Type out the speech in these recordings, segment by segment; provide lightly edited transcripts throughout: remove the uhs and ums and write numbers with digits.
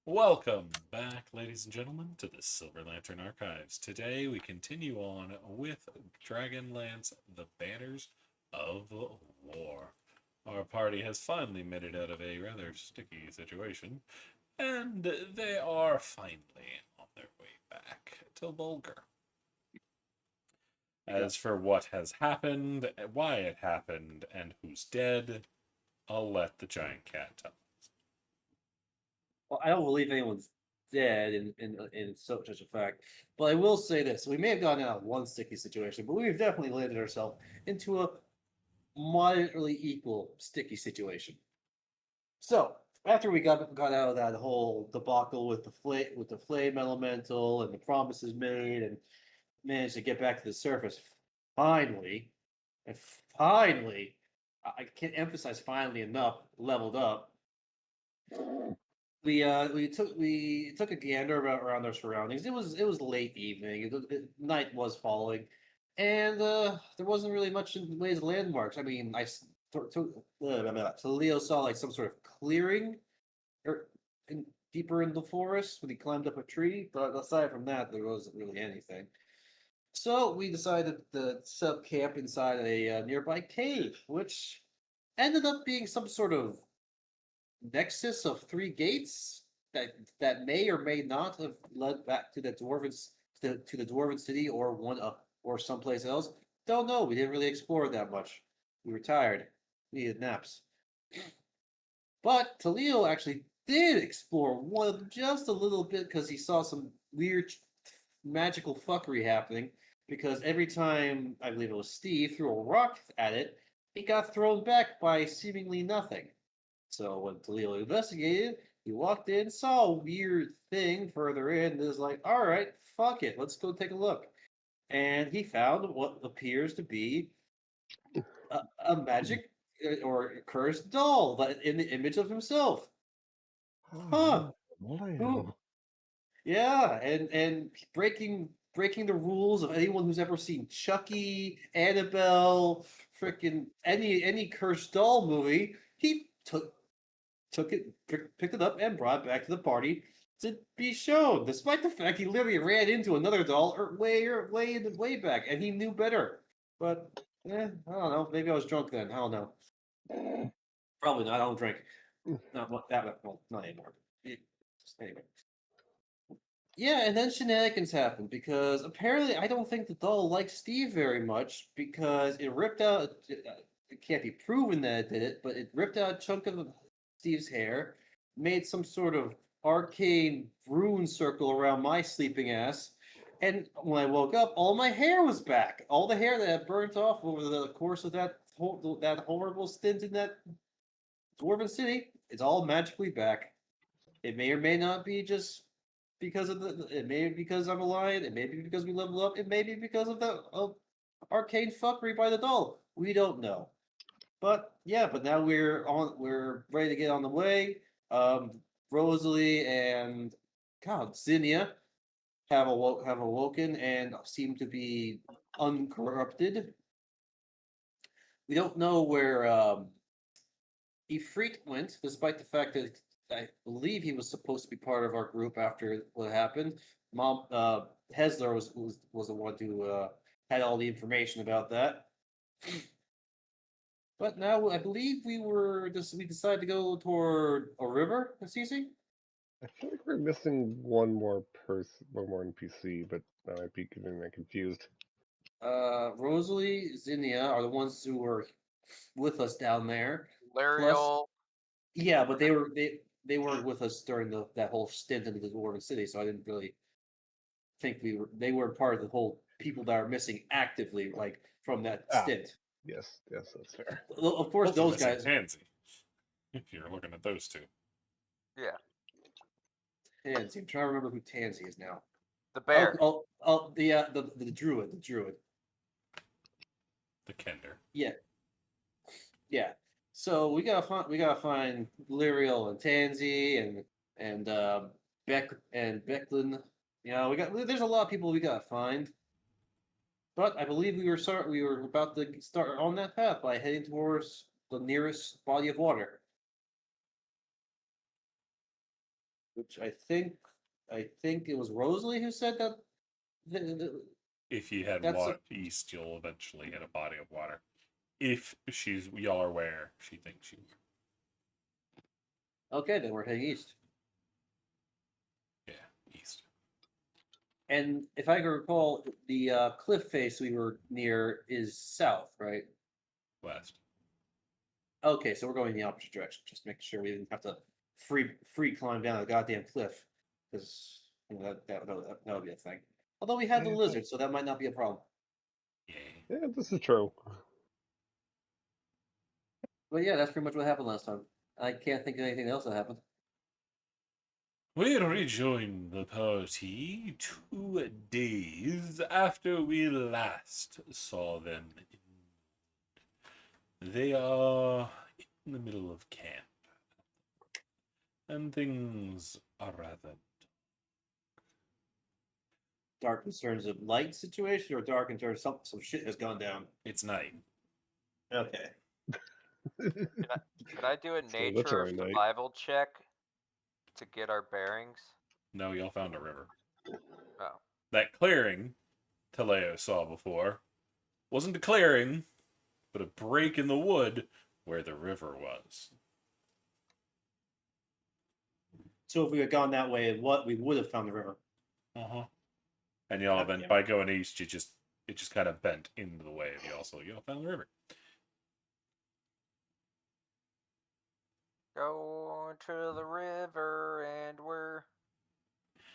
Welcome back, ladies and gentlemen, to the Silver Lantern Archives. Today we continue on with Dragonlance, the Banners of War. Our party has finally made it out of a rather sticky situation, and they are finally on their way back to Bulgar. Yeah. As for what has happened, why it happened, and who's dead, I'll let the giant cat tell. Well, I don't believe anyone's dead in such a fact, but I will say this: we may have gotten out of one sticky situation, but we've definitely landed ourselves into a moderately equal sticky situation. So after we got out of that whole debacle with the flame elemental and the promises made, and managed to get back to the surface, finally, and finally, I can't emphasize finally enough, leveled up. We took a gander around our surroundings. It was late evening. Night was falling, and there wasn't really much in the ways of landmarks. I mean, so Leo saw like some sort of clearing, or deeper in the forest when he climbed up a tree. But aside from that, there wasn't really anything. So we decided to set up camp inside a nearby cave, which ended up being some sort of nexus of three gates that may or may not have led back to the dwarven city, or one up or someplace else. Don't know. We didn't really explore that much. We were tired. We needed naps. But Talio actually did explore one of them just a little bit because he saw some weird magical fuckery happening. Because every time I believe it was Steve threw a rock at it, it got thrown back by seemingly nothing. So when Toledo investigated, he walked in, saw a weird thing further in, and is like, all right, fuck it, let's go take a look. And he found what appears to be a magic or cursed doll that in the image of himself. Huh. Oh, Who? Leo. Yeah, and breaking the rules of anyone who's ever seen Chucky, Annabelle, freaking any cursed doll movie. He took it, picked it up, and brought it back to the party to be shown, despite the fact he literally ran into another doll way back, and he knew better. But I don't know. Maybe I was drunk then. I don't know. Probably not. I don't drink. Not that. Well, not anymore. Anyway. Yeah, and then shenanigans happened because apparently I don't think the doll liked Steve very much because it ripped out. It can't be proven that it did it, but it ripped out a chunk of Steve's hair, made some sort of arcane rune circle around my sleeping ass, and when I woke up, all my hair was back. All the hair that had burnt off over the course of that horrible stint in that dwarven city, it's all magically back. It may or may not be just because of the. It may be because I'm a lion. It may be because we level up. It may be because of the arcane fuckery by the doll. We don't know. But yeah, but now we're ready to get on the way. Rosalie and God Zinnia have awoken and seem to be uncorrupted. We don't know where Ifrit went, despite the fact that I believe he was supposed to be part of our group after what happened. Mom, Hesler was the one who had all the information about that. But now I believe we decided to go toward a river, Assisi. I feel like we're missing one more NPC, but I might be getting that confused. Rosalie, Zinnia are the ones who were with us down there. Plus, Lariel. yeah, but they weren't with us during that whole stint in the Dwarven City, so I didn't really think they were part of the whole people that are missing actively, like from that Ah, stint. yes, that's fair. Of course, Also those missing guys. Tansy, if you're looking at those two. Yeah, Tansy. I'm trying to remember who Tansy is now. the Oh, bear. the druid, the druid. The Kender. Yeah, yeah. So we gotta find Lyriel and Tansy and Beck and Becklin. There's a lot of people we gotta find. But I believe we were about to start on that path by heading towards the nearest body of water. which I think it was Rosalie who said that. If you head That's east, you'll eventually hit a body of water. If y'all are where she thinks you okay. Then we're heading east. are. Yeah, east. And if I can recall, the cliff face we were near is south, right? West. Okay, so we're going in the opposite direction. Just making sure we didn't have to free climb down the goddamn cliff, because that would be a thing. Although we had the Yeah, lizard, so that might not be a problem. Yeah. yeah, this is true. But yeah, that's pretty much what happened last time. I can't think of anything else that happened. We rejoined the party 2 days after we last saw them. They are in the middle of camp, and things are rather. Dark in terms of light situation, or dark in terms of some shit has gone down. It's night. Okay. Could I do a So nature or literally night. survival check to get our bearings? No, y'all found a river. Oh, That clearing Taleo saw before wasn't a clearing, but a break in the wood where the river was. So if we had gone that way, we would have found the river. Uh-huh. And y'all Okay. by going east, it just kind of bent into the way of y'all, so y'all found the river. going to the river and we're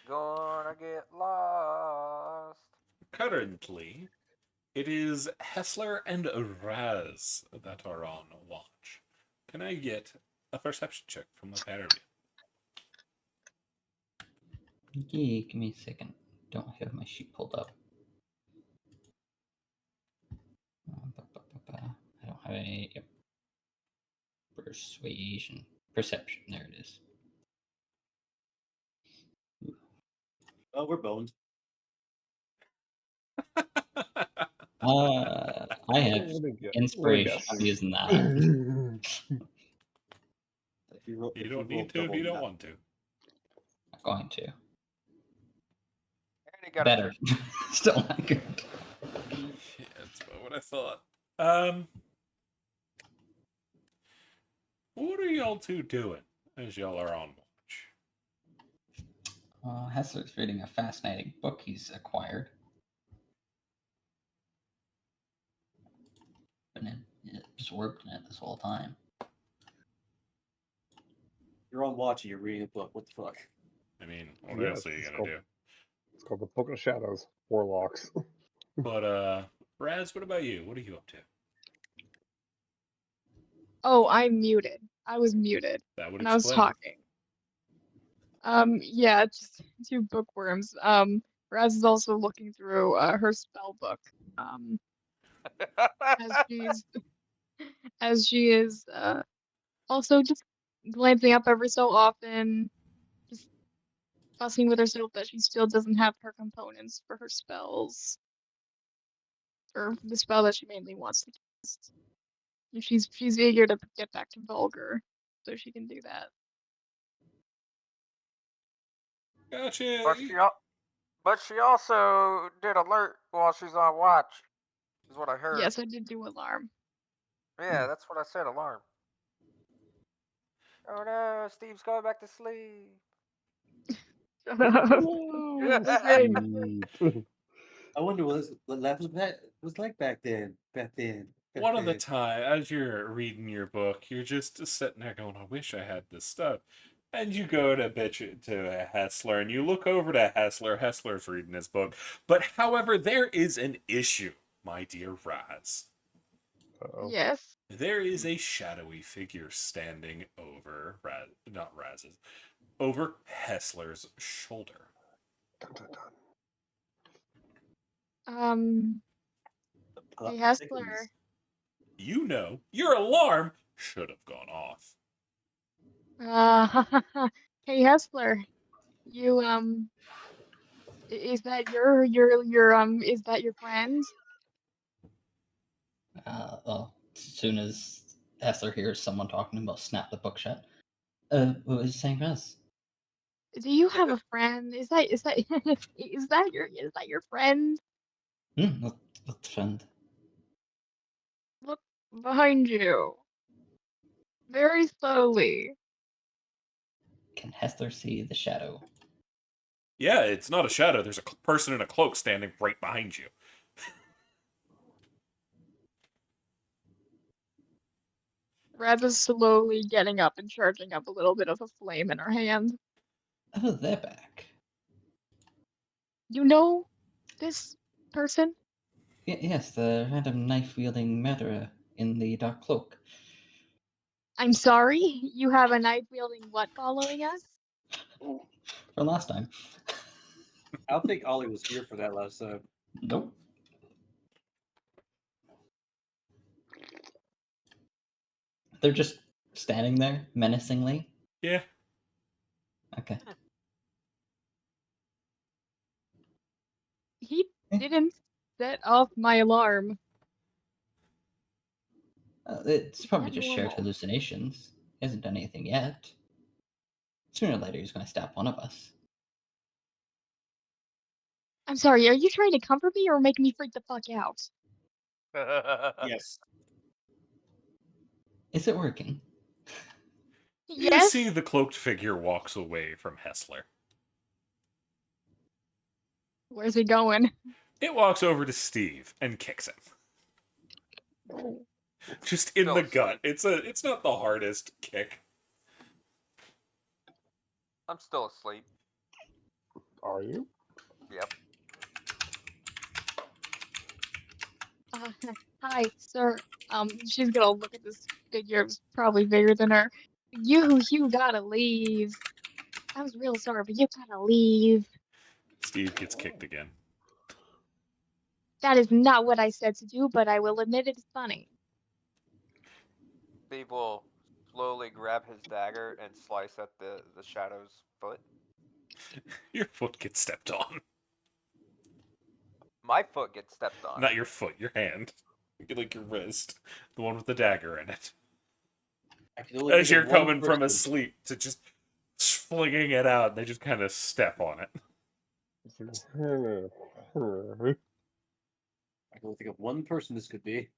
gonna get lost. Currently, it is Hessler and Raz that are on watch. Can I get a perception check from the pair of you? Yeah, give me a second. Don't have my sheet pulled up. I don't have any. Yep. Persuasion. Perception. There it is. Oh, we're boned. I have inspiration. I'm using that. You don't need to if you don't want to. I'm going to. And he got Better. Still not good. Yeah, that's about what I thought. What are y'all two doing as y'all are on watch? Hessler's reading a fascinating book he's acquired. Been absorbed in it this whole time. You're on watch and you're reading a book. What the fuck? I mean, what Yes, else are you it's gonna called- do? It's called the Book of Shadows. Warlocks. But Raz, what about you? What are you up to? Oh, I'm muted. I was muted That would and I was explain. talking. Yeah, it's just two bookworms. Raz is also looking through her spell book. As she's as she is also just glancing up every so often, just fussing with herself that she still doesn't have her components for her spells. Or the spell that she mainly wants to cast. And she's eager to get back to Vulgar, so she can do that. Gotcha. But she also did alert while she's on watch. Is what I heard. Yes, I did do alarm. Yeah, that's what I said. Alarm. Oh no, Steve's going back to sleep. Okay. Sleep. I wonder what life was like back then. One of the time, as you're reading your book, you're just sitting there going, I wish I had this stuff. And you go to bitch it to Hessler, and you look over to Hessler. Hessler's reading his book. But however, there is an issue, my dear Raz. Uh-oh. Yes. There is a shadowy figure standing over not Raz's, over Hessler's shoulder. Dun, dun, dun. Hey, Hessler. You know, your alarm should have gone off. Hey, Hessler. You, is that is that your friend? Well, as soon as Hessler hears someone talking about snap the book shut. What was you saying, Raz? Do you have a friend? Is that is that is that your friend? What friend? Look behind you. Very slowly. Can Hester see the shadow? Yeah, it's not a shadow. There's a person in a cloak standing right behind you. Raz is slowly getting up and charging up a little bit of a flame in her hand. Oh, they're back. You know this person? Yes, the random knife-wielding murderer in the dark cloak. I'm sorry? You have a knife-wielding what following us? From last time. I don't think Ollie was here for that last time. Nope. They're just standing there menacingly. Yeah. Okay. He didn't set off my alarm. It's probably that just shared normal? hallucinations. He hasn't done anything yet. Sooner or later, he's going to stab one of us. I'm sorry, are you trying to comfort me or make me freak the fuck out? Yes. Is it working? You Yes? see the cloaked figure walks away from Hessler. Where's he going? It walks over to Steve and kicks him. Just in Still the gut. asleep. It's not the hardest kick. I'm still asleep. Are you? Yep. Hi, sir. She's gonna look at this figure. It's probably bigger than her. You gotta leave. I was real sorry, but you gotta leave. Steve gets kicked again. That is not what I said to do, but I will admit it's funny. Steve will slowly grab his dagger and slice at the shadow's foot. Your foot gets stepped on. My foot gets stepped on. Not your foot, your hand. Like your wrist. The one with the dagger in it. I can only As think you're of one coming from person. asleep to just flinging it out, they just kind of step on it. I can only think of one person this could be.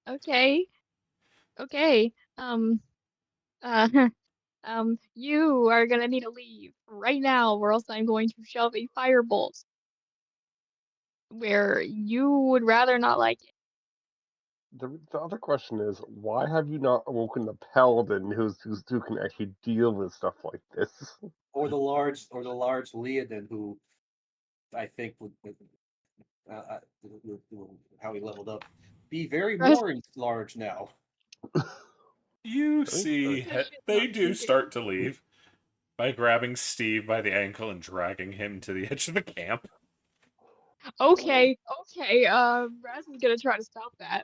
Okay. Okay. Uh, you are gonna need to leave right now, or else I'm going to shove a firebolt where you would rather not like it. The other question is, why have you not awoken the paladin who can actually deal with stuff like this? Or the large Leonin who I think would how he leveled up be very Rest- more large now. You Very see, That shit's they not do thinking. start to leave by grabbing Steve by the ankle and dragging him to the edge of the camp. Okay, Raz is gonna try to stop that.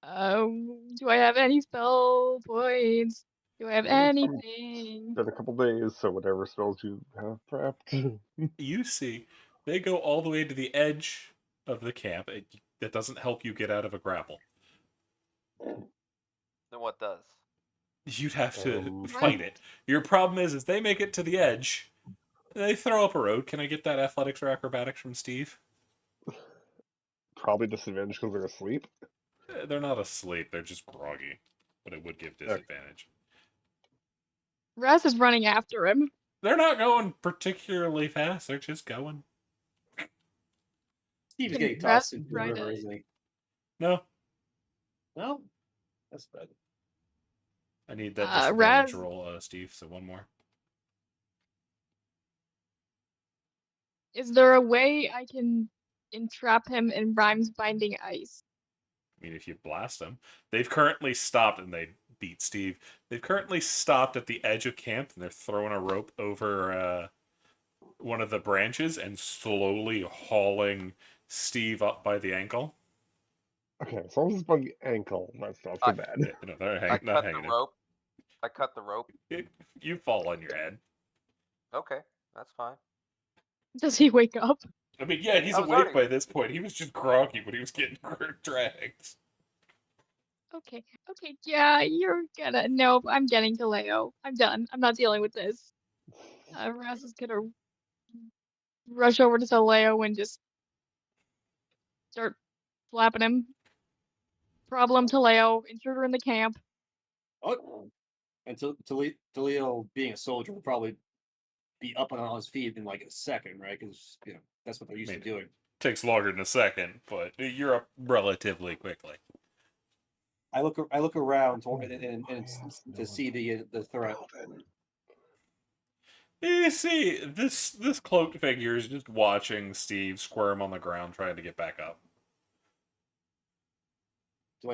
Do I have any spell points? Do I have anything? Been a couple days, so whatever spells you have prepped. You see, they go all the way to the edge of the camp. That doesn't help you get out of a grapple. Then what does? You'd have to Right. fight it. Your problem is they make it to the edge. They throw up a road. Can I get that athletics or acrobatics from Steve? Probably disadvantage because they're asleep. They're not asleep. They're just groggy. But it would give disadvantage. Raz is running after him. They're not going particularly fast. They're just going. Steve's Can getting Raz tossed into the try river, to- isn't he? No. No, that's bad. I need that disadvantage Raz- roll, Steve. So one more. Is there a way I can entrap him in Rhymes Binding Ice? I mean, if you blast them. They've currently stopped, and they beat Steve. They've currently stopped at the edge of camp, and they're throwing a rope over one of the branches and slowly hauling Steve up by the ankle. Okay, as long as it's by the ankle, that's not so bad. Yeah, no, they're I not cut hanging the rope. I cut the rope. You fall on your head. Okay, that's fine. Does he wake up? I mean, yeah, he's I was awake already- by this point. He was just groggy, but he was getting dragged. Okay, yeah, you're gonna. Nope, I'm getting to Leo. I'm done. I'm not dealing with this. Raz is gonna rush over to Leo and just start slapping him. Problem to Leo. Intruder in the camp. Oh, and Toledo, being a soldier, will probably be up and on his feet in like a second, right? Because that's what they're used to Maybe. doing. Takes longer than a second, but you're up relatively quickly. I look around to see the threat. You see, this cloaked figure is just watching Steve squirm on the ground, trying to get back up. Do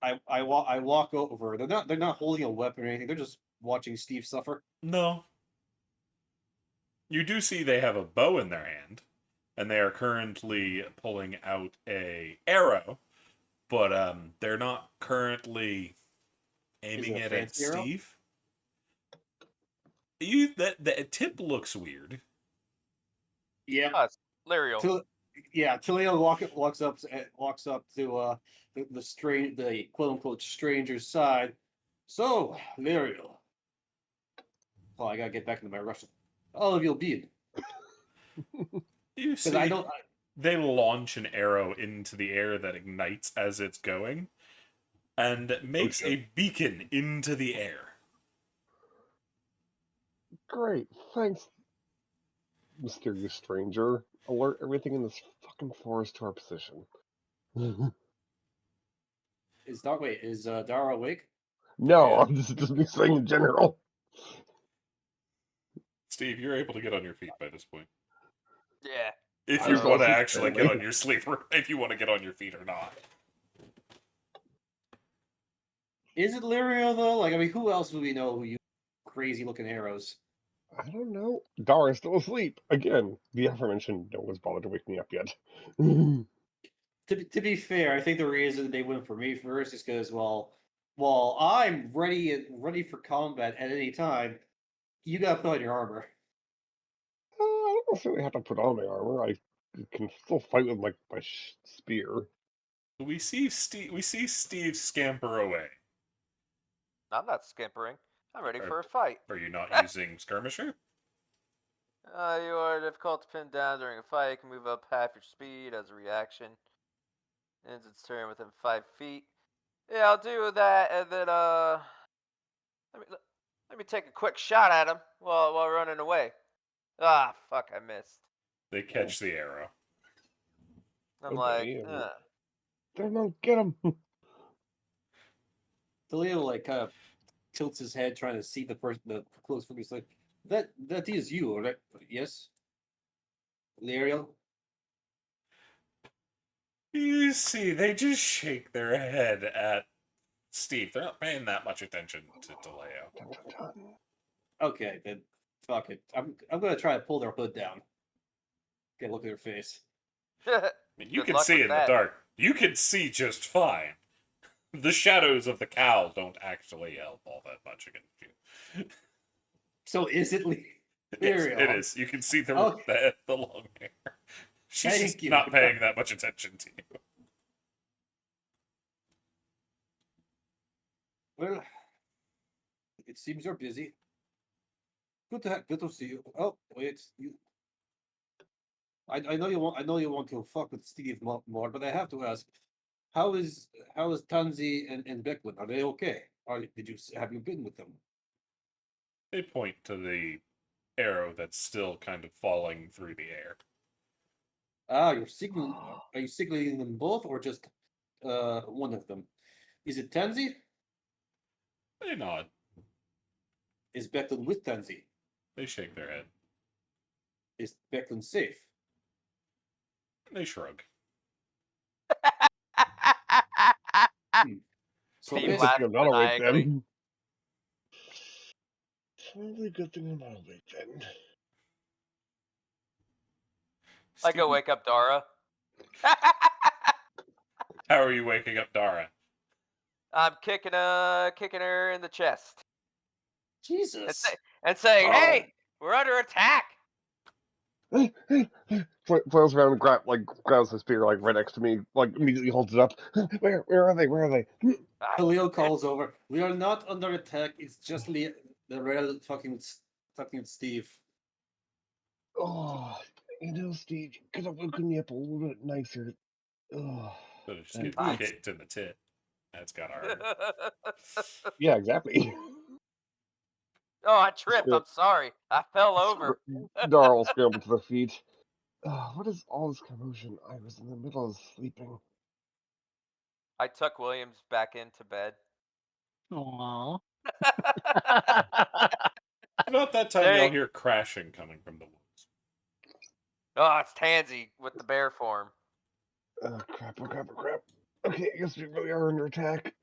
I walk over. They're not holding a weapon or anything. They're just watching Steve suffer. No. You do see they have a bow in their hand, and they are currently pulling out a arrow, but they're not currently aiming it a it at fancy arrow? Steve. That tip looks weird. Yeah. Lariel. Toledo walks up to the quote unquote stranger's side. So, Lariel. Oh, I gotta get back into my Russian. All of you'll be. You see, I don't. they launch an arrow into the air that ignites as it's going, and makes a beacon into the air. Great, thanks, mysterious stranger. Alert everything in this fucking forest to our position. Is Dara awake? No, Yeah. I'm just me saying in general. Steve, you're able to get on your feet by this point. Yeah. If I you was want to also actually get apparently. on your sleeper, if you want to get on your feet or not. Is it Lirio though? Like, I mean, who else do we know who use crazy looking arrows? I don't know. Dara's still asleep. Again, the aforementioned no one's bothered to wake me up yet. To be fair, I think the reason they went for me first is because, well, I'm ready for combat at any time. You gotta put on your armor. I don't necessarily have to put on my armor. I can still fight with my spear. We see Steve scamper away. I'm not skimpering. I'm ready Are- for a fight. Are you not using skirmisher? You are difficult to pin down during a fight. You can move up half your speed as a reaction. Ends its turn within 5 feet. Yeah, I'll do that, and then let me take a quick shot at him while running away. Ah, fuck, I missed. They catch the arrow. I'm Okay, like, no, get him. Toledo like kind of tilts his head, trying to see the close figure. He's like, that is you, right? Yes, Lariel. You see, they just shake their head at Steve. They're not paying that much attention to Leo. Okay, then fuck it. I'm gonna try to pull their hood down. Get a look at their face. I mean, you Good can luck see with in the that. dark. You can see just fine. The shadows of the cowl don't actually help all that much against you. So is it Yes, Lariel? it is. You can see the long hair. She's Thank just you. not paying that much attention to you. Well, it seems you're busy. Good to see you. Oh wait, you. I know you want to fuck with Steve more, but I have to ask, how is Tanzi and Becklin? Are they okay? Have you been with them? They point to the arrow that's still kind of falling through the air. Ah, you're signaling. Are you signaling them both or just one of them? Is it Tanzi? They nod. Is Becklin with Tanzi? They shake their head. Is Becklin safe? They shrug. So Steve Good basically, thing I'm not awake maniacally. then. Probably a good thing I'm not awake then. I go Steve, wake up Dara. how are you waking up Dara? I'm kicking her in the chest Jesus. and saying, Oh. "Hey, we're under attack." Hey, flails around and grabs the spear like right next to me, like immediately holds it up. Where are they? Where are they? Ah, Khalil calls over. We are not under attack. It's just the real fucking Steve. Oh, Steve, you could have woken me up a little bit nicer. Oh, So just thank getting you. kicked in the tit. That's got harder. Yeah, exactly. Oh, I tripped. I'm sorry. I fell over. Dara will scramble to their feet. What is all this commotion? I was in the middle of sleeping. I tuck Williams back into bed. Aww. About that time, There y'all you- hear crashing coming from the woods. Oh, it's Tansy with the bear form. Crap. Okay, I guess we really are under attack.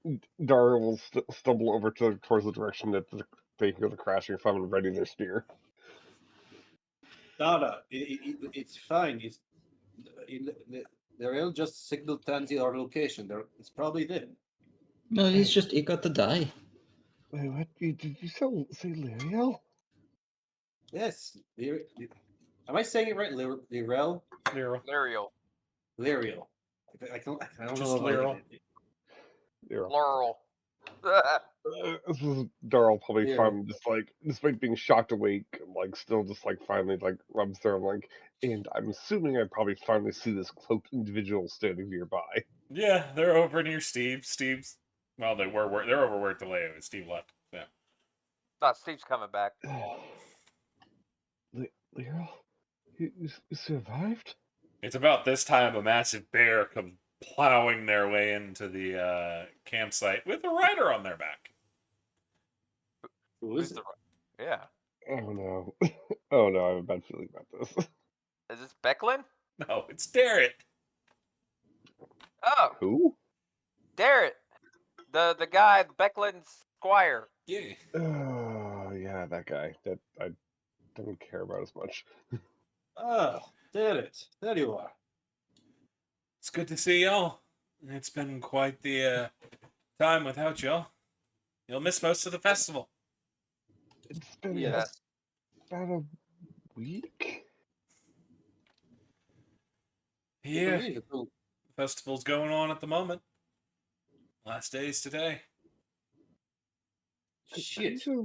Dara will stumble over towards the direction that they hear the crashing from and ready their spear. Dara, it's fine. They'll just signal Tansy our location. It's probably them. No, he got to die. Wait, what? Did you say Liriel? Yes. Am I saying it right? Lirel? Lyra. Lirial. Liriel. I don't Just know. Lyral. Liriel. Laurel. This is Darl probably Yeah. fun, just like despite being shocked awake, like still just like finally like rubs their like, and I'm assuming I probably finally see this cloaked individual standing nearby. Yeah, they're over near Steve. Well, they're over where Deleo is. Steve left. Yeah. No, Steve's coming back. Liriel, you survived? It's about this time a massive bear comes plowing their way into the campsite with a rider on their back. Who Who's is it? Yeah. Oh no, oh no, I have a bad feeling about this. Is this Becklin? No, it's Darrett. Oh, Who? Darrett. The guy, Becklin's squire. Yeah. Oh yeah, that guy that I don't care about as much. Ah, there you are. It's good to see y'all. It's been quite the time without y'all. You'll miss most of the festival. It's been Yes. about a week. Yeah, Believe it. the festival's going on at the moment. Last day's today. Shit. Have you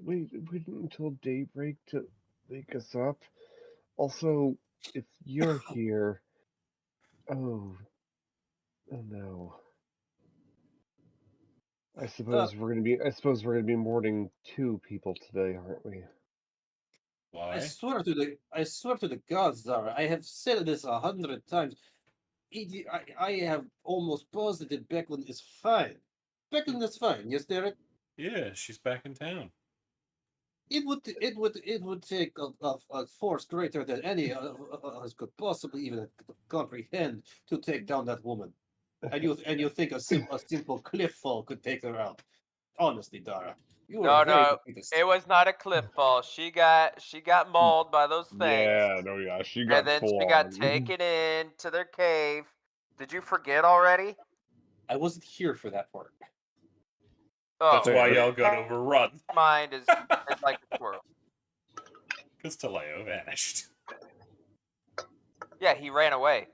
waited until daybreak to wake us up? Also, if you're here, oh no. I suppose we're gonna be mourning two people today, aren't we? Why? I swear to the gods, Zara. I have said this 100 times. I have almost positive Becklin is fine. Becklin is fine. Yes, Derek. Yeah, she's back in town. It would take a force greater than any of us could possibly even comprehend to take down that woman. And you think a simple cliff fall could take her out? Honestly, Dara, you are very No, defeatist. it was not a cliff fall. She got mauled by those things, Yeah, no, yeah, she and got then full she got on. taken into their cave. Did you forget already? I wasn't here for that part. Oh, That's why Fair. y'all go to overrun. mind is like a squirrel. Because Taleo vanished. Yeah, he ran away.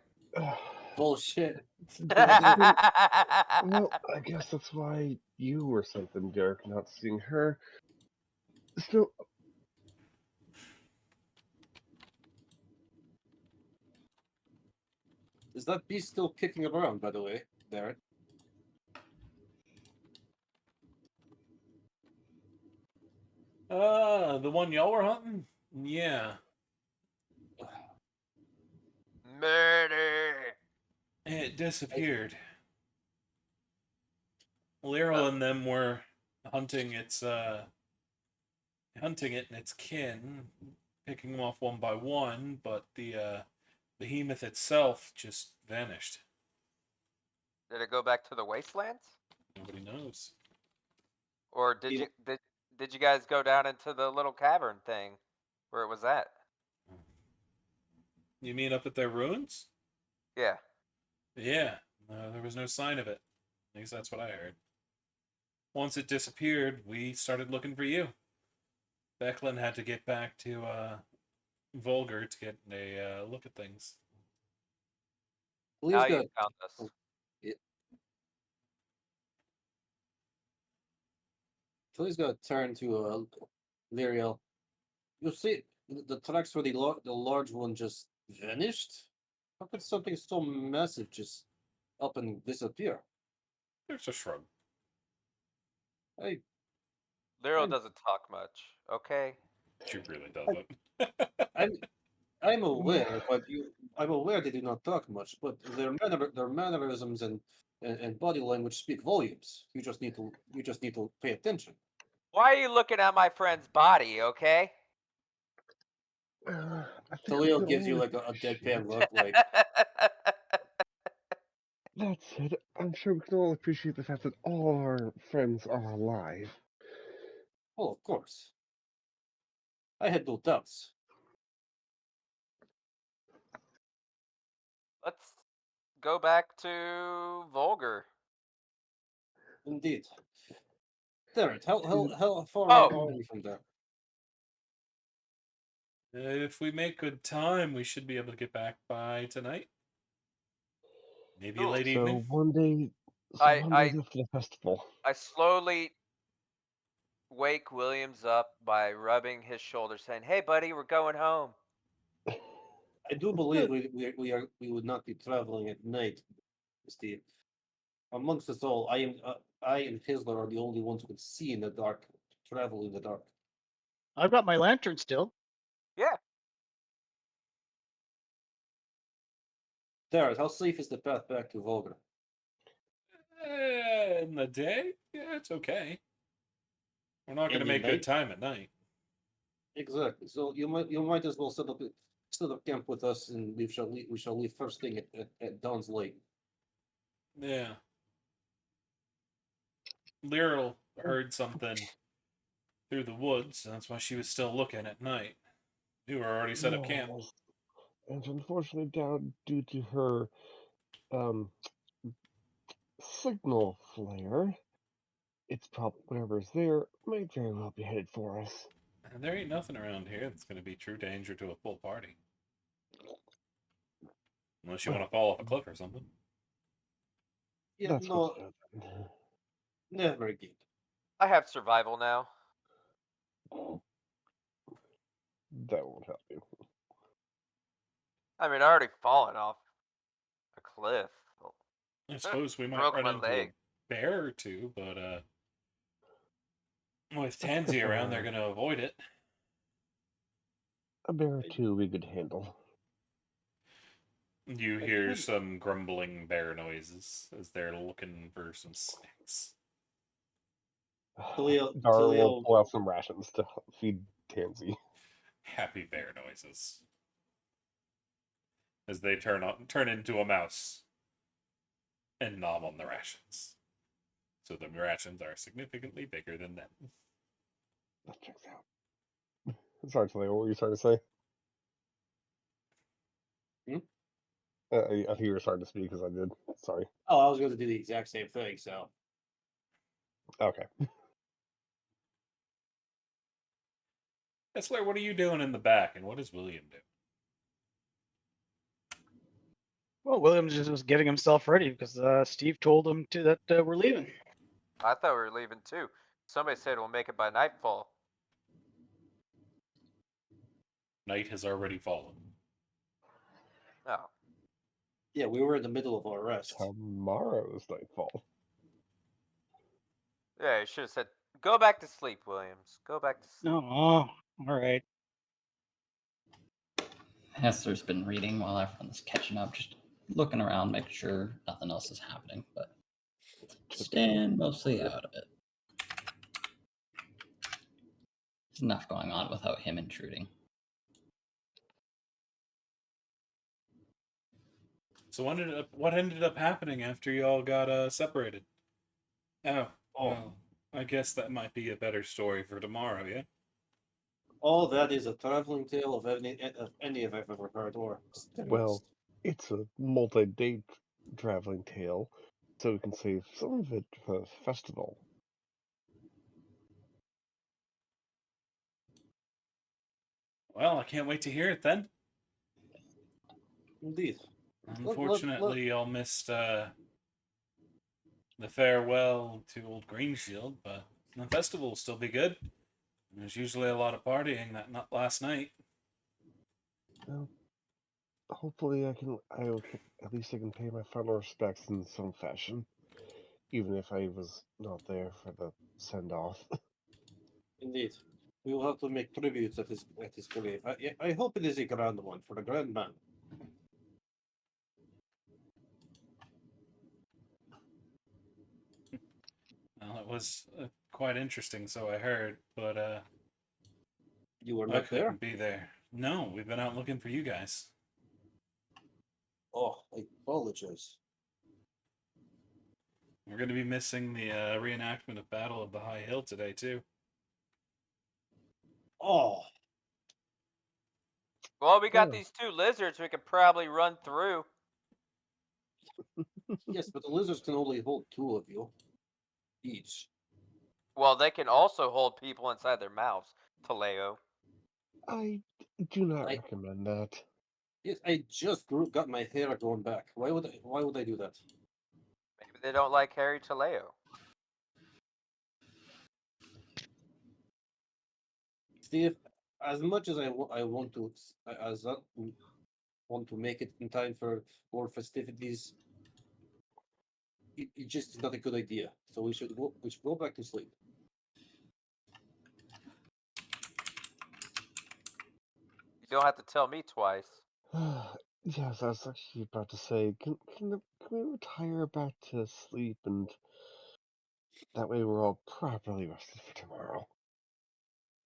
Bullshit. Well, I guess that's why you were something, Derek, not seeing her. Still, Is that beast still kicking around, by the way, Derek? The one y'all were hunting? Yeah. Murder. It disappeared. Lyral and them were hunting it and its kin, picking them off one by one, but the behemoth itself just vanished. Did it go back to the wastelands, Nobody knows. or did you guys go down into the little cavern thing where it was at? You mean up at their ruins? Yeah. Yeah. There was no sign of it. At least that's what I heard. Once it disappeared, we started looking for you. Becklin had to get back to Vulgar to get a look at things. Leo's Now got you found us. oh, Leo's got to turn to Lyriel. You see, the tracks for the large one just vanished. How could something so massive just up and disappear? There's a shrug. I Lyro I'm- doesn't talk much, okay? She really doesn't. I'm aware, but I'm aware they do not talk much, but their mannerisms and body language speak volumes. You just need to pay attention. Why are you looking at my friend's body, okay? I think we Talil can gives you all like a appreciate- deadpan look, like That said, I'm sure we can all appreciate the fact that all our friends are alive. oh, of course. I had no doubts. Let's go back to Vulgar. Indeed. Darren, how far Oh. are we from there? If we make good time, we should be able to get back by tonight. Maybe Cool. late So evening. one day I after the festival. I slowly wake Williams up by rubbing his shoulder, saying, "Hey, buddy, we're going home." I do believe we would not be traveling at night, Steve. Amongst us all, I and Hisler are the only ones who can see in the dark, travel in the dark. I've got my lantern still. Yeah, Darren, how safe is the path back to Volga? In the day, yeah, it's okay. We're not going to In the make good night? time at night. Exactly. So you might as well set up camp with us, and we shall leave first thing at dawn's light. Yeah. Lyral heard something through the woods, and that's why she was still looking at night. We were already set up camp. Yes. And unfortunately, due to her signal flare, it's probably whatever's there might very well be headed for us. And there ain't nothing around here that's going to be true danger to a full party. Unless you want to fall off a cliff or something. Yeah, That's no, what's happened. never again. I have survival now. That won't help you. I mean, I already fallen off a cliff. I suppose we might Broke run my into leg. a bear or two, but with Tansy around, they're going to avoid it. A bear or two we could handle. You hear some grumbling bear noises as they're looking for some snacks. Talil, Dara will Talil, pull out some rations to feed Tansy. Happy bear noises. As they turn into a mouse and nom on the rations. So the rations are significantly bigger than them. That checks out. Sorry, Talia, what were you trying to say? I think you were starting to speak because I did. Sorry. oh, I was going to do the exact same thing. So Okay. Essler, what are you doing in the back, and what does William do? Well, Williams just was getting himself ready because Steve told him that we're leaving. I thought we were leaving too. Somebody said we'll make it by nightfall. Night has already fallen. Oh, yeah, we were in the middle of our rest. Tomorrow's nightfall. yeah, you should have said, "Go back to sleep, Williams. Go back to sleep." Oh, all right. Hessler's been reading while everyone's catching up, just looking around, making sure nothing else is happening, but staying mostly out of it. There's enough going on without him intruding. So what ended up happening after you all got separated? Oh, well, I guess that might be a better story for tomorrow, yeah? All that is a traveling tale of any I've ever heard or experienced. Well, it's a multi-day traveling tale, so we can save some of it for the festival. Well, I can't wait to hear it then. Indeed. Unfortunately, I'll miss the farewell to Old Green Shield, but the festival will still be good. There's usually a lot of partying that not last night. Well, hopefully at least I can pay my final respects in some fashion, even if I was not there for the send off. Indeed. We will have to make tributes at his grave. I hope it is a grand one for the grand man. Well, it was quite interesting, so I heard, but You were I not there? couldn't be there. No, we've been out looking for you guys. Oh, I apologize. We're going to be missing the reenactment of Battle of the High Hill today, too. Oh, Well, we got Oh. these 2 lizards we could probably run through. yes, but the lizards can only hold 2 of you each. Well, they can also hold people inside their mouths, Taleo. I do not I- recommend that. Yes, I just got my hair grown back. Why would I do that? Maybe they don't like Harry Taleo. Steve, as much as I want to as I want to make it in time for more festivities, it just is not a good idea. So we should go back to sleep. You don't have to tell me twice. Yes, I was actually about to say, can we retire back to sleep, and that way we're all properly rested for tomorrow.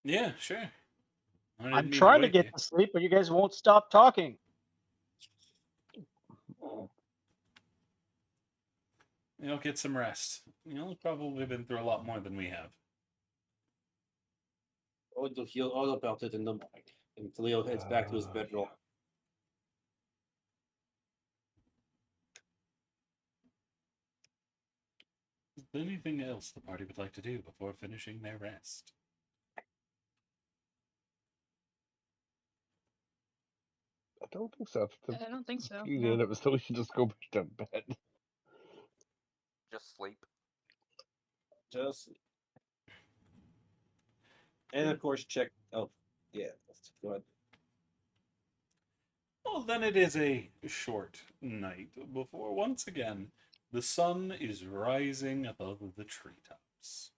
Yeah, sure. I didn't I'm mean trying to wake get you. to sleep, but you guys won't stop talking. Get some rest. You've probably been through a lot more than we have. I'll hear all about it in the morning. And Leo heads back to his bedroll. Is there anything else the party would like to do before finishing their rest? I don't think so. I don't think so. You No. end up, so we should just go back to bed. Just sleep. Just and of course check. Oh, yeah. Go ahead. Well, then it is a short night before once again the sun is rising above the treetops.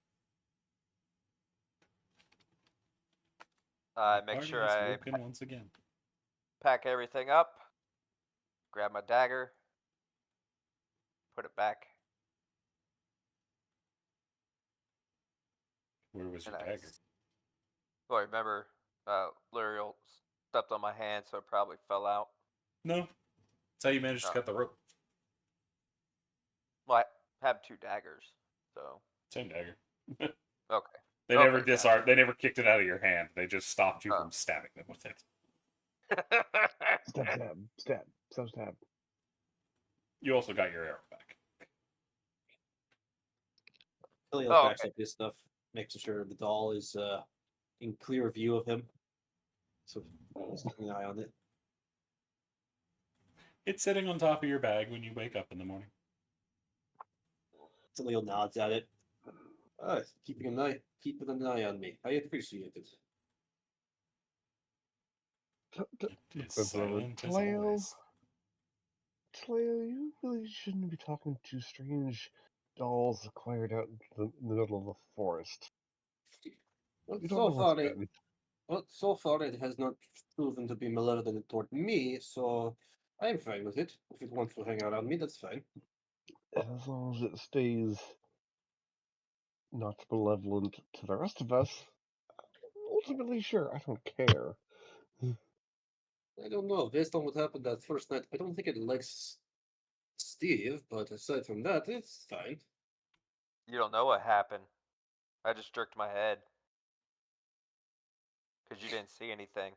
I The make party sure has I woken once again. pack everything up, grab my dagger, put it back, Where was your and dagger? Well, I remember Luriel stepped on my hand, so it probably fell out. No. That's how you managed to Oh. cut the rope. Well, I have 2 daggers, so Same dagger. okay. They Okay, never gotcha. disarmed. They never kicked it out of your hand. They just stopped you Oh. from stabbing them with it. Stab. You also got your arrow back. Leo Oh, packs up his stuff, making sure the doll is in clear view of him. So he's keeping an eye on it. It's sitting on top of your bag when you wake up in the morning. So Leo nods at it. Keeping an eye on me. I appreciate it. It is silent as Taleo, always. you really shouldn't be talking to strange dolls acquired out in the middle of the forest. Well, You don't know what's good. so far it has not proven to be malevolent toward me, so I'm fine with it. If it wants to hang out on me, that's fine. As long as it stays not malevolent to the rest of us, ultimately, sure, I don't care. I don't know. Based on what happened that first night, I don't think it likes Steve, but aside from that, it's fine. You don't know what happened. I just jerked my head because you didn't see anything.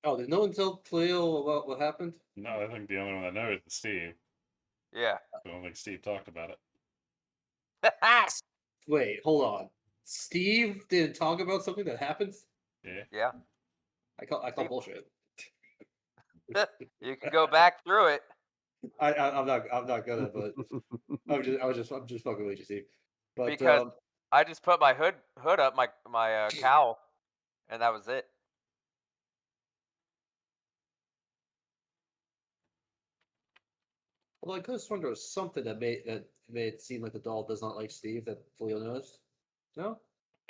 Oh, did no one tell Cleo about what happened? No, I think the only one that knows is Steve. Yeah. I don't think Steve talked about it. Wait, hold on. Steve didn't talk about something that happened? Yeah. Yeah. I call bullshit. You can go back through it. I'm not gonna, but I'm just fucking with you, Steve. But Because I just put my hood up, my cowl, and that was it. well, I could have sworn there was something that made it seem like the doll does not like Steve that Leo noticed. No.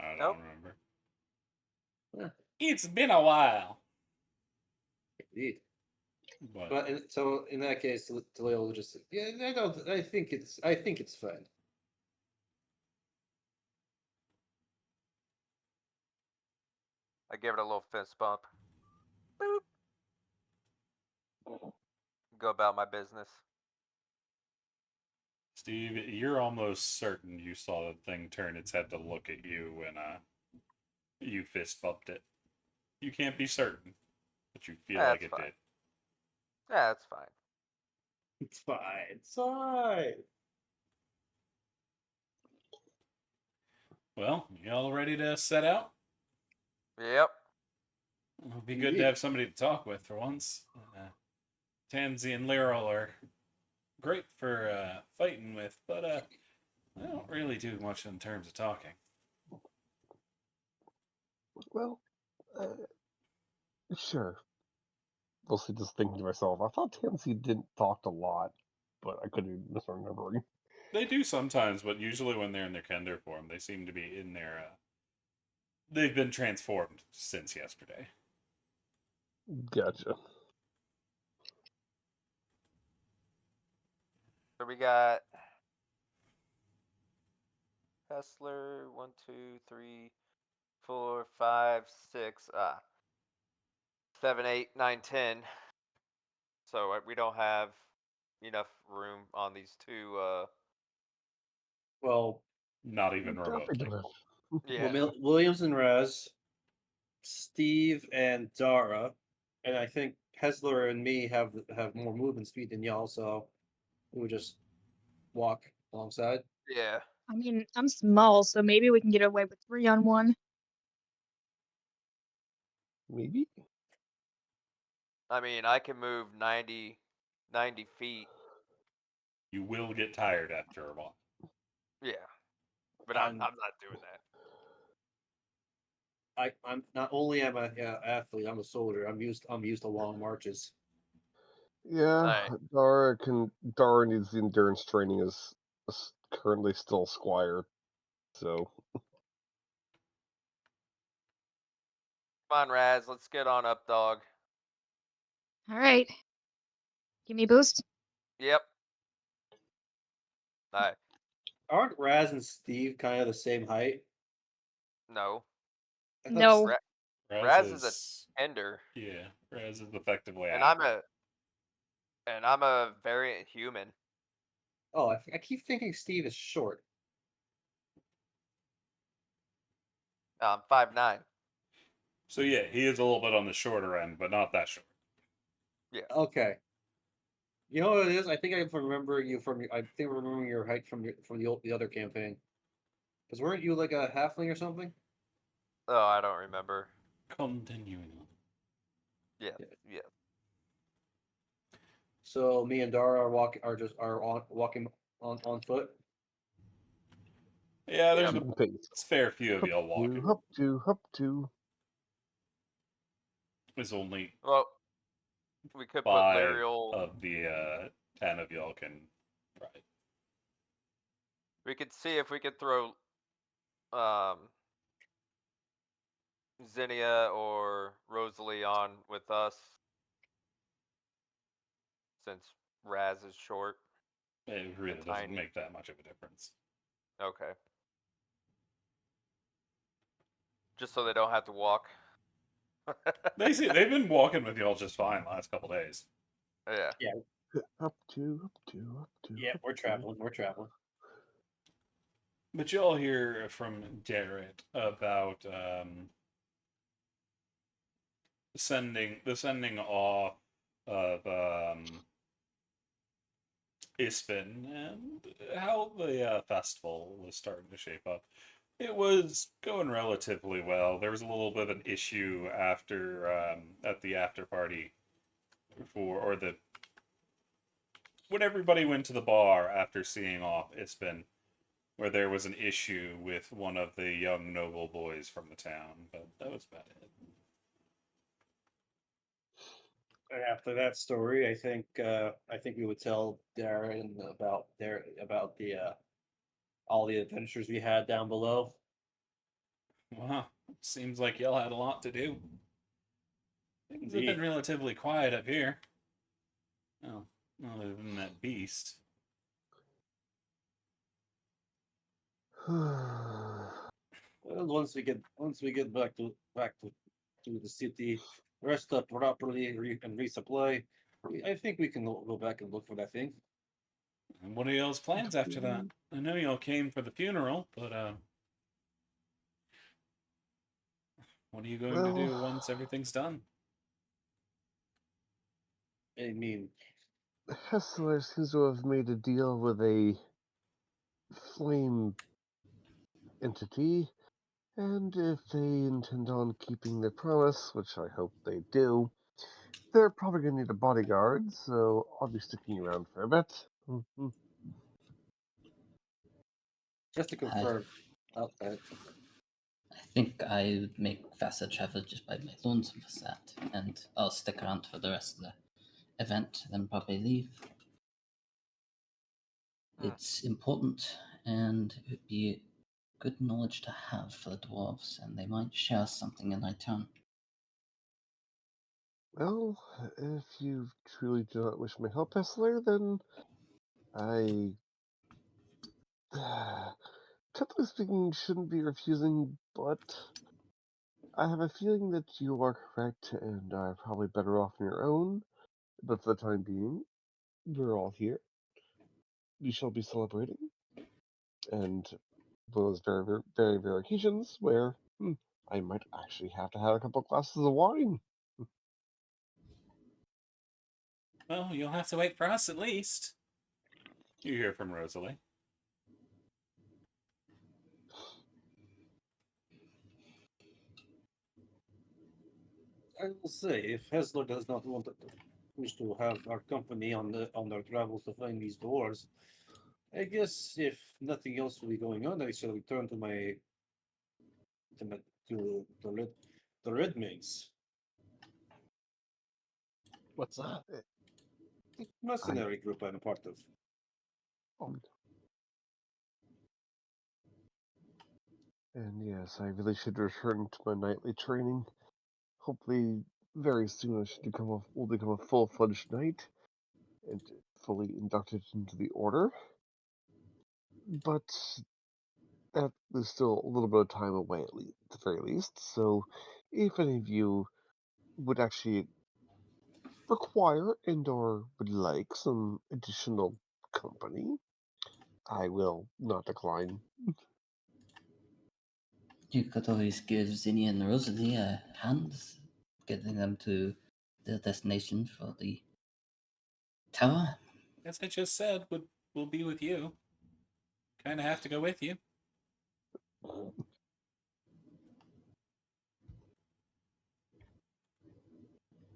I don't Nope. remember. Yeah, It's been a while. indeed. But But so in that case, Leo will just yeah. I don't. I think it's fine. I give it a little fist bump. Boop. Go about my business. Steve, you're almost certain you saw the thing turn its head to look at you when you fist bumped it. You can't be certain, but you feel like That's it fine. did. Yeah, that's fine. It's fine. It's fine. Well, you all ready to set out? Yep. It'll be good to have somebody to talk with for once. Tansy and Lyral are great for fighting with, but they don't really do much in terms of talking. Well, sure. Mostly just thinking to myself, I thought Tansy didn't talk a lot, but I could be misremembering. They do sometimes, but usually when they're in their Kender form, they seem to be in their. They've been transformed since yesterday. Gotcha. So we got Hessler, 1, 2, 3, 4, 5, 6, 7, 8, 9, 10. So we don't have enough room on these two. Well, Not even Definitely remotely. don't have. Yeah. Williams and Raz, Steve and Dara, and I think Hessler and me have more movement speed than y'all, so we would just walk alongside. Yeah. I mean, I'm small, so maybe we can get away with 3-on-1. Maybe? I mean, I can move 90 feet. You will get tired after a while. Yeah. But I'm And not doing that. I'm not only am I an athlete, I'm a soldier. I'm used to long marches. Yeah, Alright. Dara needs the endurance training as currently still Squire, so Come on, Raz. Let's get on up, dog. All right. Give me a boost. Yep. Alright. Aren't Raz and Steve kind of the same height? No. I thought No. Ra- Raz Raz is a tender, yeah, Raz is effectively and average. I'm a variant human. Oh, I keep thinking Steve is short. I'm 5'9". So yeah, he is a little bit on the shorter end, but not that short. Yeah. Okay. You know what it is? I think I'm remembering you from. I think I'm remembering your height from the other campaign. Because weren't you like a halfling or something? Oh, I don't remember. Continuing on. Yeah. Yeah. Yeah. So me and Dara are walking on foot. Yeah, there's Yep. a pace. fair few of y'all walking. Up to. There's only Well, we could put 5 Lariel. of the 10 of y'all can ride. We could see if we could throw um Zinnia or Rosalie on with us, since Raz is short It really and doesn't tiny. make that much of a difference. Okay. Just so they don't have to walk. They've been walking with y'all just fine last couple days. Yeah. Up to. Yeah, we're traveling. We're traveling. But y'all hear from Garrett about sending off of Ispin and how the festival was starting to shape up. It was going relatively well. There was a little bit of an issue after at the after party or the when everybody went to the bar after seeing off Ispen, where there was an issue with one of the young noble boys from the town, but that was about it. After that story, I think we would tell Darren about the all the adventures we had down below. Wow, seems like y'all had a lot to do. Things have been Indeed. relatively quiet up here. Oh, other than that beast. Well, once we get back to the city, rest up properly, and resupply. I think we can go back and look for that thing. And what are y'all's plans after that? I know y'all came for the funeral, but what are you going to do Well, once everything's done? I mean, Hessler seems to have made a deal with a flame entity, and if they intend on keeping their promise, which I hope they do, they're probably going to need a bodyguard, so I'll be sticking around for a bit. Mhm. just to confirm, oh, I think I would make faster travel just by my lonesome for that, and I'll stick around for the rest of the event, then probably leave. Hmm. It's important, and it would be good knowledge to have for the dwarves, and they might share something in return. Well, if you truly do not wish my help, Hessler, then I, technically speaking, shouldn't be refusing, but I have a feeling that you are correct and are probably better off on your own. But for the time being, we're all here. We shall be celebrating, and one of those very, very, very rare occasions where I might actually have to have a couple glasses of wine. Well, you'll have to wait for us at least. You hear from Rosalie. I will say, if Hessler does not wish to have our company on their travels to find these dwarves, I guess if nothing else will be going on, I shall return to my to the red maids, What's that? the mercenary group I'm a part of. And yes, I really should return to my nightly training. Hopefully, very soon I should will become a full-fledged knight and fully inducted into the order. But that is still a little bit of time away, at the very least. So, if any of you would actually require and/or would like some additional company, I will not decline. You could always give Zinni and Rosalie a hand, getting them to their destination for the tower. As I just said, we'll be with you. Kind of have to go with you.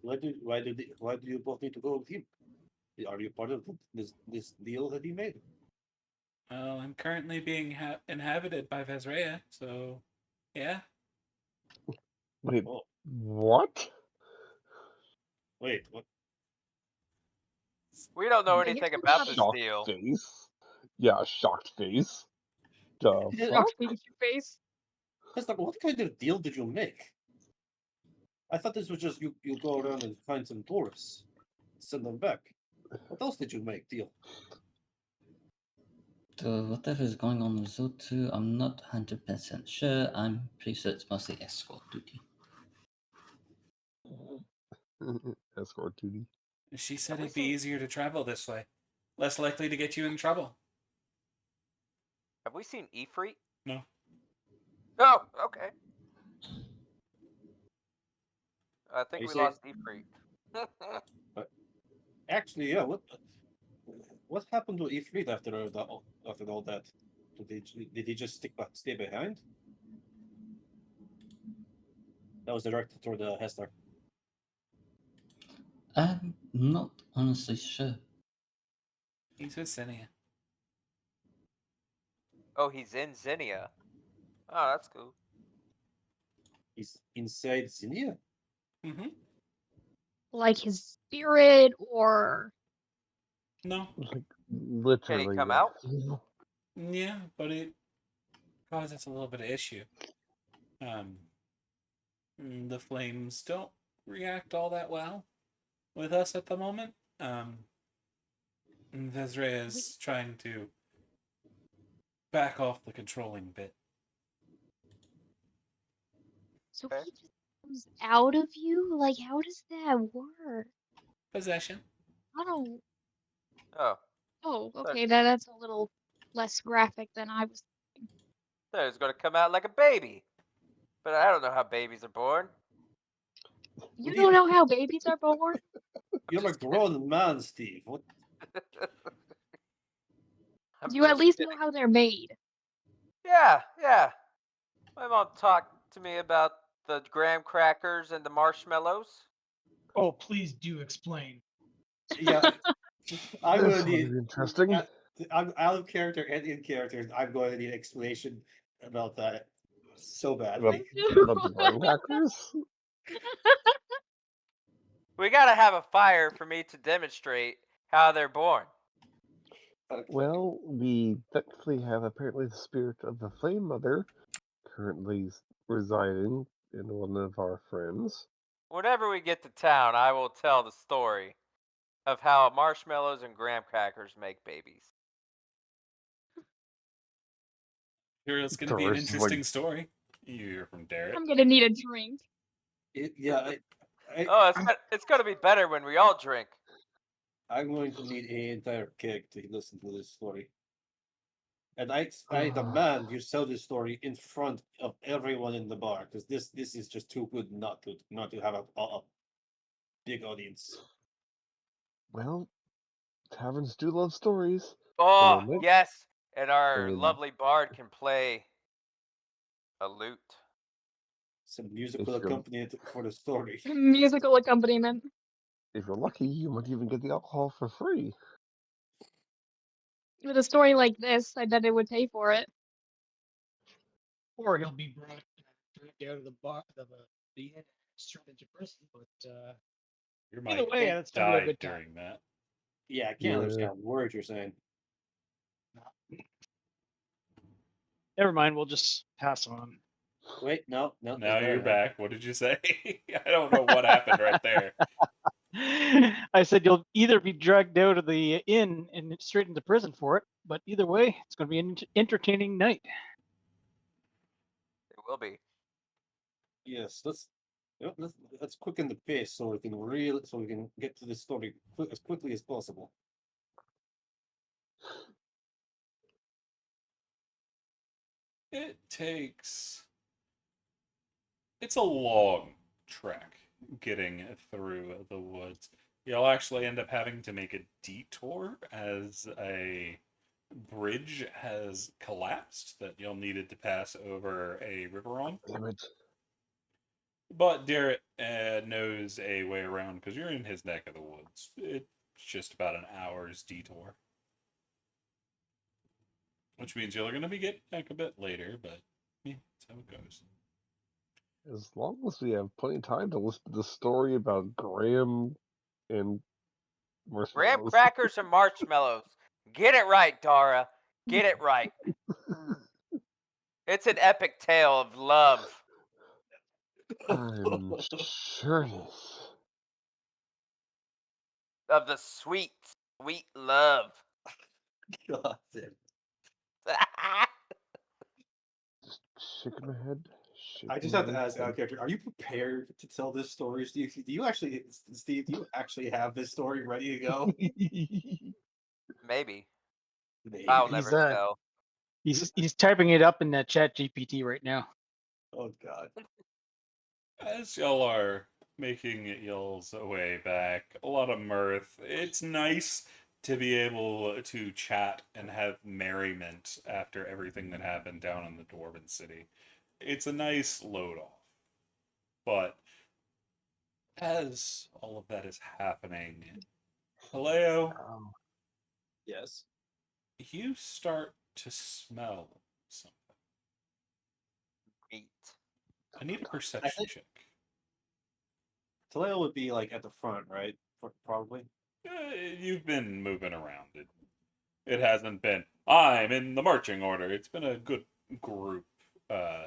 Why do you both need to go with him? Are you part of this deal that he made? Well, I'm currently being inhabited by Vesrea, so yeah. Wait, Oh, what? wait, what? We don't know I guess anything we're about not this Shocked deal. face. Yeah, shocked face. The I'll fuck? face your face. Hessler, what kind of deal did you make? I thought this was just you go around and find some dwarves, send them back. What else did you make deal? So whatever is going on with those two, I'm not 100% sure. I'm pretty sure it's mostly escort duty. Escort duty. She said Have we it'd be seen easier to travel this way, less likely to get you in trouble. Have we seen Ifrit? No. Oh, okay. I think You we say, lost Ifrit. actually, yeah. What happened to Ifrit after all that? Did he just stay behind? That was directed toward Hester. I'm not honestly sure. He's with Zinnia. Oh, he's in Zinnia. Oh, that's cool. He's inside Zinnia. Mm-hmm. Like his spirit, or No. Like literally. come yes. out? Yeah, but it causes a little bit of issue. The flames don't react all that well with us at the moment. Desiree is trying to back off the controlling bit. so Okay. he just comes out of you? Like, how does that work? Possession. I don't. Oh, Oh, so okay. That's a little less graphic than I was. so he's gonna come out like a baby. But I don't know how babies are born. You don't know how babies are born? You're a just kidding. grown man, Steve. What? I'm You at just least kidding. know how they're made. Yeah. My mom talked to me about the graham crackers and the marshmallows. Oh, please do explain. Yeah, I'm This gonna will need. be interesting. I'm out of character and in character. I'm going to need explanation about that so About, badly. about the graham crackers? We gotta have a fire for me to demonstrate how they're born. Okay. Well, we thankfully have apparently the spirit of the Flame Mother currently residing in one of our friends. Whenever we get to town, I will tell the story of how marshmallows and graham crackers make babies. Here it's going to be an Doris is like, interesting story. You hear from Derek. I'm gonna need a drink. Oh, it's gonna be better when we all drink. I'm going to need an entire cake to listen to this story. And I demand you tell this story in front of everyone in the bar, because this is just too good not to have a big audience. well, taverns do love stories. Oh, And I might- yes. And our and lovely bard can play a lute. Some musical If you're- accompaniment for the story. Musical accompaniment. If you're lucky, you might even get the alcohol for free. With a story like this, I bet it would pay for it. Or he'll be brought dragged out of the the inn, straight into prison. But Your either mic way, that's still be a died good time. during that. Yeah, I can't Yeah. understand a word you're saying. Never mind. We'll just pass on. Wait, no. Now you're back. What did you say? I don't know what happened right there. I said you'll either be dragged out of the inn and straight into prison for it, but either way, it's going to be an entertaining night. It will be. Yes, let's quicken the pace so we can get to the story as quickly as possible. It takes. It's a long trek getting through the woods. You'll actually end up having to make a detour as a bridge has collapsed that you'll needed to pass over a river on. Damn it. But Derek knows a way around because you're in his neck of the woods. It's just about an hour's detour. Which means you're going to be getting back a bit later, but yeah, that's how it goes. As long as we have plenty of time to listen to the story about Graham and Graham marshmallows. crackers and marshmallows. Get it right, Dara. Get it right. It's an epic tale of love. I'm sure it is. Of the sweet, sweet love. God damn. Just shaking my head. I just have to ask out of character, are you prepared to tell this story, Steve? Do you actually have this story ready to go? Maybe. Maybe. I'll He's, never tell. He's typing it up in that chat GPT right now. Oh God. As y'all are making y'all's way back, a lot of mirth. It's nice to be able to chat and have merriment after everything that happened down in the Dwarven City. It's a nice load off. But as all of that is happening, Kaleo, Yes. you start to smell something. Meat. I need a perception check. Taleo would be like at the front, right? Probably. You've been moving around. It hasn't been, I'm in the marching order. It's been a good group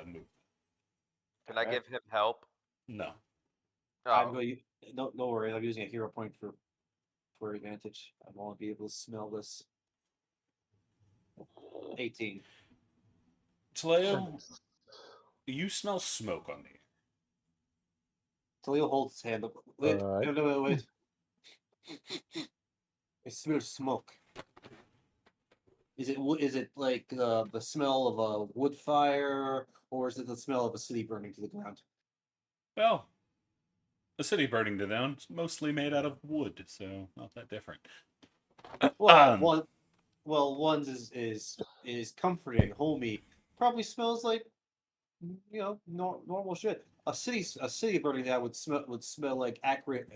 move. Can I Okay. give him help? No. I'm Oh, going. No worries. I'm using a hero point for advantage. I won't be able to smell this. 18. Taleo, you smell smoke on the air. Taleo holds his hand up. Wait, Alright. wait. I smell smoke. Is it like the smell of a wood fire, or is it the smell of a city burning to the ground? Well, a city burning to down. It's mostly made out of wood, so not that different. Well, one's is comforting, homey. Probably smells like normal shit. A city burning down would smell like acrid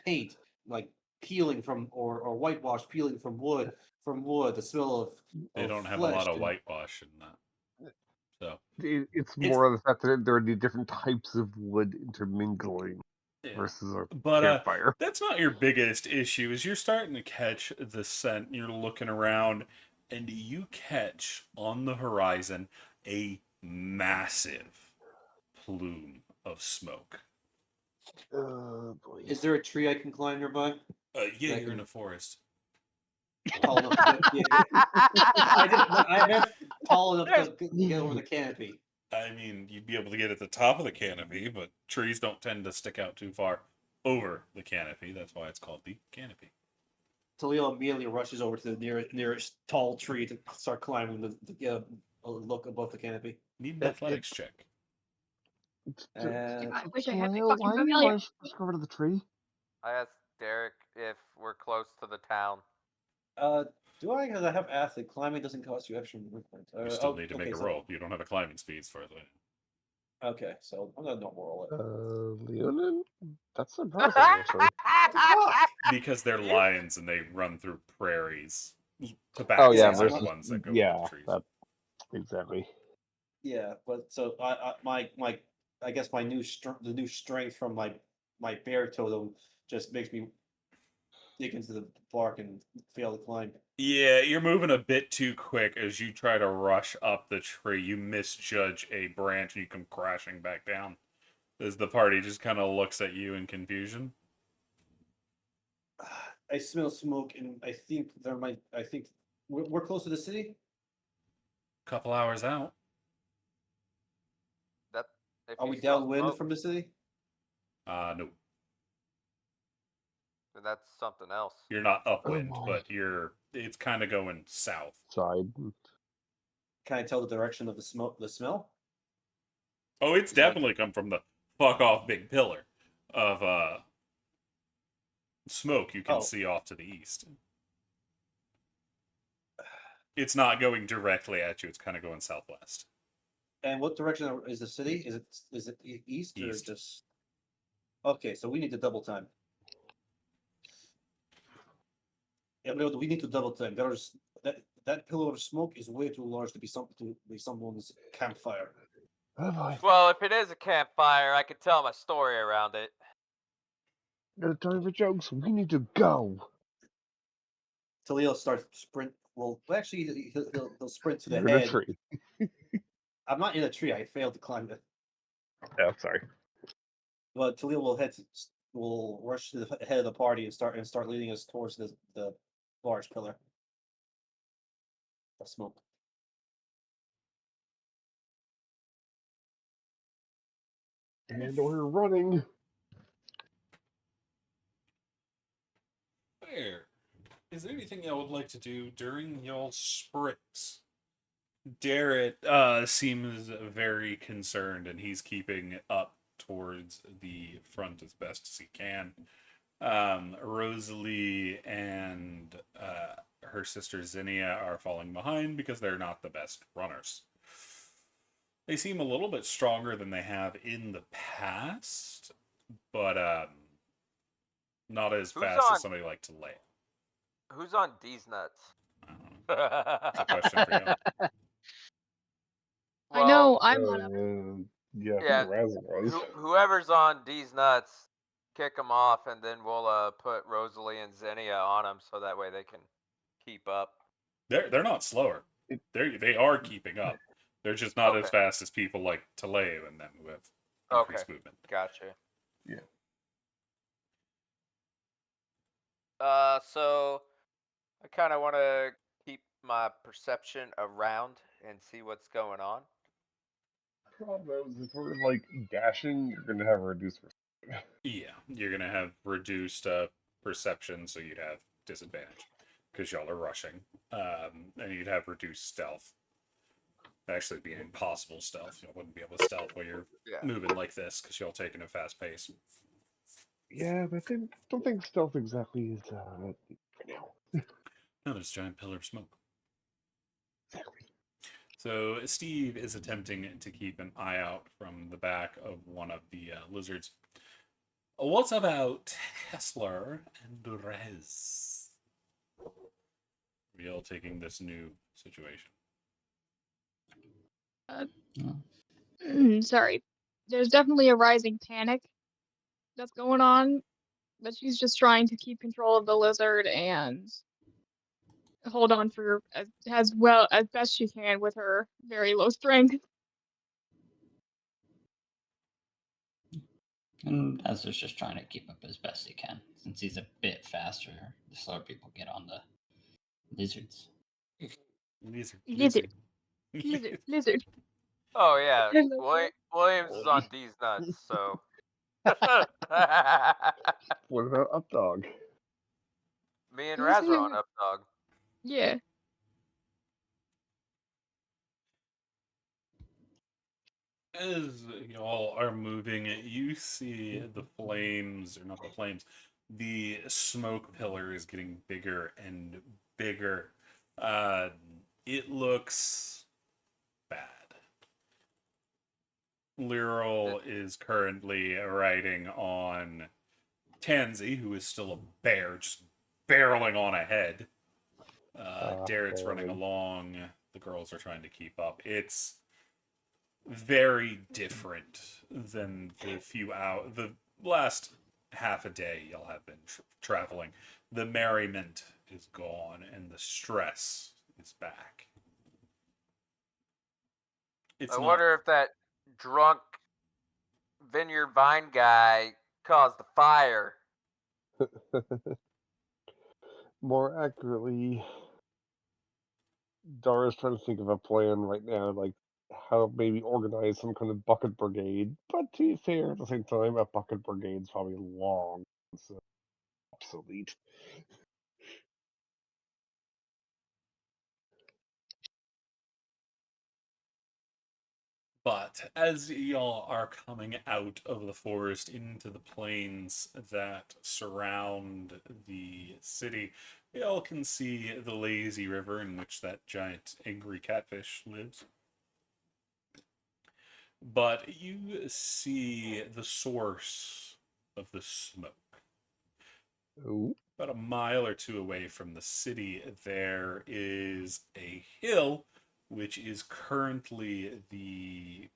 paint, like peeling from or whitewash peeling from wood. The smell They of don't have a flesh lot of and whitewash in that. So It's more of the fact that there are the different types of wood intermingling yeah. versus a But campfire. that's not your biggest issue. Is you're starting to catch the scent. You're looking around, and you catch on the horizon a massive plume of smoke. Oh boy. Is there a tree I can climb nearby? Yeah, I you're in can- a forest. Tall enough to get I meant tall enough to get over the canopy. I mean, you'd be able to get at the top of the canopy, but trees don't tend to stick out too far over the canopy. That's why it's called the canopy. Talio immediately rushes over to the nearest tall tree to start climbing to get a look above the canopy. Need an It- athletics check. I wish I had my Leo, fucking why do you familiar. want to go over to the tree? I asked Derek if we're close to the town. Do I? Because I have athlete. Climbing doesn't cost you extra movement. You still need to make a roll. You don't have a climbing speed as far as I know. Okay, so I'm gonna normal roll it. Leonin? That's surprising, actually. Because they're lions and they run through prairies. To back Oh, yeah, are the versus... ones that go Yeah, into trees. that... Exactly. Yeah, but so I guess my the new strength from my bear totem just makes me dig into the bark and fail to climb. Yeah, you're moving a bit too quick as you try to rush up the tree. You misjudge a branch and you come crashing back down. As the party just kind of looks at you in confusion. I smell smoke, and I think we're close to the city. Couple hours out. That if Are you we smell downwind smoke, from the city? No. then that's something else. You're not upwind, boy. but it's kind of going south. Side. Can I tell the direction of the smoke? The smell? Oh, it's Is that- definitely come from the fuck off big pillar of smoke you can Oh. see off to the east. It's not going directly at you, it's kind of going southwest. And what direction is the city? Is it east or East. just? Okay, so we need to double time. Yeah, no, we need to double time. That pillar of smoke is way too large to be someone's campfire. Oh boy. Well, if it is a campfire, I could tell my story around it. No time for jokes. We need to go. Talio starts sprint. Well, actually, he'll sprint to the You're in a head. tree. I'm not in a tree. I failed to climb it. Oh, sorry. But Talio will rush to the head of the party and start leading us towards the large pillar of smoke. And we're running. There. Is there anything y'all would like to do during y'all's sprints? Darrett seems very concerned and he's keeping up towards the front as best as he can. Rosalie and her sister Zinnia are falling behind because they're not the best runners. They seem a little bit stronger than they have in the past, but not as Who's fast on- as somebody like Leia. Who's on D's nuts? I don't know. It's a question for you. I know Well, I'm on a Yeah, I Yeah, think Raz was. whoever's on D's nuts, kick them off, and then we'll put Rosalie and Zinnia on them so that way they can keep up. They're not slower. They are keeping up. They're just not as Okay. fast as people like Taleo and them who have increased movement. Gotcha. Yeah. So I kind of want to keep my perception around and see what's going on. Problem is, if we're like dashing, you're gonna have a reduced perception. Yeah, you're gonna have reduced perception, so you'd have disadvantage because y'all are rushing, and you'd have reduced stealth. Actually, it'd be impossible stealth. You wouldn't be able to stealth while you're moving like this because y'all taking a fast pace. Yeah, but I don't think stealth exactly is right now. No, there's a giant pillar of smoke. Exactly. So Steve is attempting to keep an eye out from the back of one of the lizards. What about Hessler and Rez? We all taking this new situation. sorry. There's definitely a rising panic that's going on, but she's just trying to keep control of the lizard and hold on for as well as best she can with her very low strength. And Ezra's just trying to keep up as best he can, since he's a bit faster. The slower people get on the lizards. Lizard. Lizard. Oh yeah, I love that. Williams is on D's nuts, so. What about Up Dog? Me and Who's Raz are him? on Up Dog. Yeah. As y'all are moving, you see the flames, or not the flames, the smoke pillar is getting bigger and bigger. It looks bad. Lyral is currently riding on Tansy, who is still a bear, just barreling on ahead. Darrett's running man. along. The girls are trying to keep up. It's very different than the last half a day y'all have been traveling. The merriment is gone and the stress is back. I wonder if that drunk vineyard vine guy caused the fire. More accurately, Dara's trying to think of a plan right now, like how to maybe organize some kind of bucket brigade. But to be fair, at the same time, a bucket brigade's probably long, so obsolete. But as y'all are coming out of the forest into the plains that surround the city, y'all can see the lazy river in which that giant angry catfish lives. But you see the source of the smoke. Ooh. About a mile or two away from the city, there is a hill which is currently the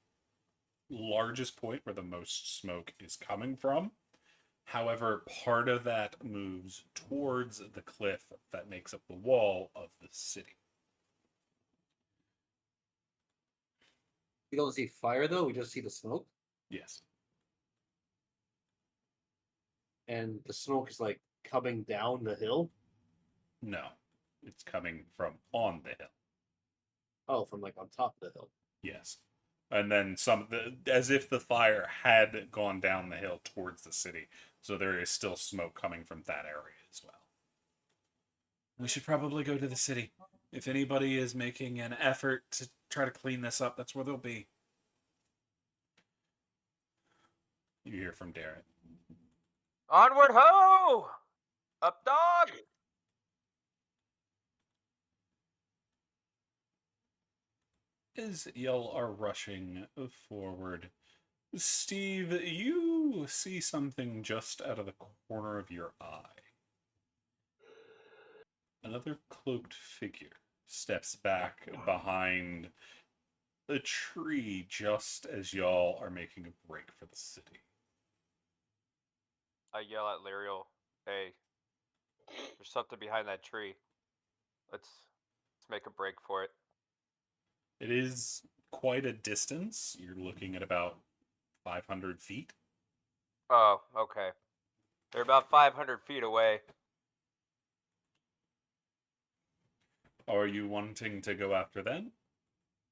largest point where the most smoke is coming from. However, part of that moves towards the cliff that makes up the wall of the city. We don't see fire though. We just see the smoke, Yes. and the smoke is like coming down the hill. No. It's coming from on the hill. Oh, from like on top of the hill. Yes. And then as if the fire had gone down the hill towards the city. So there is still smoke coming from that area as well. We should probably go to the city. If anybody is making an effort to try to clean this up, that's where they'll be. You hear from Darren. Onward ho! Up dog! As y'all are rushing forward, Steve, you see something just out of the corner of your eye. Another cloaked figure steps back behind a tree just as y'all are making a break for the city. I yell at Lyriel, hey, there's something behind that tree. Let's make a break for it. It is quite a distance. You're looking at about 500 feet. Oh, okay. They're about 500 feet away. Are you wanting to go after them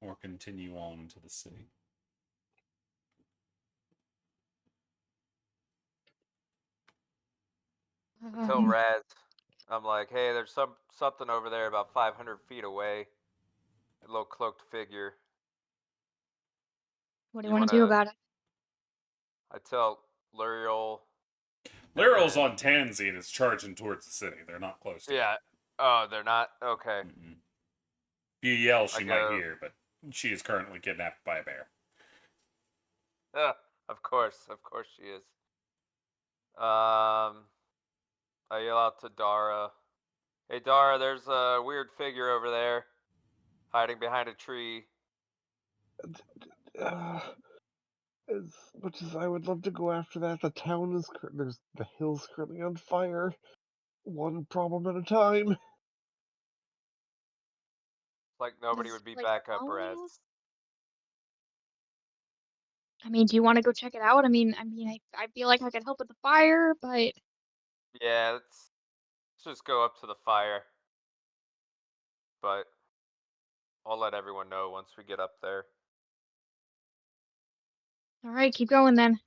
or continue on to the city? Tell Raz, I'm like, hey, there's something over there about 500 feet away. A little cloaked figure. What do you want to do about it? I tell Lyriel. Lyriel's on Tansy and is charging towards the city. They're not close to Yeah. Oh, they're not? Okay. Mm-mm. If you yell, she I might go- hear, but she is currently kidnapped by a bear. Of course she is. I yell out to Dara. Hey, Dara, there's a weird figure over there, hiding behind a tree. As much as I would love to go after that, the town is there's the hill's currently on fire. One problem at a time. It's like nobody Does, would be like, back up, following Raz. us? I mean, do you want to go check it out? I feel like I could help with the fire, but Yeah, let's just go up to the fire. But I'll let everyone know once we get up there. all right, keep going then.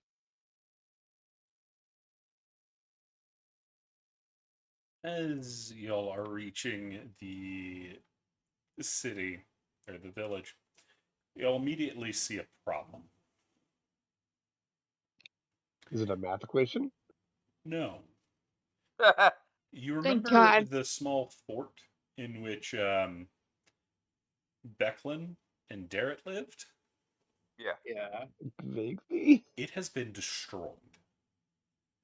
As y'all are reaching the city, or the village, you'll immediately see a problem. Is it a math equation? No. You Thank remember God. the small fort in which Becklin and Darrett lived? Yeah. Yeah. Vaguely. It has been destroyed.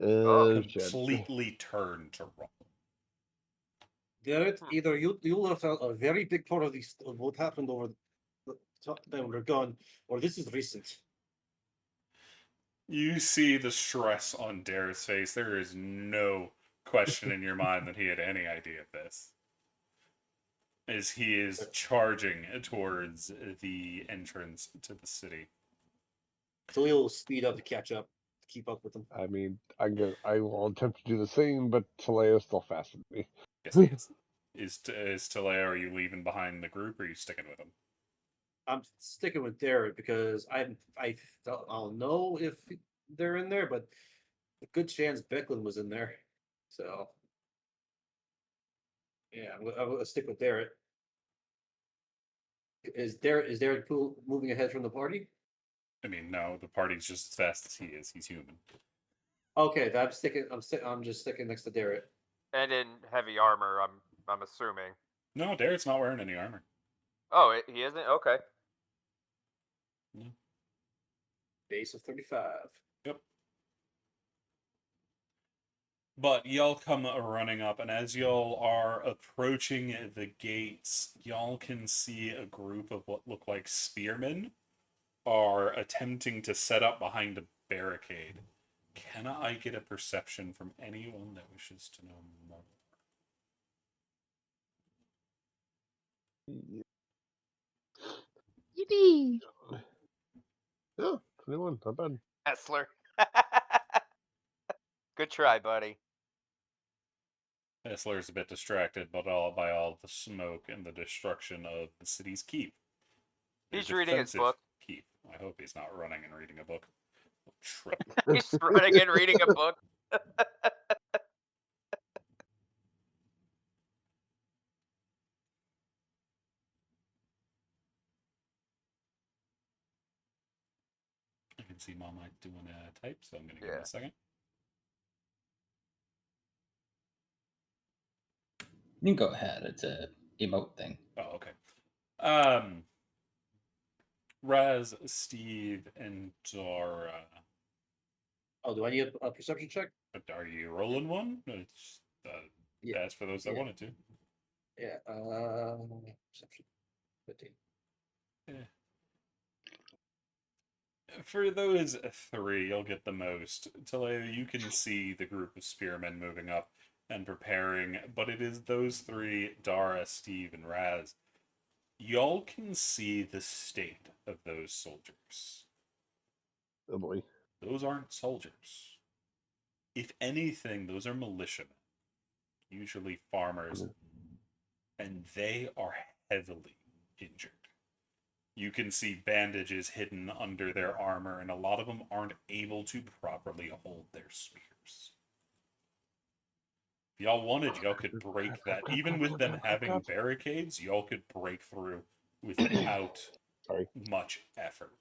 Shit. Completely turned to rubble. Garrett, either you left out a very big part of what happened over the time we're gone, or this is recent. You see the stress on Darrett's face. There is no question in your mind that he had any idea of this. As he is charging towards the entrance to the city. So he'll speed up to catch up, to keep up with them. I mean, I will attempt to do the same, but Taleo's still faster than me. Yes, he is. Is Taleo, are you leaving behind the group or are you sticking with him? I'm sticking with Derek because I'll know if they're in there, but a good chance Becklin was in there. So yeah, I'm gonna stick with Derek. Is Derek moving ahead from the party? I mean, no, the party's just as fast as he is. He's human. Okay, I'm just sticking next to Derek. And in heavy armor, I'm assuming. No, Darrett's not wearing any armor. Oh, he isn't? Okay. No. Base of 35. Yep. But y'all come running up, and as y'all are approaching the gates, y'all can see a group of what look like spearmen are attempting to set up behind a barricade. Can I get a perception from anyone that wishes to know more? Yippee! Yeah, 21, not bad. Hessler. Good try, buddy. Hessler's a bit distracted by all the smoke and the destruction of the city's keep. He's reading his book. Keep. I hope he's not running and reading a book. He's running and reading a book. I can see Mom doing a type, so I'm going to give him a second. You can go ahead. It's a emote thing. Oh, okay. Raz, Steve, and Dara. Oh, do I need a perception check? Are you rolling one? It's, Yeah. That's for those that Yeah. wanted to. Yeah. Perception. 15. For those three, you'll get the most. Talea, you can see the group of spearmen moving up and preparing, but it is those three, Dara, Steve, and Raz. Y'all can see the state of those soldiers. Oh boy. Those aren't soldiers. If anything, those are militiamen, usually farmers, and they are heavily injured. You can see bandages hidden under their armor, and a lot of them aren't able to properly hold their spears. If y'all wanted, y'all could break that. Even with them having barricades, y'all could break through without Sorry. much effort.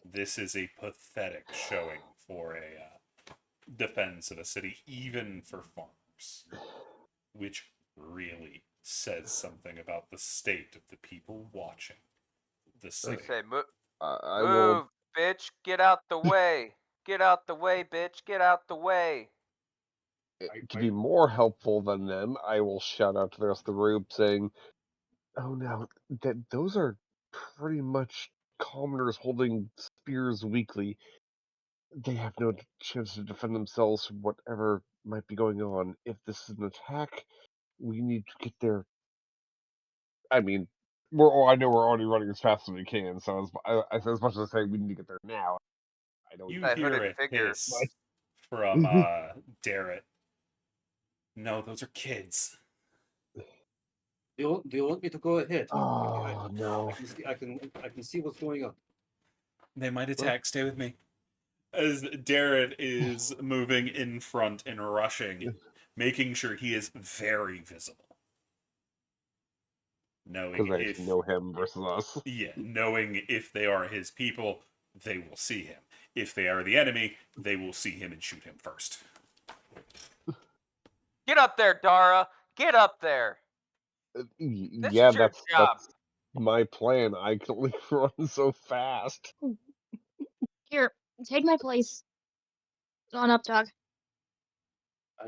This is a pathetic showing for a defense of a city, even for farmers, which really says something about the state of the people watching the They city. say, I move, will. bitch, get out the way. Get out the way, bitch, get out the way. To be more helpful than them, I will shout out to the rest of the group saying, "Oh, now that those are pretty much commoners holding spears weakly. They have no chance to defend themselves from whatever might be going on. If this is an attack, we need to get there. I mean, I know we're already running as fast as we can. So as much as I say we need to get there now, I don't. You That hear hooded a figure. hiss from Darrett. No, those are kids. Do you want me to go ahead? Oh no! I can see what's going on. They might attack. Stay with me. As Darrett is moving in front and rushing, making sure he is very visible. Knowing Because I if know him versus us. knowing if they are his people, they will see him. If they are the enemy, they will see him and shoot him first. Get up there, Dara. Get up there. This Yeah, is your that's job. my plan. I can only run so fast. Here, take my place. On up, dog.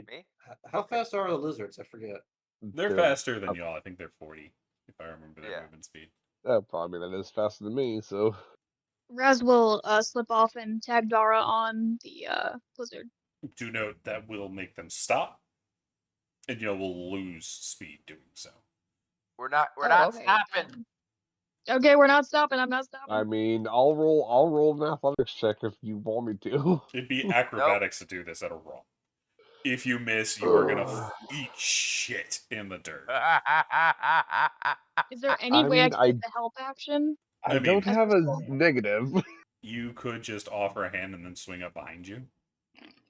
Me? How Okay. fast are the lizards? I forget. They're faster than y'all. I think they're 40, if I remember their Yeah. movement speed. Probably that is faster than me. So Raz will slip off and tag Dara on the blizzard. Do note that will make them stop, and you will lose speed doing so. We're not Okay. stopping. Okay, we're not stopping. I'm not stopping. I mean, I'll roll an athletics check if you want me to. It'd be acrobatics to do this at a roll. If you miss, you are gonna eat shit in the dirt. Is there any I way I mean, can get the help action? I mean, don't have a negative. You could just offer a hand and then swing up behind you.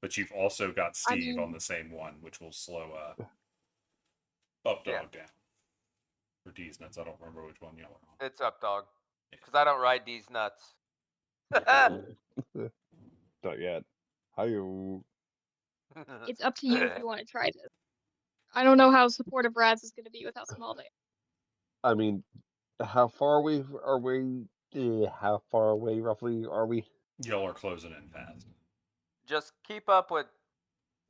But you've also got Steve on the same one, which will slow up Yeah. dog down. For D's nuts, I don't remember which one y'all are on. It's up, dog. Because I don't ride these nuts. Not yet. Hi-yo. It's up to you if you want to try this. I don't know how supportive Raz is going to be with how small they are. I mean, how far away are we? How far away roughly are we? Y'all are closing in fast. Just keep up with.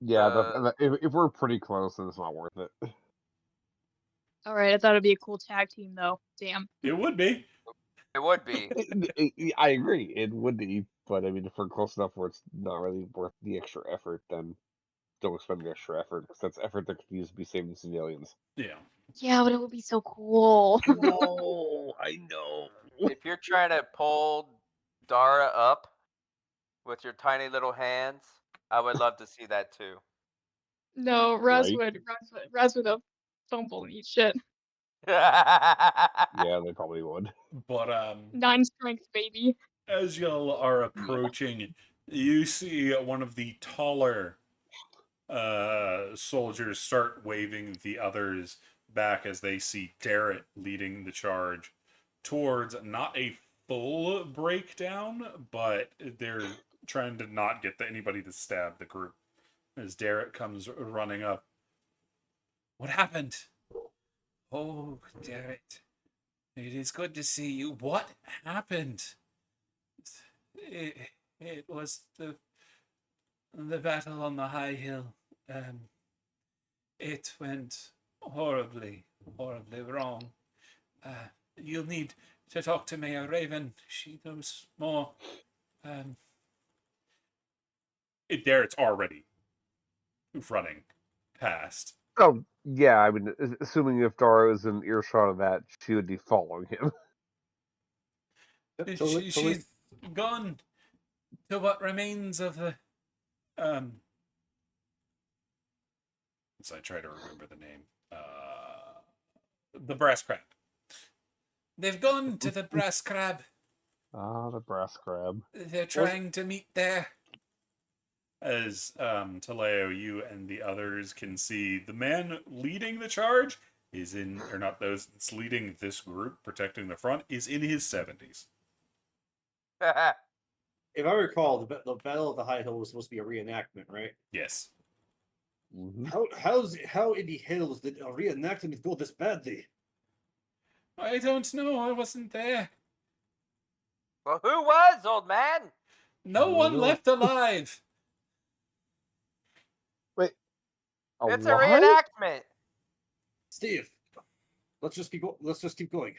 Yeah, if we're pretty close, then it's not worth it. All right, I thought it'd be a cool tag team, though. Damn. It would be. It would be. I agree, it would be, but I mean, if we're close enough where it's not really worth the extra effort, then don't expend the extra effort, because that's effort that could use to be saving civilians. Yeah. Yeah, but it would be so cool. I know. If you're trying to pull Dara up with your tiny little hands, I would love to see that too. No, Raz Right? would have fumble and eat shit. Yeah, they probably would. But 9 strength, baby. as y'all are approaching, you see one of the taller soldiers start waving the others back as they see Darrett leading the charge towards not a full breakdown, but they're trying to not get anybody to stab the group. As Darrett comes running up, what happened? Oh, Derek. It is good to see you. What happened? It, it was the battle on the high hill. It went horribly, horribly wrong. You'll need to talk to Mayor Raven. She knows more. It's already running past. Oh, yeah, I mean, assuming if Dara is in earshot of that, she would be following him. She's gone to what remains of the as I try to remember the name. The brass crab. They've gone to the brass crab. Ah, the brass crab. They're trying to meet there. As Taleo, you and the others can see, the man leading the charge is in, or not those that's leading this group, protecting the front, is in his 70s. If I recall, the Battle of the High Hill was supposed to be a reenactment, right? Yes. Mm-hmm. How in the hills did a reenactment go this badly? I don't know. I wasn't there. Well, who was, old man? No one left alive. Wait, It's a alive? reenactment. Steve, let's just keep going.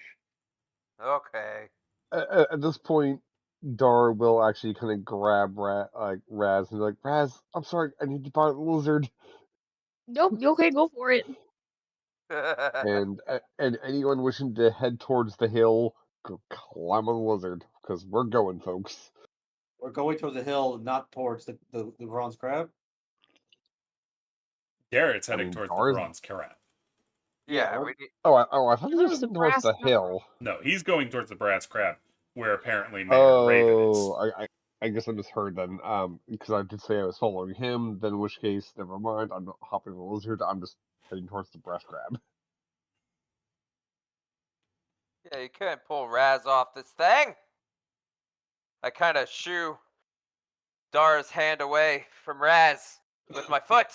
Okay. At this point, Dar will actually kind of grab Raz and be like, Raz, I'm sorry, I need to buy the lizard. Nope, you okay, go for it. And anyone wishing to head towards the hill, go climb on the lizard, because we're going, folks. We're going towards the hill, not towards the bronze crab. Garrett's I heading mean, towards the Dar's... bronze crab. yeah, or- we need... I thought he That was was the heading towards the brass crab. hill. No, he's going towards the brass crab, where apparently Mayor Raven is. Oh, I guess I misheard then. Because I did say I was following him. Then, in which case, never mind. I'm not hopping the lizard. I'm just heading towards the brass crab. Yeah, you couldn't pull Raz off this thing. I kind of shoo Dara's hand away from Raz with my foot.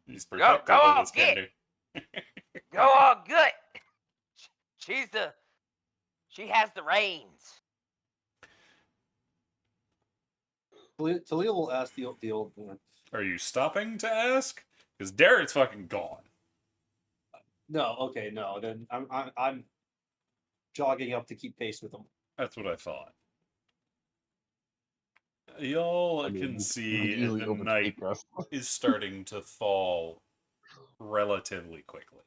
He's Go protective of on, his get. candy. Go on, good. She has the reins. Talia will ask the old man. Are you stopping to ask? Because Darrett's fucking gone. No, okay, no. Then I'm jogging up to keep pace with him. That's what I thought. Y'all I mean, can you see could easily the night overtake us. is starting to fall relatively quickly.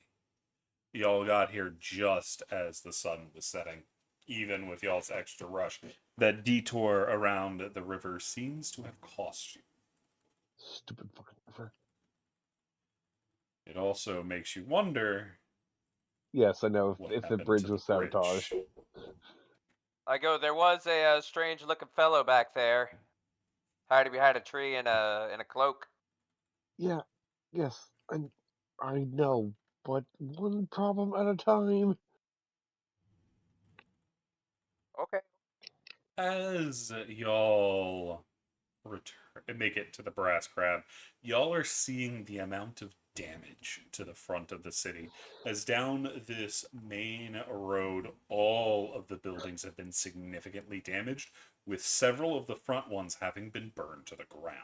Y'all got here just as the sun was setting, even with y'all's extra rush. That detour around the river seems to have cost you. Stupid fucking river. It also makes you wonder Yes, I know. what If the happened bridge to the was sabotaged. bridge. I go, there was a strange looking fellow back there. Hiding behind a tree in a cloak. Yeah, yes, I know, but one problem at a time. Okay. As y'all make it to the brass crab, y'all are seeing the amount of damage to the front of the city. As down this main road, all of the buildings have been significantly damaged, with several of the front ones having been burned to the ground.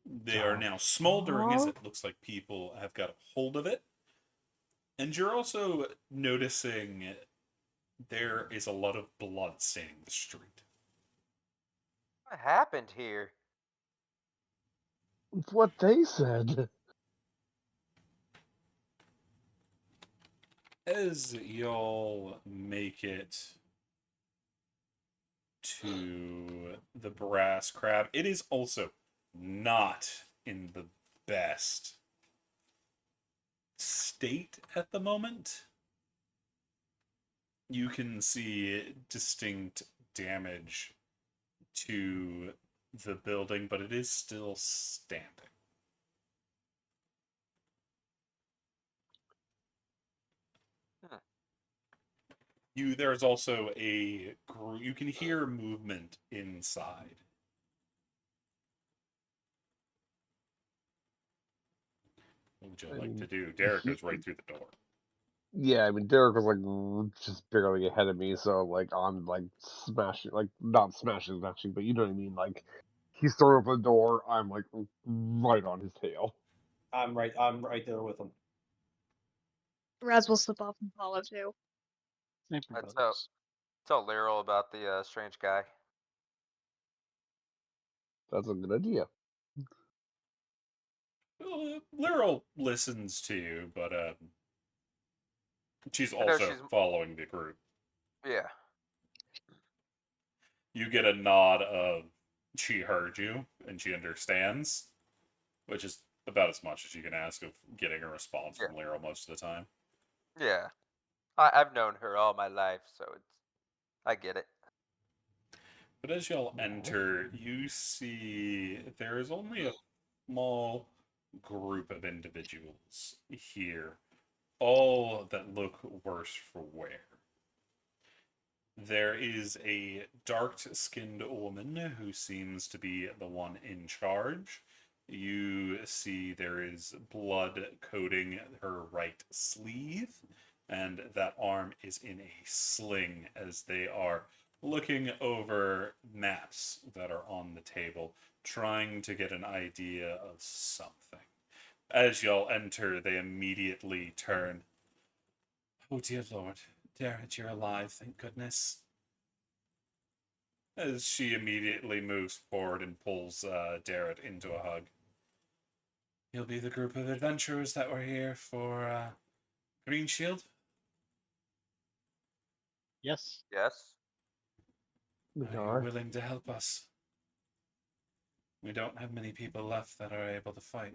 They are now smoldering as it looks like people have got a hold of it. And you're also noticing there is a lot of blood staining the street. What happened here? It's what they said. As y'all make it to the brass crab, it is also not in the best state at the moment. You can see distinct damage to the building, but it is still standing. There's also a group. You can hear movement inside. What would you I like to mean, do? Derek he- goes right through the door. Yeah, I mean, Derek was like just barely ahead of me, so like I'm like smashing, like not smashing, but you know what I mean. Like he's throwing up the door, I'm like right on his tail. I'm right there with him. Raz will slip off and follow too. Sniper That's brothers. Tell Lyral about the strange guy. That's a good idea. Lyral listens to you, but she's I know also she's following the group. yeah. You get a nod of she heard you and she understands, which is about as much as you can ask of getting a response Yeah. from Lyral most of the time. Yeah. I've known her all my life, so I get it. But as y'all enter, you see there is only a small group of individuals here, all that look worse for wear. There is a dark-skinned woman who seems to be the one in charge. You see there is blood coating her right sleeve, and that arm is in a sling as they are looking over maps that are on the table, trying to get an idea of something. As y'all enter, they immediately turn. Oh, dear Lord. Darrett, you're alive, thank goodness. As she immediately moves forward and pulls Darrett into a hug. You'll be the group of adventurers that were here for Green Shield? Yes. Yes. We Are you are. willing to help us? We don't have many people left that are able to fight.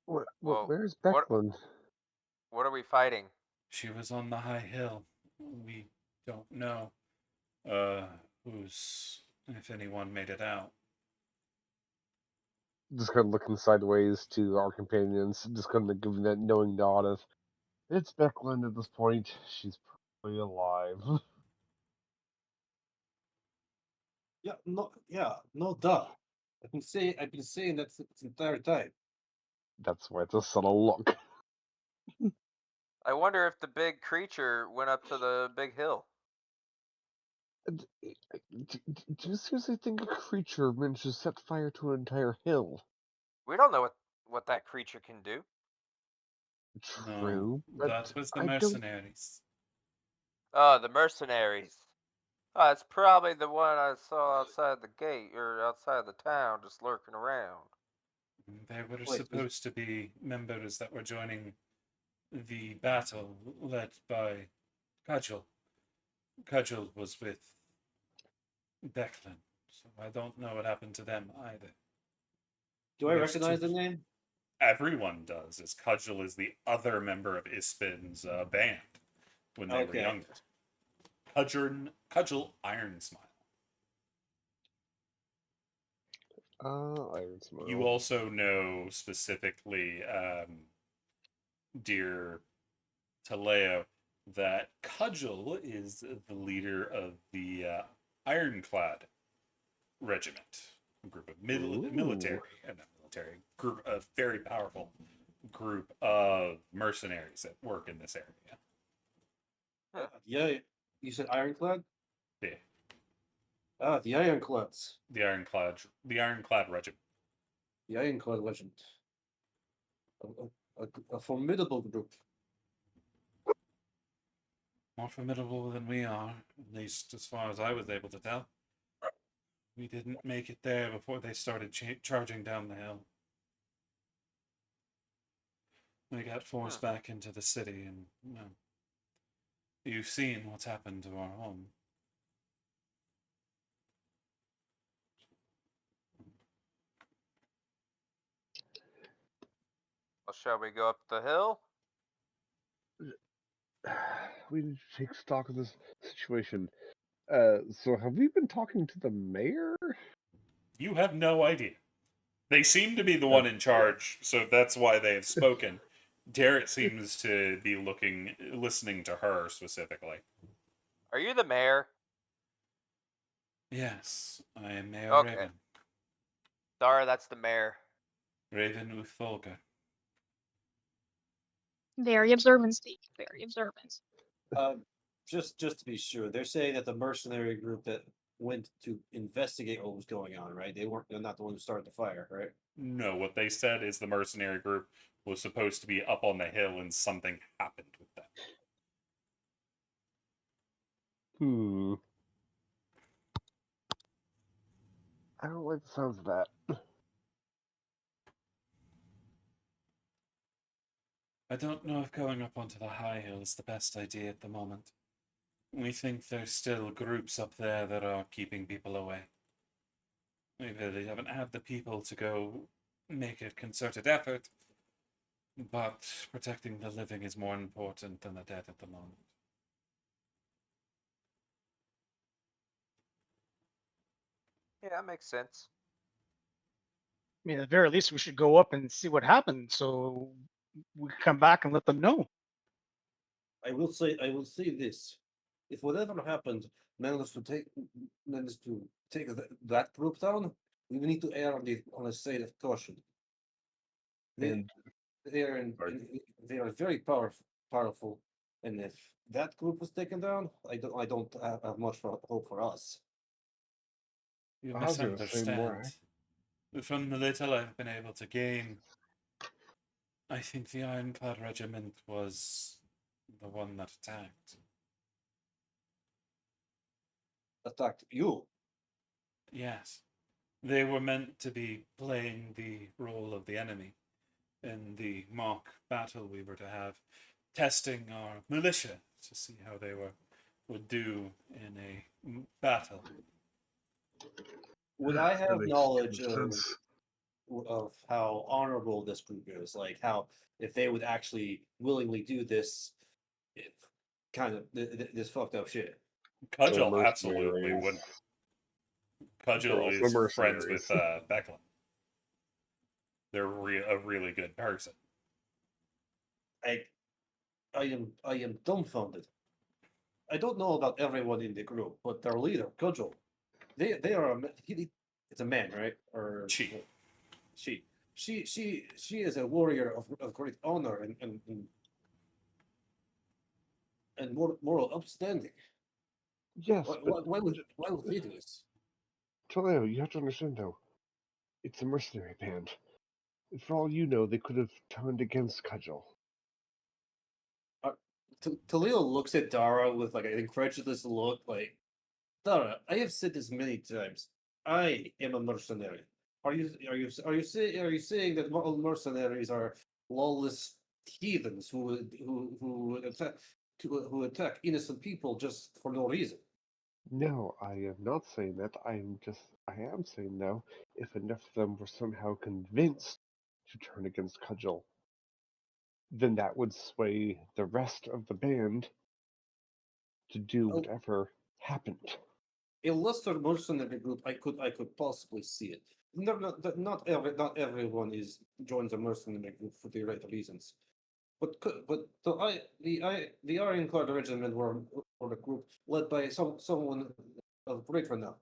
Well, Where's what Becklin? what are we fighting? She was on the high hill. We don't know who's, if anyone made it out. Just kind of looking sideways to our companions, just kind of giving that knowing nod of, it's Becklin at this point. She's probably alive. No, duh. I've been saying that the entire time. That's why it's a subtle look. I wonder if the big creature went up to the big hill. Do you seriously think a creature managed to set fire to an entire hill? We don't know what that creature can do. True, No, but that was the I don't. mercenaries. Oh, the mercenaries. Oh, it's probably the one I saw outside the gate or outside the town just lurking around. They were Wait, supposed to be members that were joining the battle led by Cudgel. Cudgel was with Becklin, so I don't know what happened to them either. Do I There's recognize two- the name? Everyone does, as Cudgel is the other member of Ispin's band when they were Okay. younger. Cudgel Iron Smile. Iron Smile. You also know specifically, dear Taleo, that Cudgel is the leader of the Ironclad Regiment, a group of military, not military, group of very powerful group of mercenaries that work in this area. Yeah, you said Ironclad? Yeah, Ah, the Ironclads. the Ironclad Regiment. The Ironclad legend. A formidable group. More formidable than we are, at least as far as I was able to tell. We didn't make it there before they started charging down the hill. We got forced back into the city, and you've seen what's happened to our home. Well, shall we go up the hill? We need to take stock of this situation. So have we been talking to the mayor? You have no idea. They seem to be the one in charge, so that's why they have spoken. Darrett seems to be listening to her specifically. Are you the mayor? Yes, I am Mayor Okay. Raven. Sorry, that's the mayor. Raven Utholger. Very observant, Steve. Very observant. Just to be sure, they're saying that the mercenary group that went to investigate what was going on, right? They're not the one who started the fire, right? No, what they said is the mercenary group was supposed to be up on the hill and something happened with them. I don't like the sounds of that. I don't know if going up onto the high hill is the best idea at the moment. We think there's still groups up there that are keeping people away. We really haven't had the people to go make a concerted effort, but protecting the living is more important than the dead at the moment. Yeah, that makes sense. I mean, at the very least, we should go up and see what happened, so we can come back and let them know. I will say this: if whatever happened managed to take that group down, we need to err on the side of caution. They And they are they are very powerful, and if that group was taken down, I don't have much hope for us. You I was gonna say more. misunderstand. From the little I've been able to gain, I think the Ironclad Regiment was the one that attacked. Attacked you. Yes. They were meant to be playing the role of the enemy in the mock battle we were to have, testing our militia to see how they would do in a battle. Would I That have makes knowledge sense. of how honorable this group is? Like how if they would actually willingly do this, if kind of this fucked up shit. They're Cudgel absolutely mercenaries. would. They're Cudgel also is friends with mercenaries. Becklin. They're a really good person. I I am dumbfounded. I don't know about everyone in the group, but their leader, Cudgel, they are it's a man, right? Or She. she. She is a warrior of great honor and moral upstanding. Yes, but Why would he do this? Toledo, you have to understand though, it's a mercenary band. For all you know, they could have turned against Cudgel. Talil looks at Dara with like an incredulous look, like Dara. I have said this many times. I am a mercenary. Are you saying that all mercenaries are lawless heathens who attack innocent people just for no reason? No, I am not saying that. I am saying though, if enough of them were somehow convinced to turn against Cudgel, then that would sway the rest of the band to do Oh, whatever happened. a lesser mercenary group, I could possibly see it. Not everyone joins a mercenary group for the right reasons. But the Ironclad Regiment were a group led by someone of great renown.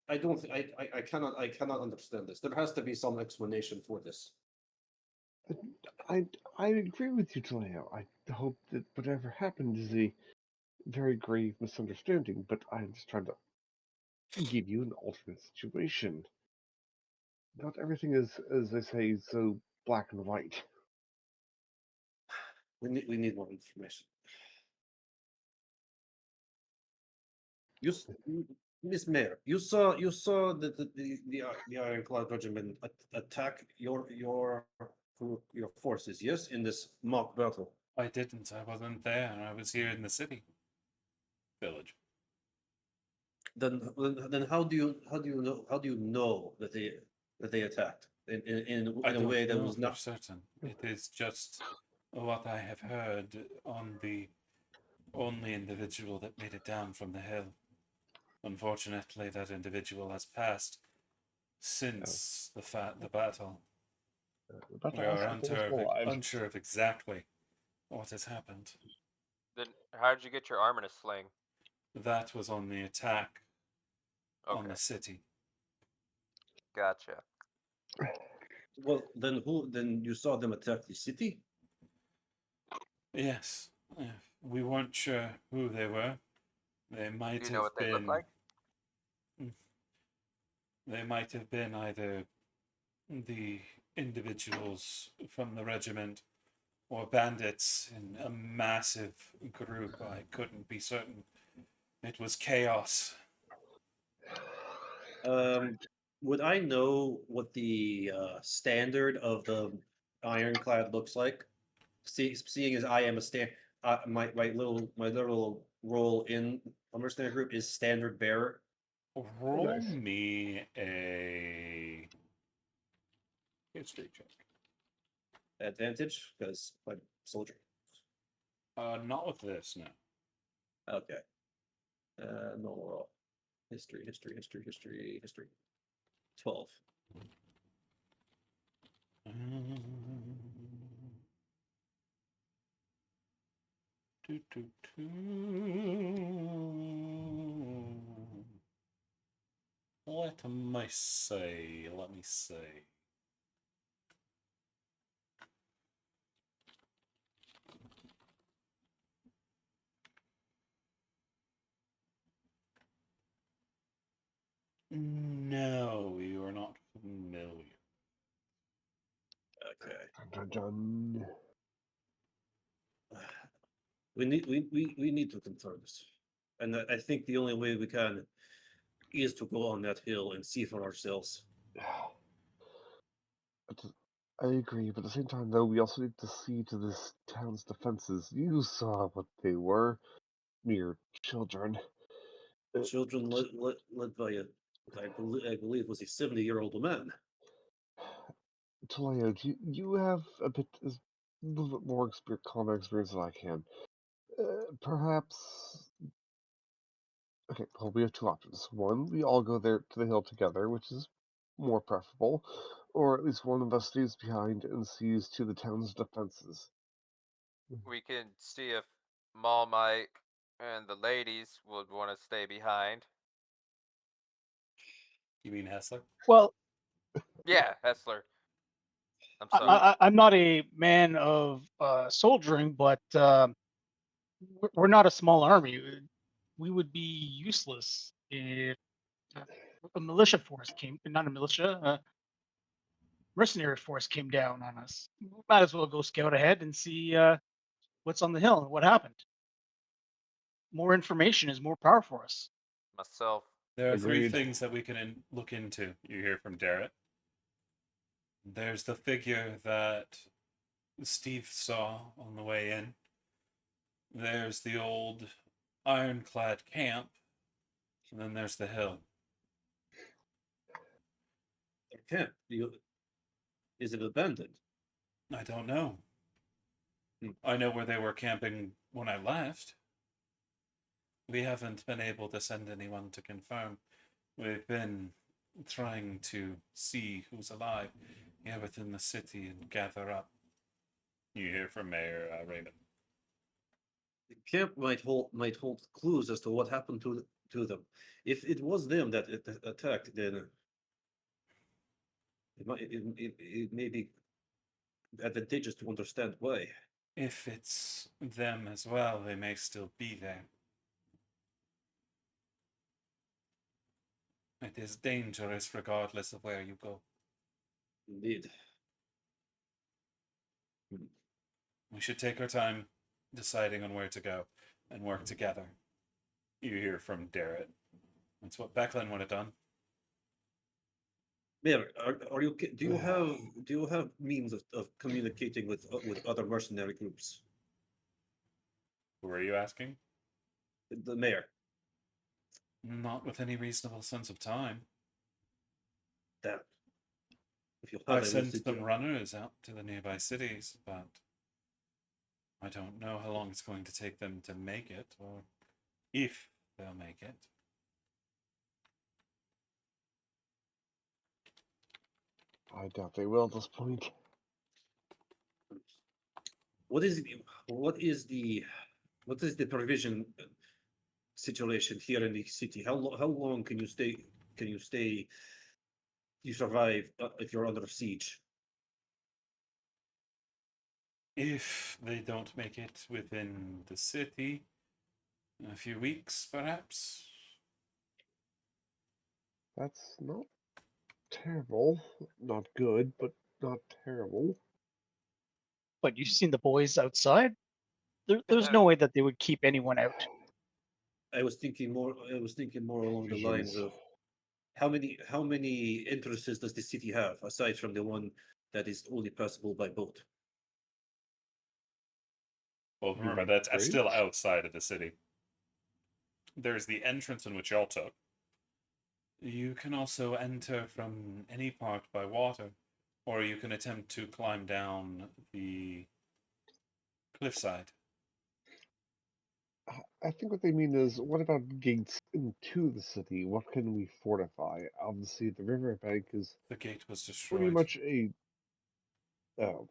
I don't think I cannot understand this. There has to be some explanation for this. I I agree with you, Toledo. I hope that whatever happened is a very grave misunderstanding, but I'm just trying to give you an alternate situation. Not everything is, as they say, so black and white. We need more information. You, Miss Mayor, you saw that the Ironclad Regiment attack your forces, yes, in this mock battle. I didn't. I wasn't there. I was here in the city. Village. Then how do you know that they attacked I in a don't way that know was for not certain. It is just what I have heard on the only individual that made it down from the hill. Unfortunately, that individual has passed since the battle. About We to are ask if they were still alive. unsure of exactly what has happened. Then how did you get your arm in a sling? That was on the attack on Okay, the city. gotcha. well. Then you saw them attack the city? Yes, we weren't sure who they were. They Do might you know have what they look been. like? They might have been either the individuals from the regiment or bandits in a massive group. I couldn't be certain. It was chaos. Would I know what the standard of the ironclad looks like? Seeing as I am a my little role in a mercenary group is standard bearer. Roll Nice. me a history check. Advantage because I'm soldier. Not with this, no. Okay. Normal roll. History. 12. Do, do, do. Let me see. Let me see. No, you are not familiar. Okay. Dun, dun, dun. We need to confirm this, and I think the only way we can is to go on that hill and see for ourselves. But I agree, but at the same time, though, we also need to see to this town's defenses. You saw what they were. Mere children. Children led by I believe was a 70-year-old man. Toledo, you have a little bit more combat experience than I can. Perhaps. Okay, well, we have two options. One, we all go there to the hill together, which is more preferable, or at least one of us stays behind and sees to the town's defenses. We can see if Mike and the ladies would want to stay behind. You mean Hessler? Well, Yeah, Hessler. I'm I, sorry. I'm not a man of soldiering, but we're not a small army. We would be useless if a militia force came, not a militia, a mercenary force came down on us. Might as well go scout ahead and see what's on the hill and what happened. More information is more power for us. Myself. There are three Agreed. things that we can look into. You hear from Darrett. There's the figure that Steve saw on the way in. There's the old ironclad camp. And then there's the hill. Camp. Is it abandoned? I don't know. Hmm. I know where they were camping when I left. We haven't been able to send anyone to confirm. We've been trying to see who's alive here within the city and gather up. You hear from Mayor Raymond. The camp might hold clues as to what happened to them. If it was them that attacked, then it may be advantageous to understand why. If it's them as well, they may still be there. It is dangerous regardless of where you go. Indeed. We should take our time deciding on where to go and work together. You hear from Darrett. That's what Becklin would have done. Mayor, do you have means of communicating with other mercenary groups? Who are you asking? The mayor. Not with any reasonable sense of time. Damn. If you I have sent some runners out to the nearby cities, but I don't know how long it's going to take them to make it, or if they'll make it. I doubt they will at this point. what is the provision situation here in the city? How long can you stay? You survive if you're under siege? If they don't make it within the city, in a few weeks, perhaps. That's not terrible. Not good, but not terrible. But you've seen the boys outside. There's no way that they would keep anyone out. I was thinking more. I was thinking more along the lines Visions. of how many entrances does the city have aside from the one that is only passable by boat? Well, remember, The that's still bridge? outside of the city. There's the entrance in which y'all took. You can also enter from any part by water, or you can attempt to climb down the cliffside. I think what they mean is, what about gates into the city? What can we fortify? Obviously, the riverbank is The gate was pretty destroyed. much a. Oh,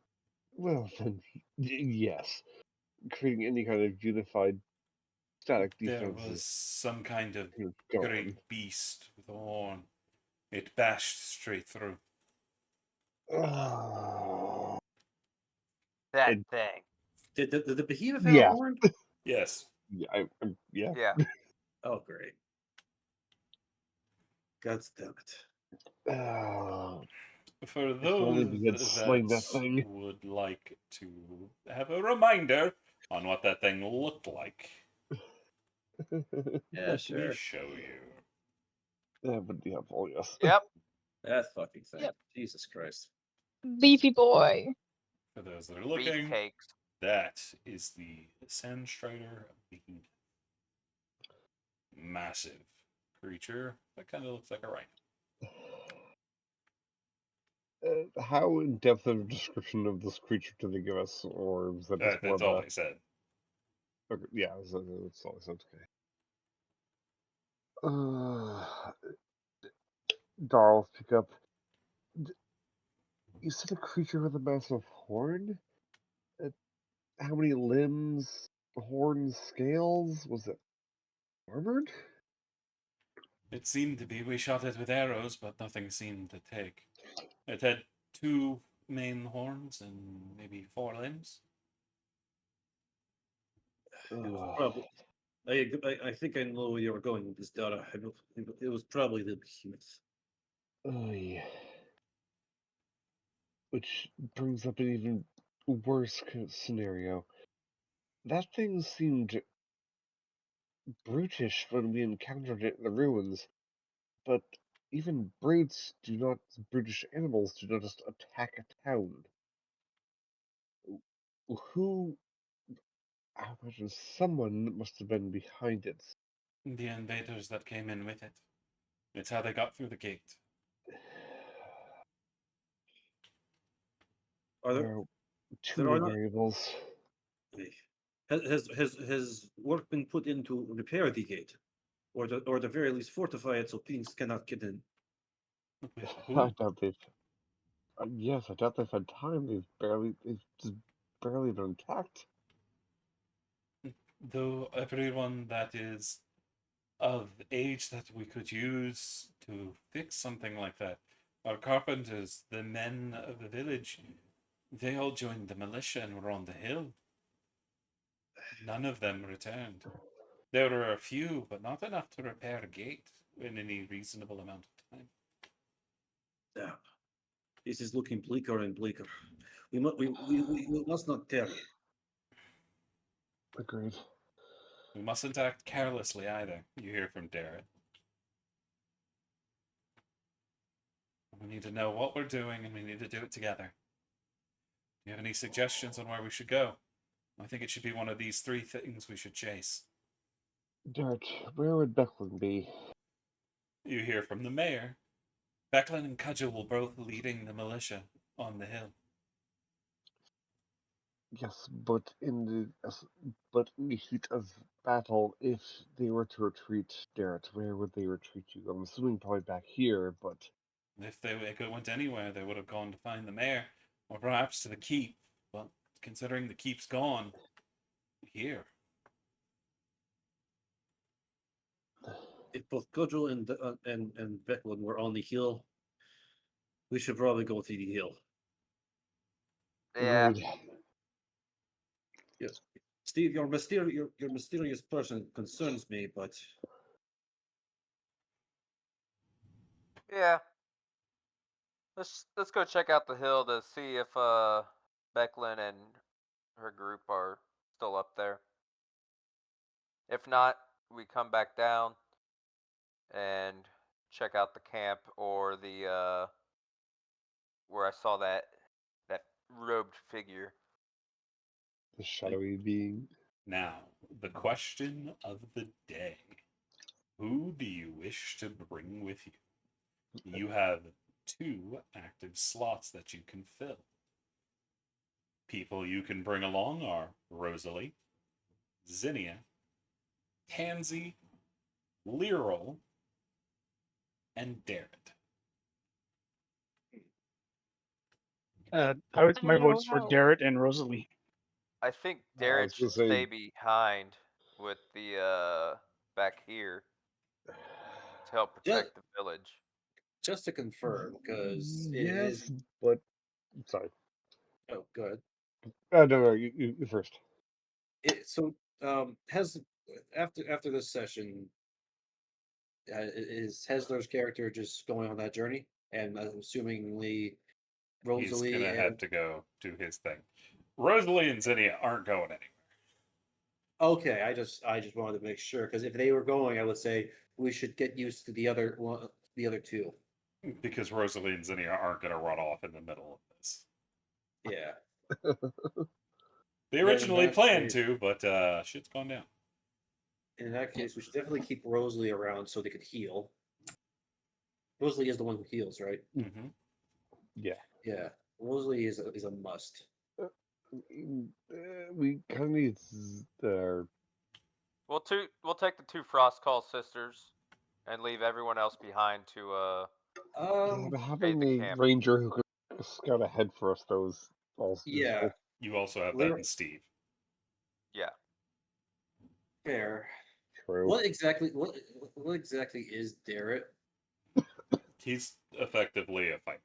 well then, yes. Creating any kind of unified static There defense was is some kind of kind of great gone. beast with a horn. It bashed straight through. That And thing. Did the behemoth have a yeah, horn? Yes. yeah. Yeah. Oh, great! God damn it! For If only those we had slain that that thing. would like to have a reminder on what that thing looked like, Yeah, let me sure. show you. That would be helpful, yes. Yep. That fucking thing. Yep. Jesus Christ. Beefy boy. For those that are looking, Beefcakes. that is the Sand Strider Behemoth. Massive creature that kind of looks like a rhino. How in depth of a description of this creature do they give us, or is that just more That's of all a? they said. Okay, yeah, it's always okay. Uh, Darl, pick up. You said a creature with a massive horn. How many limbs, horns, scales? Was it armored? It seemed to be. We shot it with arrows, but nothing seemed to take. It had two main horns and maybe four limbs. It was probably. I think I know where you were going with this, Dara. It was probably the behemoth. Oh yeah. Which brings up an even worse scenario. That thing seemed brutish when we encountered it in the ruins, but even brutish animals do not just attack a town. Who, I imagine someone must have been behind it. The invaders that came in with it. It's how they got through the gate. Are There are too there many are not. variables. Has work been put in to repair the gate, or the very least fortify it so things cannot get in? With I who? doubt they've. Yes, I doubt they've had time. They've just barely been attacked. Though everyone that is of age that we could use to fix something like that. Our carpenters, the men of the village, they all joined the militia and were on the hill. None of them returned. There were a few, but not enough to repair a gate in any reasonable amount of time. Yeah, this is looking bleaker and bleaker. We must not tarry. Agreed. We mustn't act carelessly either, you hear from Darrett. We need to know what we're doing and we need to do it together. Do you have any suggestions on where we should go? I think it should be one of these three things we should chase. Dart, where would Becklin be? You hear from the mayor. Becklin and Cudgel were both leading the militia on the hill. Yes, but in the heat of battle, if they were to retreat, Dart, where would they retreat you? I'm assuming probably back here, but If they went anywhere, they would have gone to find the mayor, or perhaps to the keep. But considering the keep's gone, here. If both Gudrun and Becklin were on the hill, we should probably go to the hill. Yeah. agreed. Yes, Steve, your mysterious person concerns me, but Yeah. Let's go check out the hill to see if Becklin and her group are still up there. If not, we come back down and check out the camp or the where I saw that robed figure. The shadowy being. Now, the question of the day. Who do you wish to bring with you? You have 2 active slots that you can fill. People you can bring along are Rosalie, Zinnia, Tansy, Lyril, and Darrett. My don't know vote's for how. Garrett and Rosalie. I think I Darrett was gonna should stay say- behind with the back here to help protect the village. just to confirm, because it Yes, is. but sorry. Oh, good. No, you first. So, has after this session, is Hesler's character just going on that journey, and assumingly He's Rosalie gonna and have to go do his thing. Rosalie and Zinnia aren't going anywhere okay, I just wanted to make sure because if they were going, I would say we should get used to the other one, the other 2. because Rosalie and Zinnia aren't gonna run off in the middle of this. Yeah. They Then in originally that planned case- to, but shit's gone down. In that case, we should definitely keep Rosalie around so they could heal. Rosalie is the one who heals, right? Mm-hmm. Yeah. Yeah. Rosalie is a must. We kind of need We'll take the 2 Frostcall sisters and leave everyone else behind to but having the a camp. ranger who could scout ahead for us, those also Yeah. useful. You also have that Lyra- in Steve. Yeah. Fair. True. What exactly is Darrett? He's effectively a fighter.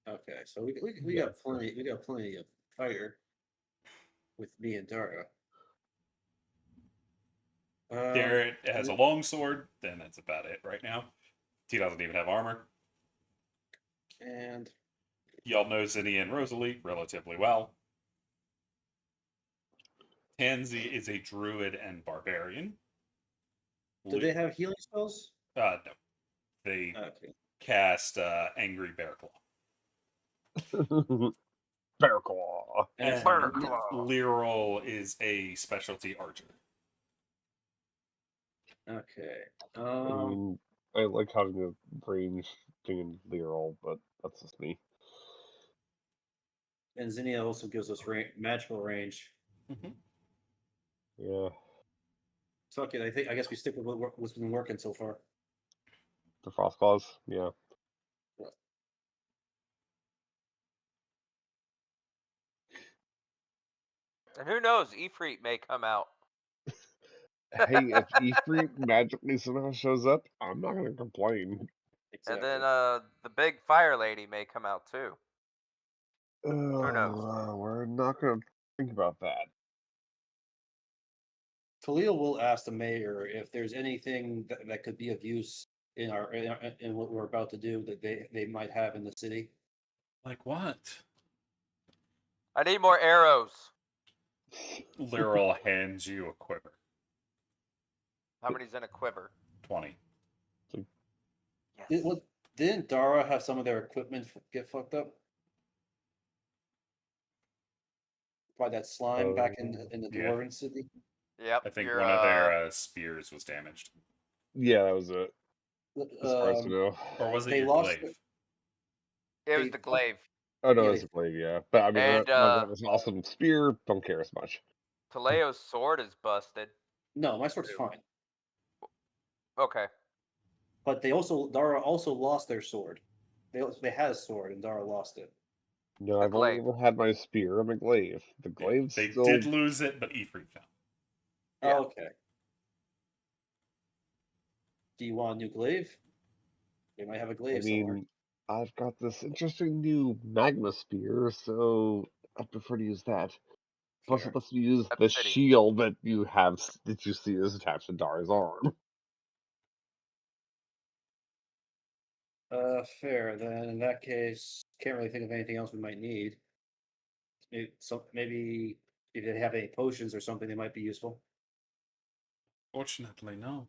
Okay, so we Yeah. got plenty of fighter with me and Dara. Garrett has a long sword, and that's about it right now. He doesn't even have armor. And Y'all know Zinnia and Rosalie relatively well. Tansy is a druid and barbarian. do they have healing spells? No. They Okay. cast Angry Bear Claw. Bear claw. And Bear Claw. Lyril is a specialty archer. Okay. I mean, I like having a range thing in Lyril, but that's just me. And Zinnia also gives us magical range. Mm-hmm. Yeah. Fuck it. I guess we stick with what's been working so far. The frost claws. Yeah. And who knows, Ifrit may come out. Hey, if Ifrit magically somehow shows up, I'm not gonna complain. Exactly. And then the big fire lady may come out too. knows? We're not gonna think about that. Khalil will ask the mayor if there's anything that could be of use in in what we're about to do that they might have in the city. Like what? I need more arrows. Lyril hands you a quiver. How many's in a quiver? 20. Yes. Didn't Dara have some of their equipment get fucked up by that slime back in the yeah. dwarven city? Yep. I think your, one of their spears was damaged. Yeah, that was it. As far as I know. Or was it They your lost glaive? It was they- the glaive. Oh no, Yeah, it's a blade, yeah. But I mean, And, that was an awesome spear. Don't care as much. Taleo's sword is busted. No, my sword's fine. Okay. But Dara also lost their sword. They had a sword and Dara lost it. No, A I've only glaive. ever had my spear and my glaive. The glaive's They still. did lose it, but Ifrit found. Yeah. Oh, okay. Do you want a new glaive? They might have a I glaive somewhere. mean, I've got this interesting new magma spear, so I prefer to use that. Plus, Fair. let's use At the city. shield that you have that you see is attached to Dar's arm. Fair. Then in that case, can't really think of anything else we might need. Maybe if they have any potions or something, they might be useful. Fortunately, no.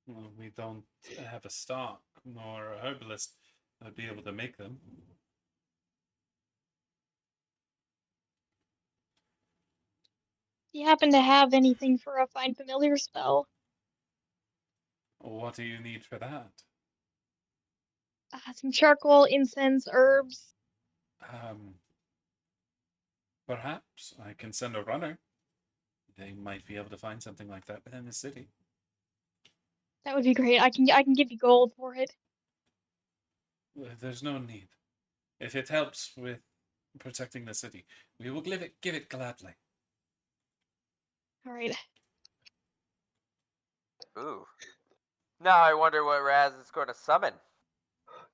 Well, we don't have a stock nor a herbalist that would be able to make them. Do you happen to have anything for a find familiar spell? What do you need for that? Some charcoal, incense, herbs. Um, Perhaps I can send a runner. They might be able to find something like that within the city. That would be great. I can give you gold for it. There's no need. If it helps with protecting the city, we will give it gladly. All right. Ooh. Now I wonder what Raz is going to summon.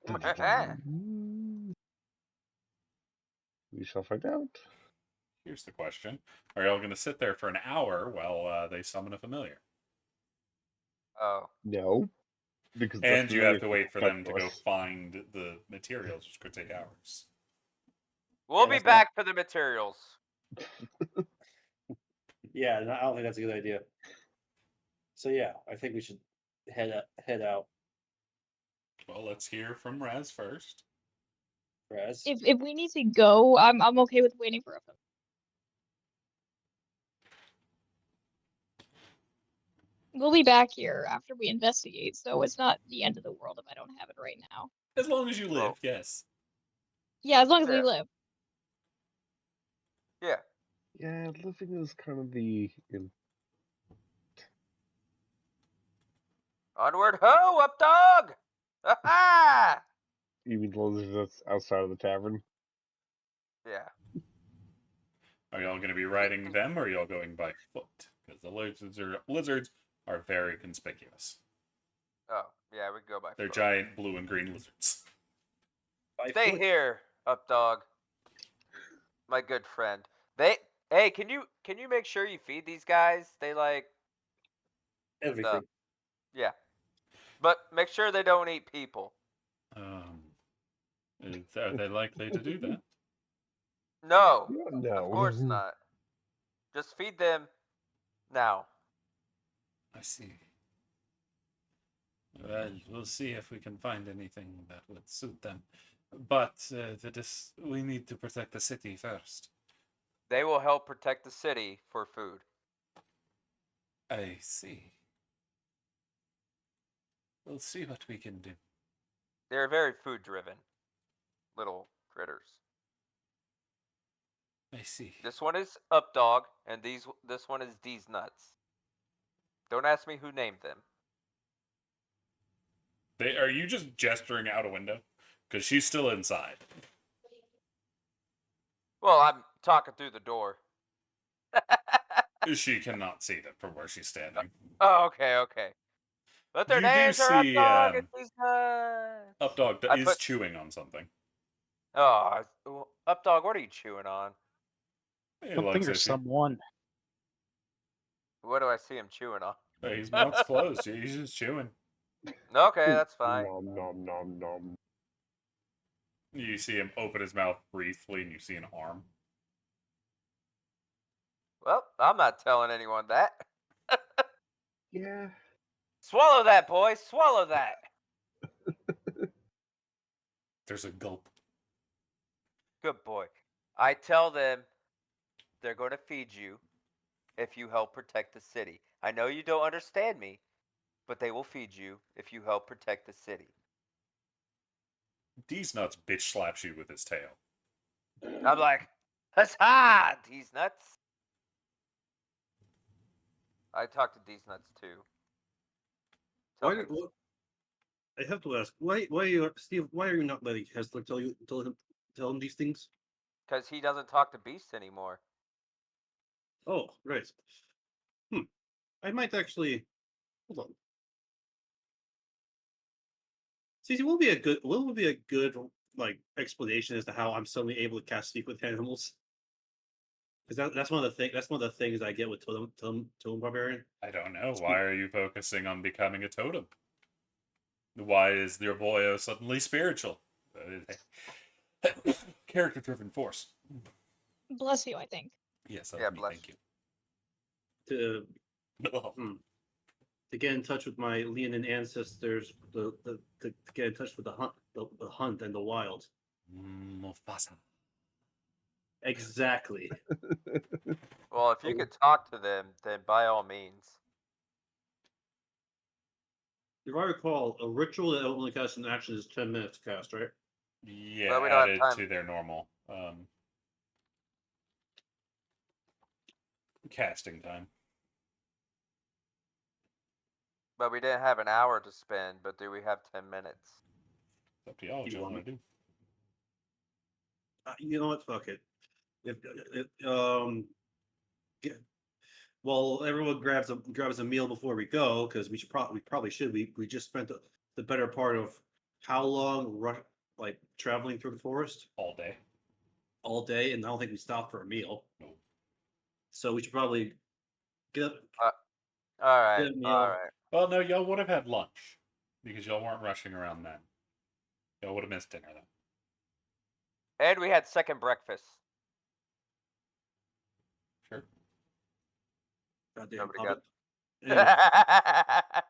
Dun, dun, dun. We shall find out. Here's the question: are y'all going to sit there for an hour while they summon a familiar? Oh. No, because And you have to familiar wait for can them to go find the materials, which could take hours. We'll be that's back for the materials. Yeah, I don't think that's a good idea. So yeah, I think we should head out. Well, let's hear from Raz first. Raz. If we need to go, I'm okay with waiting for a phone. We'll be back here after we investigate, so it's not the end of the world if I don't have it right now. As long as you live, Oh. yes. Yeah, as long as we Yeah. live. Yeah. Yeah, living is kind of the Onward ho, up dog! Ha you mean the lizards that's outside of the tavern. Yeah. Are y'all going to be riding them, or are y'all going by foot? Because the lizards are very conspicuous. Oh, yeah, we can go by They're foot. giant blue and green lizards. By Stay foot. here, up dog. My good friend. Hey, can you make sure you feed these guys? They like Everything. yeah. But make sure they don't eat people. Are they likely to do that? No. No. Of course not. Just feed them now. I see. Well, we'll see if we can find anything that would suit them. But we need to protect the city first. They will help protect the city for food. I see. We'll see what we can do. They're very food driven little critters. I see. This one is up dog, and this one is these nuts. Don't ask me who named them. Are you just gesturing out a window? Because she's still inside. Well, I'm talking through the door. She cannot see them from where she's standing. Oh, okay. But their You do names are up see, dog and these nuts. Updog I is put- chewing on something. Oh, up dog, what are you chewing on? He Something looks or at you. someone. What do I see him chewing on? His mouth's closed. He's just chewing. Okay, that's fine. Nom nom nom nom. You see him open his mouth briefly, and you see an arm. Well, I'm not telling anyone that. Yeah. Swallow that, boy. Swallow that. There's a gulp. Good boy. I tell them they're going to feed you if you help protect the city. I know you don't understand me, but they will feed you if you help protect the city. These nuts bitch slaps you with his tail. I'm like, huzzah, these nuts. I talked to these nuts too. Tell him- I have to ask, why are you, Steve? Why are you not letting Hessler tell him these things? Because he doesn't talk to Beast anymore. Oh, right. I might actually hold on. See, will be a good like explanation as to how I'm suddenly able to cast speak with animals. Because that's one of the things. That's one of the things I get with totem barbarian. I don't know. Why are you focusing on becoming a totem? Why is your boyo suddenly spiritual? Character-driven force. Bless you, I think. Yes, Yeah, that's me. bless Thank you. To Oh, to get in touch with my Leonin ancestors, to get in touch with the hunt and the wild. Mufasa. Exactly. Well, if you could talk to them, then by all means. If I recall, a ritual that only casts an action is 10 minutes cast, right? Yeah, Well, we don't have added time. to their normal casting time. But we didn't have an hour to spend, but do we have 10 minutes? It's up to y'all what You y'all want want to do. You know what? Fuck it. If yeah. Well, everyone grabs a meal before we go because we probably should. We just spent the better part of how long like traveling through the forest All day. all day, and I don't think we stopped for a meal. Nope. So we should probably get All right. get a meal. All right. Well, no, y'all would have had lunch because y'all weren't rushing around then. Y'all would have missed dinner then. And we had second breakfast. Sure. Goddamn Nobody hobbit. got. Anyway, I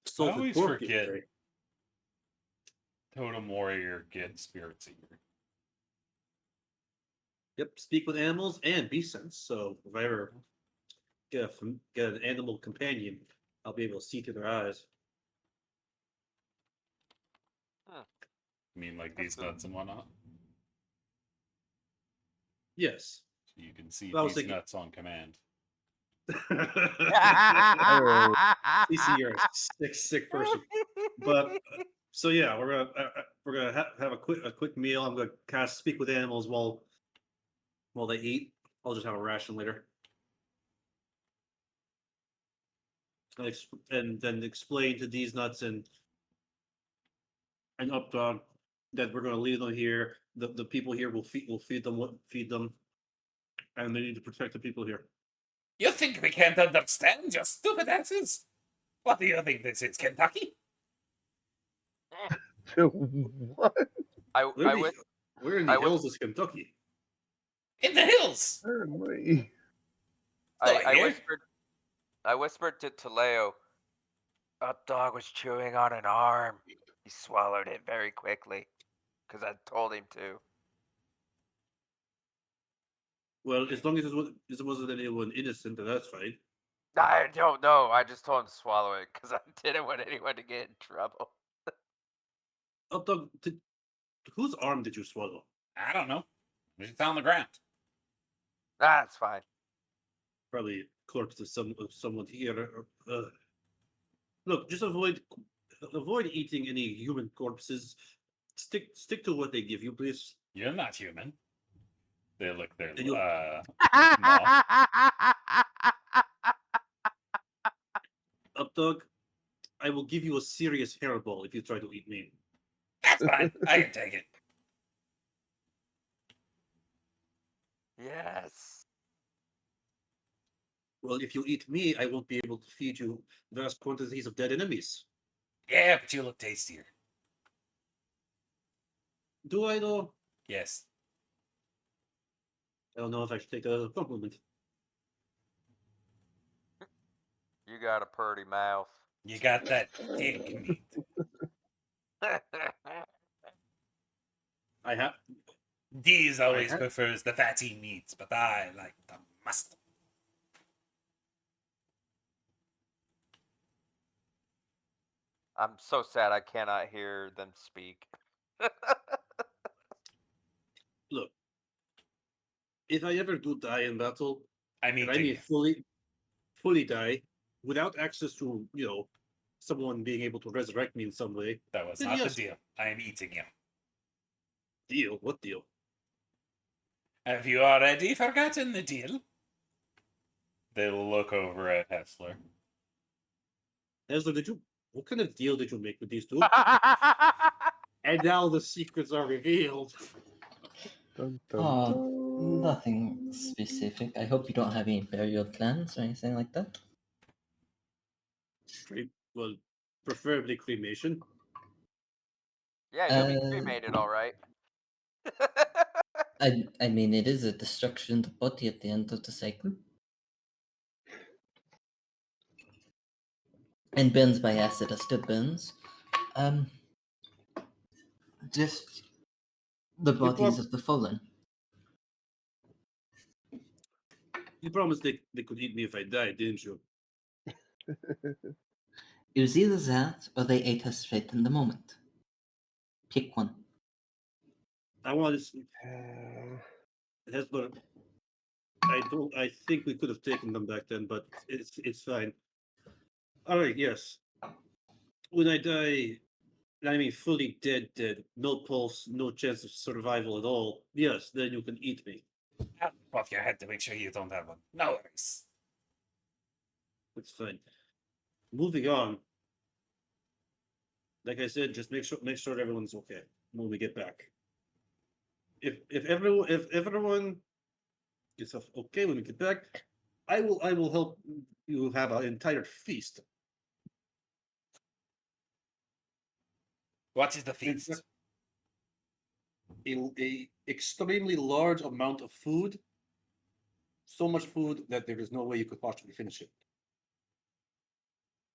Sulfur always pork forget yesterday. Totem Warrior get Spirit Seeker. Yep, speak with animals and beast sense. So if I ever get an animal companion, I'll be able to see through their eyes. I mean, like That's these good. nuts and whatnot. Yes. So you can see Well, I was these thinking- nuts on command. CC, you're a sick person. But so yeah, we're gonna have a quick meal. I'm gonna kind of speak with animals while they eat. I'll just have a ration later, and then explain to these nuts and Updog that we're gonna leave them here. The people here will feed them, and they need to protect the people here. You think we can't understand your stupid asses? What do you think this is, Kentucky? What? We're in the I would- hills of Kentucky. In the hills! Apparently. I whispered to Taleo. Up dog was chewing on an arm. He swallowed it very quickly, because I told him to. Well, as long as it wasn't anyone innocent, then that's fine. I don't know. I just told him to swallow it because I didn't want anyone to get in trouble. Updog, whose arm did you swallow? I don't know. We found on the ground. That's fine. Probably corpse of someone here. Look, just avoid eating any human corpses. Stick to what they give you, please. You're not human. They look their You- Updog, I will give you a serious hairball if you try to eat me. That's fine. I can take it. Yes. Well, if you eat me, I won't be able to feed you vast quantities of dead enemies. Yeah, but you look tastier. Do I though? Yes. I don't know if I should take that as a compliment. You got a purty mouth. You got that thick meat. I have. Deez always I- prefers the fatty meats, but I like the muscle. I'm so sad I cannot hear them speak. Look, if I ever do die in battle, I mean, and I mean fully die, without access to someone being able to resurrect me in some way. that was then not yes. the deal. I am eating you. Deal? What deal? Have you already forgotten the deal? They look over at Hessler. Ezra, what kind of deal did you make with these two? And now the secrets are revealed. Dun, dun, Oh, dun. nothing specific. I hope you don't have any burial plans or anything like that. Well, preferably cremation. Yeah, you'll be Uh, cremated, all right. I mean, it is a destruction of the body at the end of the cycle. And burns by acid are still burns. Just the bodies of the fallen. You promised they could eat me if I died, didn't you? It was either that or they ate us straight in the moment. Pick one. I want to. That's what I don't. I think we could have taken them back then, but it's fine. All right. Yes. When I die, I mean fully dead, no pulse, no chance of survival at all. Yes, then you can eat me. Off your head to make sure you don't have one. No worries. That's fine. Moving on. Like I said, just make sure everyone's okay when we get back. If everyone gets off okay when we get back, I will help you have an entire feast. What is the In feast? fact, a extremely large amount of food. So much food that there is no way you could possibly finish it.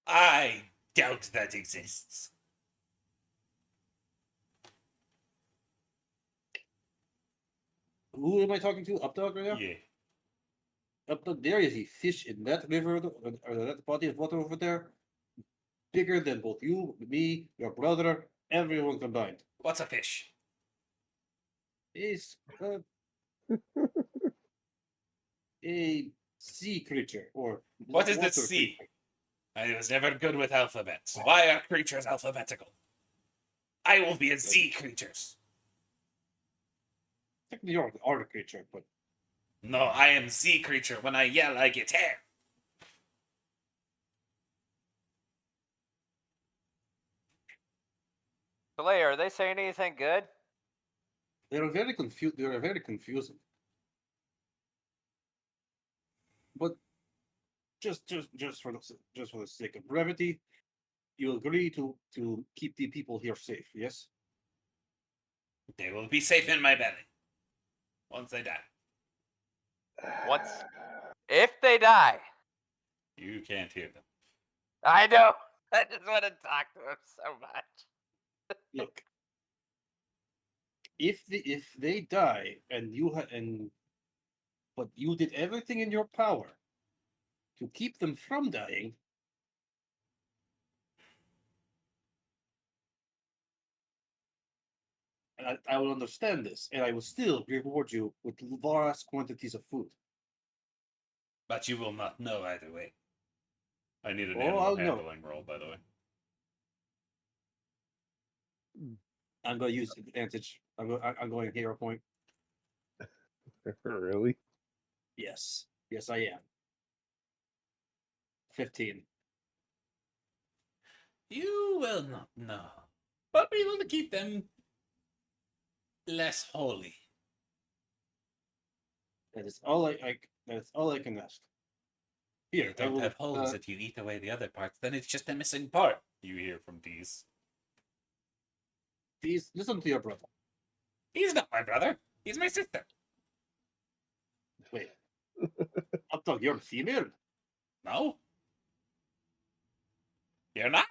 I doubt that exists. Who am I talking to? Updog right now? Yeah. Updog, there is a fish in that river or that body of water over there, bigger than both you, me, your brother, everyone combined. What's a fish? Is a sea creature or What is the water sea? creature. I was never good with alphabets. Why are creatures alphabetical? I will be a sea creatures. Technically, you're an art creature, but No, I am sea creature. When I yell, I get hair. Soleil, are they saying anything good? they are very confused. They are very confusing. But just for the sake of brevity, you agree to keep the people here safe. Yes. They will be safe in my belly. Once they die. Once, if they die, You can't hear them. I know. I just want to talk to him so much. Look, if they die and but you did everything in your power to keep them from dying, I will understand this, and I will still reward you with vast quantities of food. But you will not know either way. I need an Oh, animal I'll know. handling roll, by the way. I'm going to use advantage. I'm going hero point. Really? Yes, yes, I am. 15. You will not know. But we will keep them less holy. That's all that's all I can ask. Here, They I don't will. have holes if you eat away the other parts. Then it's just a missing part. You hear from these. Please listen to your brother. He's not my brother. He's my sister. Wait, Updog, you're female. No. You're not.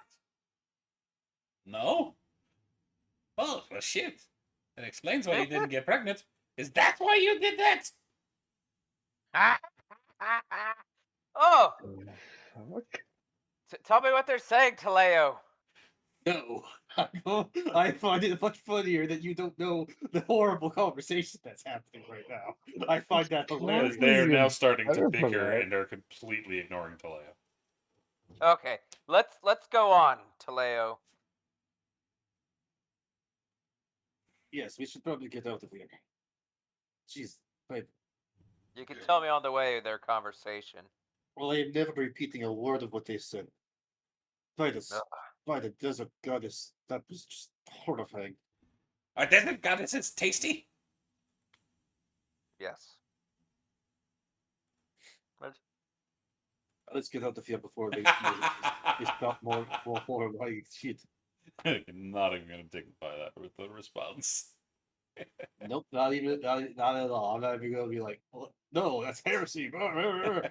No. Oh, well, shit. That explains why you didn't get pregnant. Is that why you did that? Oh, Fuck. tell me what they're saying, Taleo. No, I find it much funnier that you don't know the horrible conversation that's happening right now. I find that hilarious. Because they're now even starting to better for bicker that. and are completely ignoring Taleo. Okay, let's go on, Taleo. Yes, we should probably get out of here. Jeez, You can tell me on the way their conversation. well, I am never repeating a word of what they said. Ugh. By the desert goddess, that was just horrifying. Are desert goddesses tasty? Yes. What? Let's get out the field before they stop more like shit. Not even gonna dignify that with the response. Nope, not even not at all. I'm not even gonna be like, "Oh, no, that's heresy. No,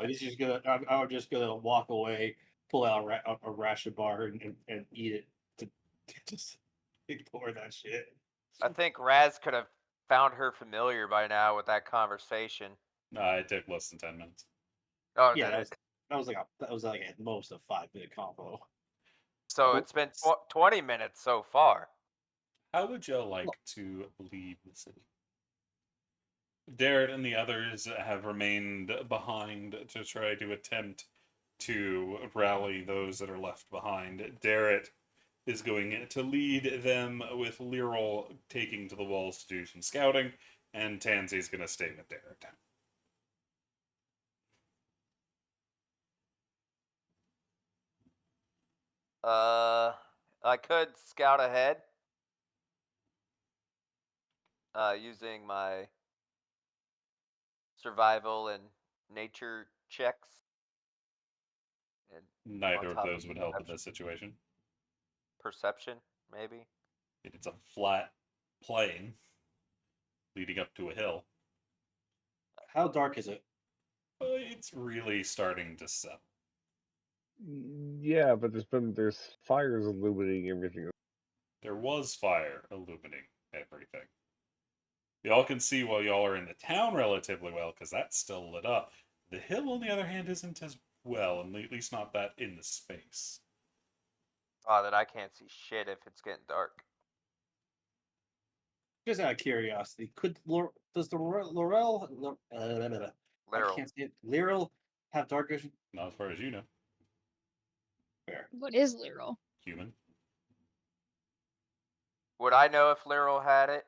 it's just gonna. I'm just gonna walk away, pull out a ration bar and eat it to just ignore that shit. I think Raz could have found her familiar by now with that conversation. Nah, it took less than 10 minutes. Oh, Yeah, did it? that was like at most a 5 minute combo. So it's been 20 minutes so far. How would you like to leave the city? Darrett and the others have remained behind to try to attempt to rally those that are left behind. Darrett is going to lead them with Lyril taking to the walls to do some scouting, and Tansy's going to stay with Darrett. I could scout ahead. Using my survival and nature checks. And Neither on of top those would help in perception. this situation. Perception, maybe. It's a flat plain leading up to a hill. How dark is it? It's really starting to set. Yeah, but there's fires illuminating everything. There was fire illuminating everything. Y'all can see while y'all are in the town relatively well, because that's still lit up. The hill, on the other hand, isn't as well, and at least not that in the space. Oh, that I can't see shit if it's getting dark. Just out of curiosity, does the Laurel I Literal. can't see it. Lyral have dark vision? Not as far as you know. Fair. What is Lyral? Human. Would I know if Literal had it?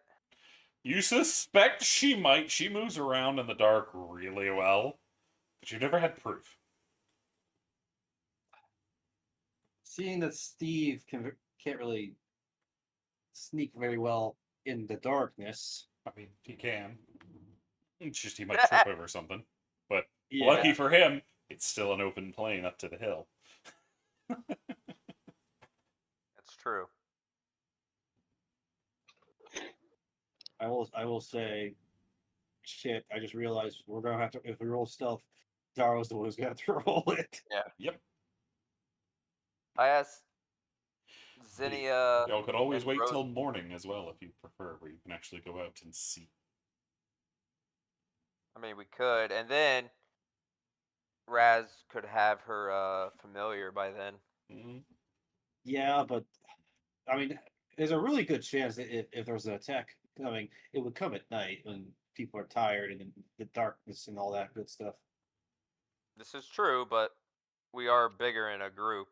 You suspect she might. She moves around in the dark really well, but you've never had proof. Seeing that Steve can't really sneak very well in the darkness. I mean, he can. It's just he might trip over something. But Yeah. lucky for him, it's still an open plain up to the hill. That's true. I will say, shit. I just realized we're gonna have to, if we roll stealth, Darrow's the one who's gonna have to roll it. Yeah. Yep. I asked Zinnia. Y'all could always and wait Rose- till morning as well if you prefer, where you can actually go out and see. I mean, we could, and then Raz could have her familiar by then. Mm-hmm. Yeah, but I mean, there's a really good chance that if there's an attack coming, it would come at night when people are tired and in the darkness and all that good stuff. This is true, but we are bigger in a group.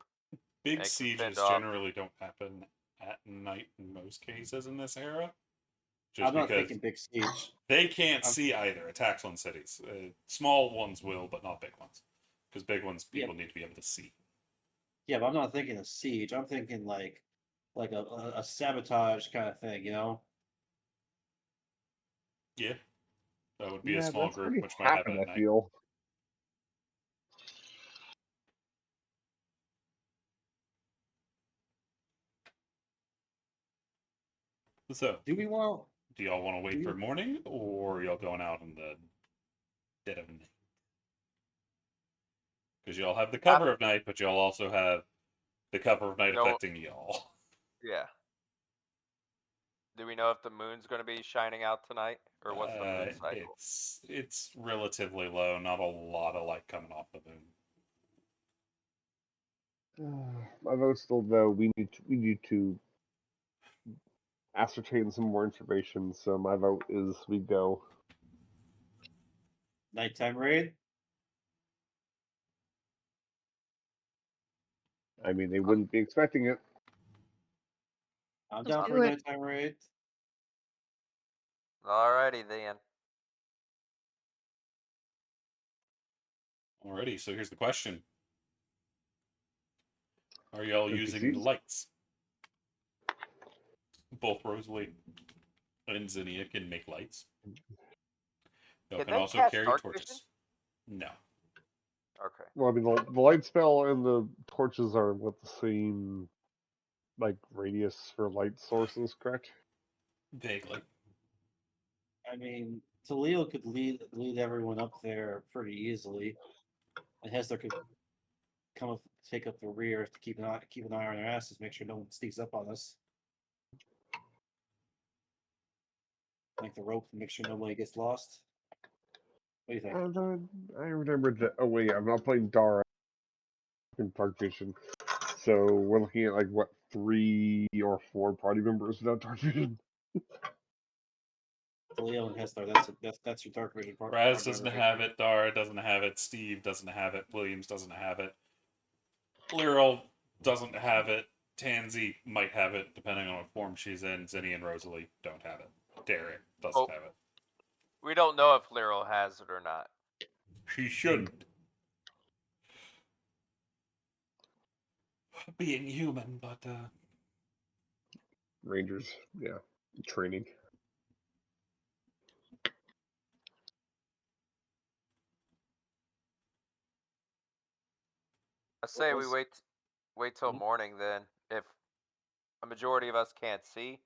Big And it can fend sieges off. generally don't happen at night in most cases in this era. Just I'm not because thinking big siege. they can't see either attacks on cities. Small ones will, but not big ones. Because big ones, people need to be able to see. Yeah, but I'm not thinking a siege. I'm thinking like a sabotage kind of thing, you know? Yeah. That would be a Yeah, small that's group, pretty which might happen happen, at I night. feel. So, Do we want? do y'all want to wait do for you- morning, or are y'all going out in the dead of night? Because y'all have the cover of night, but y'all also have the cover of night No. affecting y'all. Yeah. Do we know if the moon's going to be shining out tonight, or what's the moon cycle? It's relatively low, not a lot of light coming off the moon. My vote's still no. We need to ascertain some more information. So my vote is we go. Nighttime raid? I mean, they wouldn't be expecting it. I'm Let's down do for a it. nighttime raid. Alrighty then. Alrighty, so here's the question. Are y'all using NPCs? lights? Both Rosalie and Zinnia can make lights. You Can can they also cast carry dark torches. vision? No. Okay. Well, I mean, the light spell and the torches are with the same, like, radius for light sources, correct? Vaguely. I mean, Toledo could lead everyone up there pretty easily, and Hester could come up, take up the rear to keep an eye on their asses, make sure no one sneaks up on us. Like the rope, make sure nobody gets lost. What do you think? And I remembered that. Oh wait, I'm not playing Dara in Dark Vision, so we're looking at like what 3 or 4 party members without Dark Vision. Toledo and Hester, that's your dark vision part. Raz doesn't have it. Dara doesn't have it. Steve doesn't have it. Williams doesn't have it. Lyral doesn't have it. Tansy might have it, depending on what form she's in. Zinni and Rosalie don't have it. Derek doesn't have it. We don't know if Lyral has it or not. She shouldn't. Being human, but Rangers, yeah, training. I say we was- wait till Mhm. morning then. If a majority of us can't see,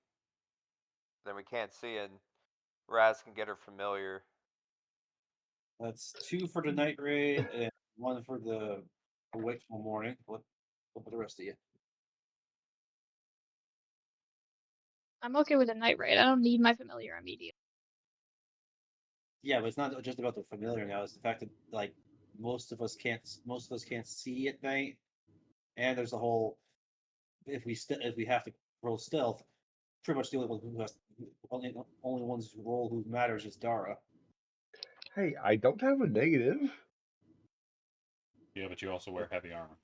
then we can't see, and Raz can get her familiar. That's 2 for the night raid and 1 for the wakeful morning. What about the rest of you? I'm okay with a night raid. I don't need my familiar immediately. Yeah, but it's not just about the familiar now. It's the fact that like most of us can't see at night, and there's a whole if we have to roll stealth, pretty much the only one who has only ones who roll who matters is Dara. Hey, I don't have a negative. yeah, but you also wear heavy armor.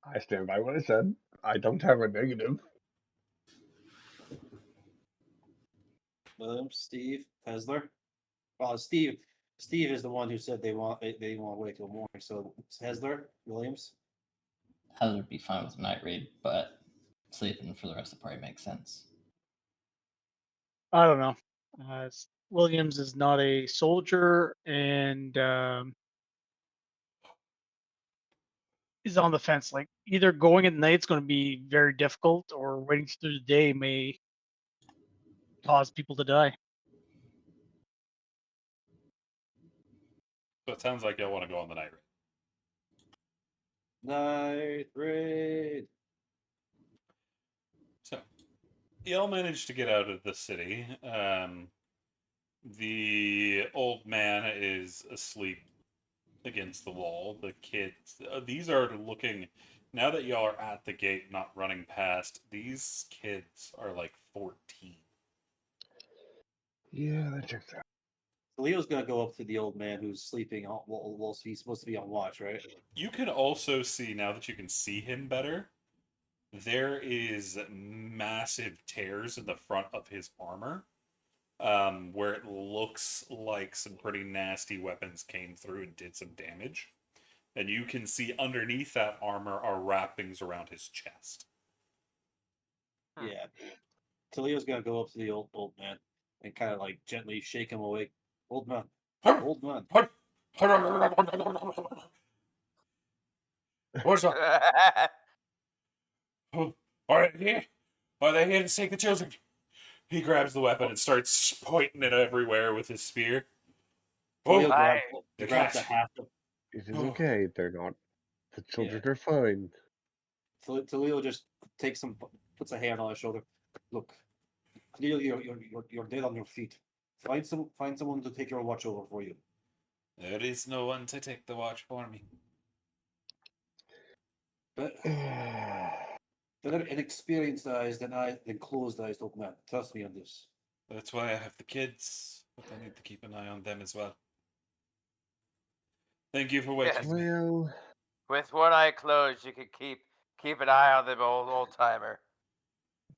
I stand by what I said. I don't have a negative. Steve Tesler. Well, Steve is the one who said they want to wait till morning. So Tesler, Williams. Heather would be fine with a night raid, but sleeping for the rest of the party makes sense. I don't know. Williams is not a soldier and is on the fence. Like either going at night is going to be very difficult, or waiting through the day may cause people to die. So it sounds like y'all want to go on the night raid. Night raid. So y'all managed to get out of the city. The old man is asleep against the wall. The kids, these are looking, now that y'all are at the gate, not running past, these kids are like 14. Yeah, that checks out. So Leo's gonna go up to the old man who's sleeping. Well, he's supposed to be on watch, right? You can also see, now that you can see him better, there is massive tears in the front of his armor, where it looks like some pretty nasty weapons came through and did some damage. And you can see underneath that armor are wrappings around his chest. Yeah. So Leo's gonna go up to the old man and kind of like gently shake him awake. Old man, old man. What's up? Are they here? Are they here to take the children? He grabs the weapon and starts pointing it everywhere with his spear. Leo Oh, Hi. grabs a half. It is Oh. okay. They're not. The children are fine. Leo just puts a hand on his shoulder. Look, Leo, you're dead on your feet. Find someone to take your watch over for you. there is no one to take the watch for me. But better inexperienced eyes than closed eyes, old man. Trust me on this. That's why I have the kids, but I need to keep an eye on them as well. Thank you for waking me. Well, With one eye closed, you could keep an eye on the old timer.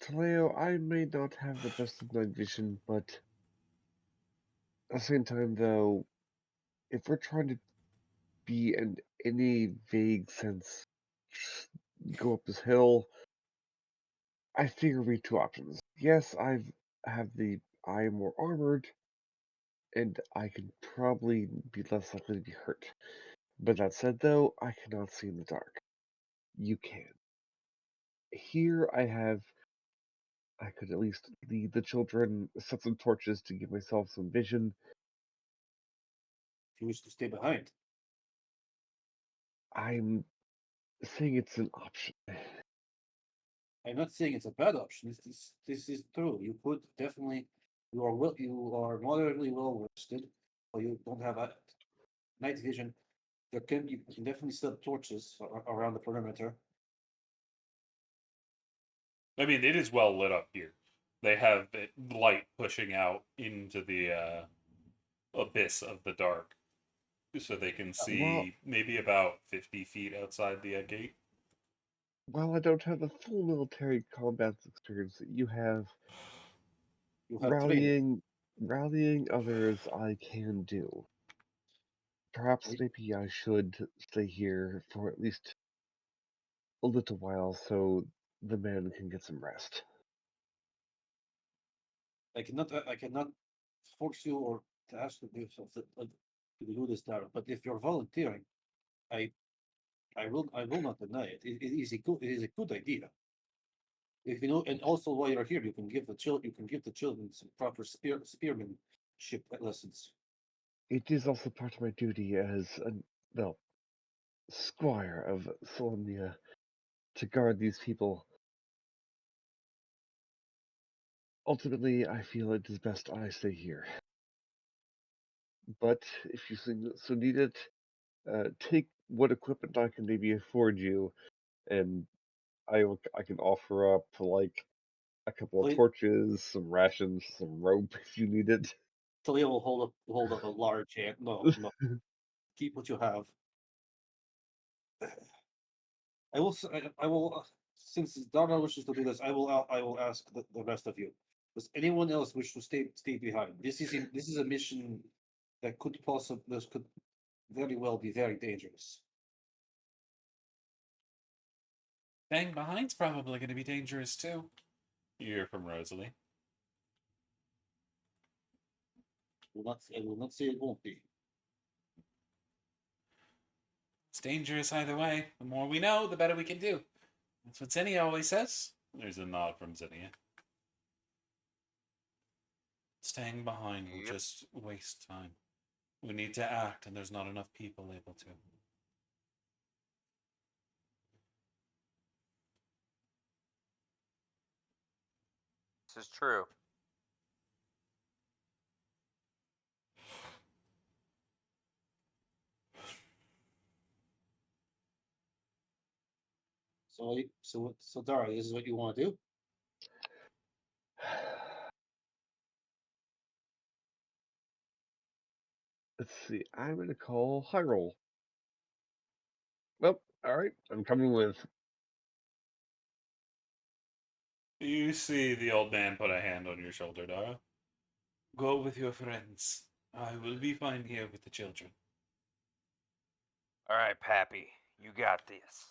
Taleo, I may not have the best of night vision, but at the same time, though, if we're trying to be in any vague sense, go up this hill, I figure we have 2 options. Yes, I am more armored, and I can probably be less likely to be hurt. But that said, though, I cannot see in the dark. You can. Here I could at least lead the children, set some torches to give myself some vision. If you wish to stay behind. I'm saying it's an option. I'm not saying it's a bad option. This is true. You could definitely you are moderately well rested, or you don't have a night vision. You can definitely set torches around the perimeter. I mean, it is well lit up here. They have light pushing out into the abyss of the dark, so they can see Well, maybe about 50 feet outside the gate. while I don't have the full military combat experience that you have, You have training. rallying others I can do. Perhaps Right? maybe I should stay here for at least a little while so the men can get some rest. I cannot force you or to ask you to do something to do this, Darren. But if you're volunteering, I I will not deny it. It is a good idea. If you know, and also while you're here, you can give the children some proper spearmanship lessons. It is also part of my duty as a, well, squire of Solemnia to guard these people. Ultimately, I feel it is best I stay here. But if you so need it, take what equipment I can maybe afford you, and I can offer up like a couple of Talia torches, some rations, some rope if you need it. Talia will hold up a large hand. No, no, keep what you have. I will since Dara wishes to do this, I will ask the rest of you. Does anyone else wish to stay behind? This is a mission that could very well be very dangerous. Staying behind's probably going to be dangerous too. You hear from Rosalie. I will not say it won't be. It's dangerous either way. The more we know, the better we can do. That's what Zinnia always says. There's a nod from Zinnia. Staying behind will Yep. just waste time. We need to act, and there's not enough people able to. This is true. So Dara, this is what you want to do? Let's see. I'm gonna call high roll. Well, all right. I'm coming with. You see the old man put a hand on your shoulder, Dara. Go with your friends. I will be fine here with the children. All right, Pappy, you got this.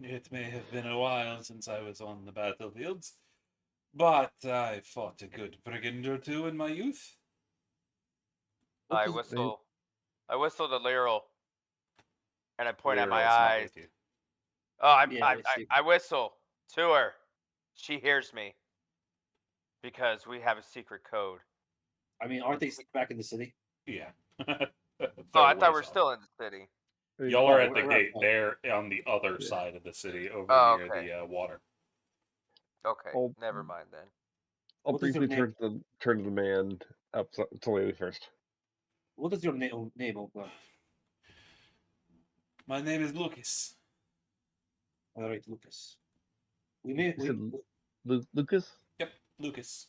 It may have been a while since I was on the battlefields, but I fought a good brigand or two in my youth. What I does whistle. I whistle to Lyral, and I point at my Lyril's not eyes. with you. Oh, Yeah, I see. I whistle to her. She hears me because we have a secret code. I mean, aren't they back in the city? Yeah. Oh, They're I thought ways we're off. still in the city. Y'all are at the we're gate. outside. They're on the other Yeah. side of the city, over Oh, near okay. the water. Okay, I'll, never mind then. I'll What is your briefly name? turn to the man up to Lily first. What is your name, old man? My name is Lucas. All right, Lucas. We You may said Lucas? Yep, Lucas.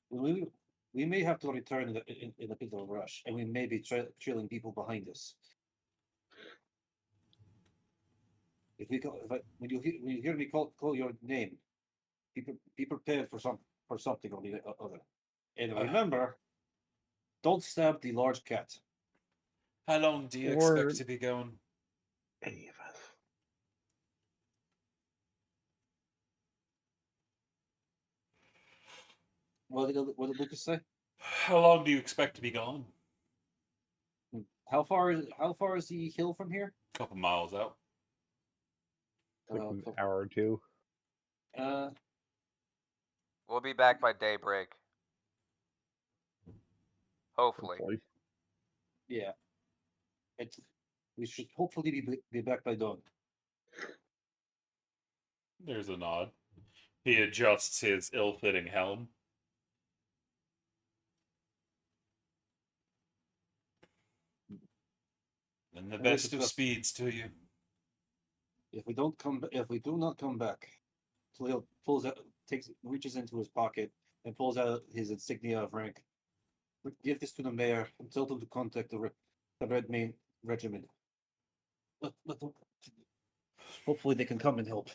we, we may have to return in a bit of a rush, and we may be trailing people behind us. If we call, if I, when you hear me call your name, be prepared for something or the other, and remember, don't stab the large cat. How long do you Or expect to be going? any of us. What did Lucas say? How long do you expect to be gone? How far is the hill from here? A couple miles out. It's like an Cool. hour or two. We'll be back by daybreak. Hopefully. Hopefully. Yeah. We should hopefully be back by dawn. There's a nod. He adjusts his ill-fitting helm. And the Well, best it's of just- speeds to you. If we do not come back, Toledo reaches into his pocket and pulls out his insignia of rank. Give this to the mayor and tell them to contact the Red Main Regiment. Hopefully they can come and help.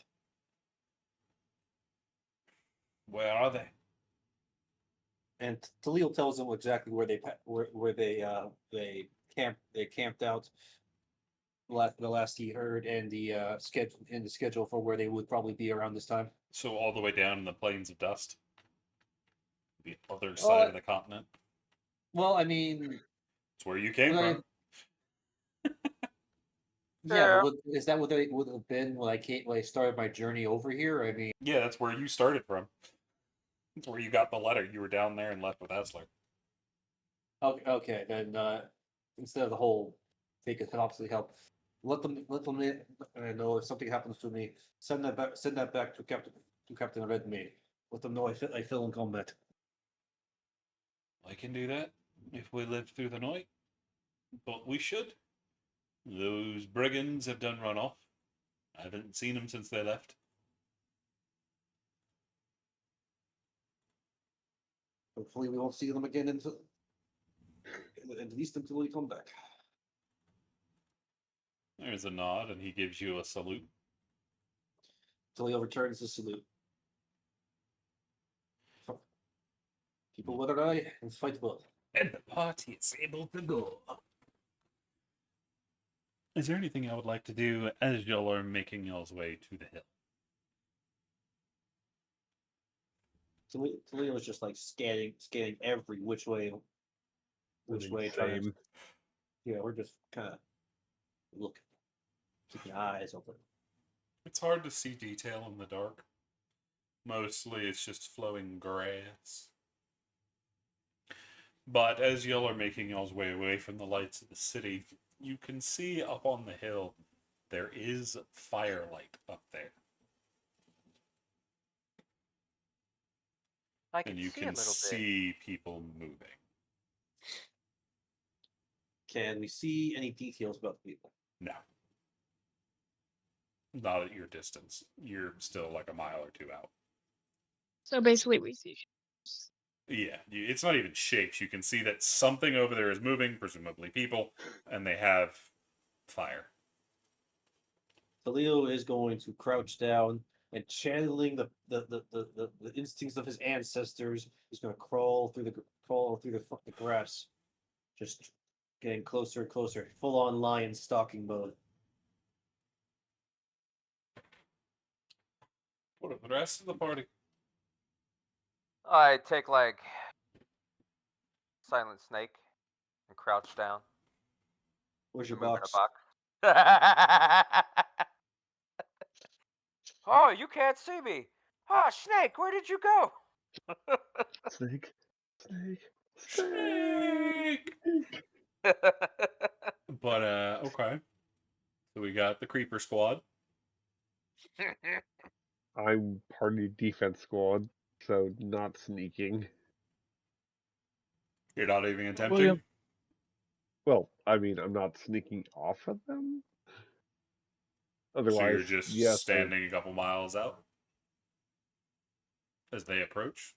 Where are they? And Toledo tells them exactly where they camped out. The last he heard, and the schedule for where they would probably be around this time. So all the way down in the plains of dust? The other side of the continent? Well, I mean, It's where you came Well, from. yeah, but is that what they would have been when I started my journey over here? I mean, Yeah, that's where you started from. That's where you got the letter. You were down there and left with Essler. okay, then instead of the whole they could obviously help. Let them know if something happens to me. Send that back to Captain Redmayne. Let them know I fell in combat. I can do that if we live through the night. But we should. Those brigands have done run off. I haven't seen them since they left. Hopefully, we won't see them again until at least until we come back. There's a nod, and he gives you a salute. Toledo returns the salute. Keep a weather eye and fight well. And the party is able to go. Is there anything I would like to do as y'all are making y'all's way to the hill? Toledo was just like scanning every which way. Trying to, Same. yeah, we're just kind of looking, keeping eyes open. It's hard to see detail in the dark. Mostly it's just flowing grass. But as y'all are making y'all's way away from the lights of the city, you can see up on the hill there is firelight up there. I can And you see can a little bit. see people moving. Can we see any details about the people? No. Not at your distance. You're still like a mile or two out. So basically, we see. Yeah, it's not even shapes. You can see that something over there is moving, presumably people, and they have fire. Toledo is going to crouch down and channeling the instincts of his ancestors. He's going to crawl through the grass, just getting closer and closer, full on lion stalking mode. What of the rest of the party? I take like Silent Snake and crouch down. Where's your and move in box? a box. Oh, you can't see me. Oh, Snake, where did you go? Snake. Snake. Snake! But, okay. So we got the Creeper Squad. I'm party defense squad, so not sneaking. You're not even attempting? William. Well, I mean, I'm not sneaking off of them. So Otherwise, you're just yes, standing a couple miles out as they approach?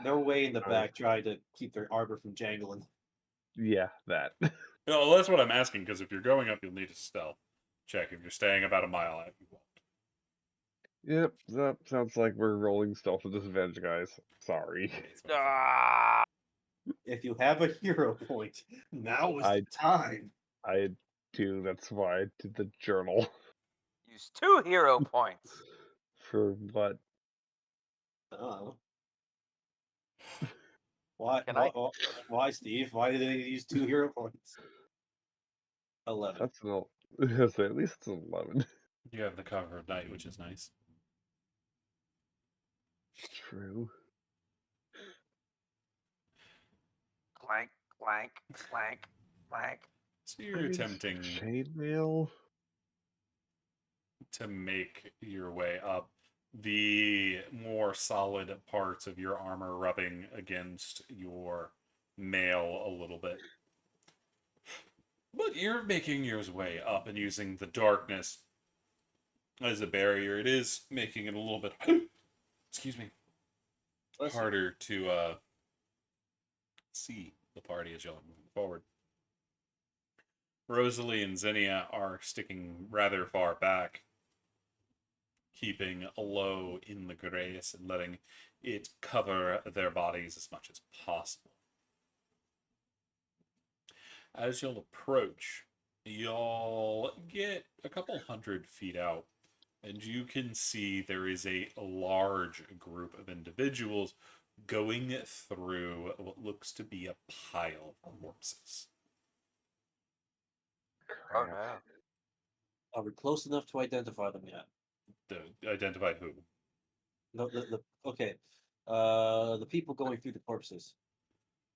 They're way in the back, trying to keep their armor from jangling. Yeah, that. No, that's what I'm asking, because if you're going up, you'll need a stealth check. If you're staying about a mile out, you won't. Yep, that sounds like we're rolling stealth with disadvantage, guys. Sorry. Ah, If you have a hero point, now is the time. I do. That's why I did the journal. use 2 hero points. For what? Oh. Why? Can Why, I? why, Steve? Why did they use 2 hero points? 11. That's an yes, at least it's an 11. You have the cover of night, which is nice. True. Clank, clank, clank, clank. So you're attempting chainmail. to make your way up, the more solid parts of your armor rubbing against your mail a little bit. But you're making your way up and using the darkness as a barrier. It is making it a little bit excuse me, Bless you. harder to see the party as y'all are moving forward. Rosalie and Zinnia are sticking rather far back, keeping low in the grace and letting it cover their bodies as much as possible. As you'll approach, you'll get a couple 100 feet out, and you can see there is a large group of individuals going through what looks to be a pile of corpses. Oh Crap. no. Are we close enough to identify them yet? Identify who? No, okay. The people going through the corpses.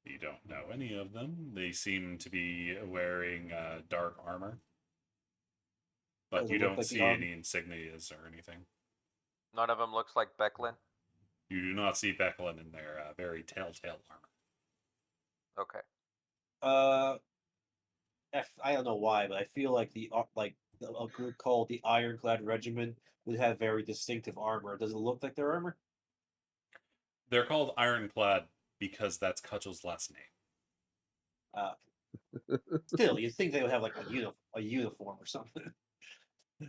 You don't know any of them. They seem to be wearing dark armor, but Does you it look don't like the see arm- any insignias or anything. None of them looks like Becklin. You do not see Becklin in their very telltale armor. Okay. I don't know why, but I feel like a group called the Ironclad Regiment would have very distinctive armor. Does it look like their armor? They're called Ironclad because that's Cudgel's last name. Still, you'd think they would have like a uniform or something,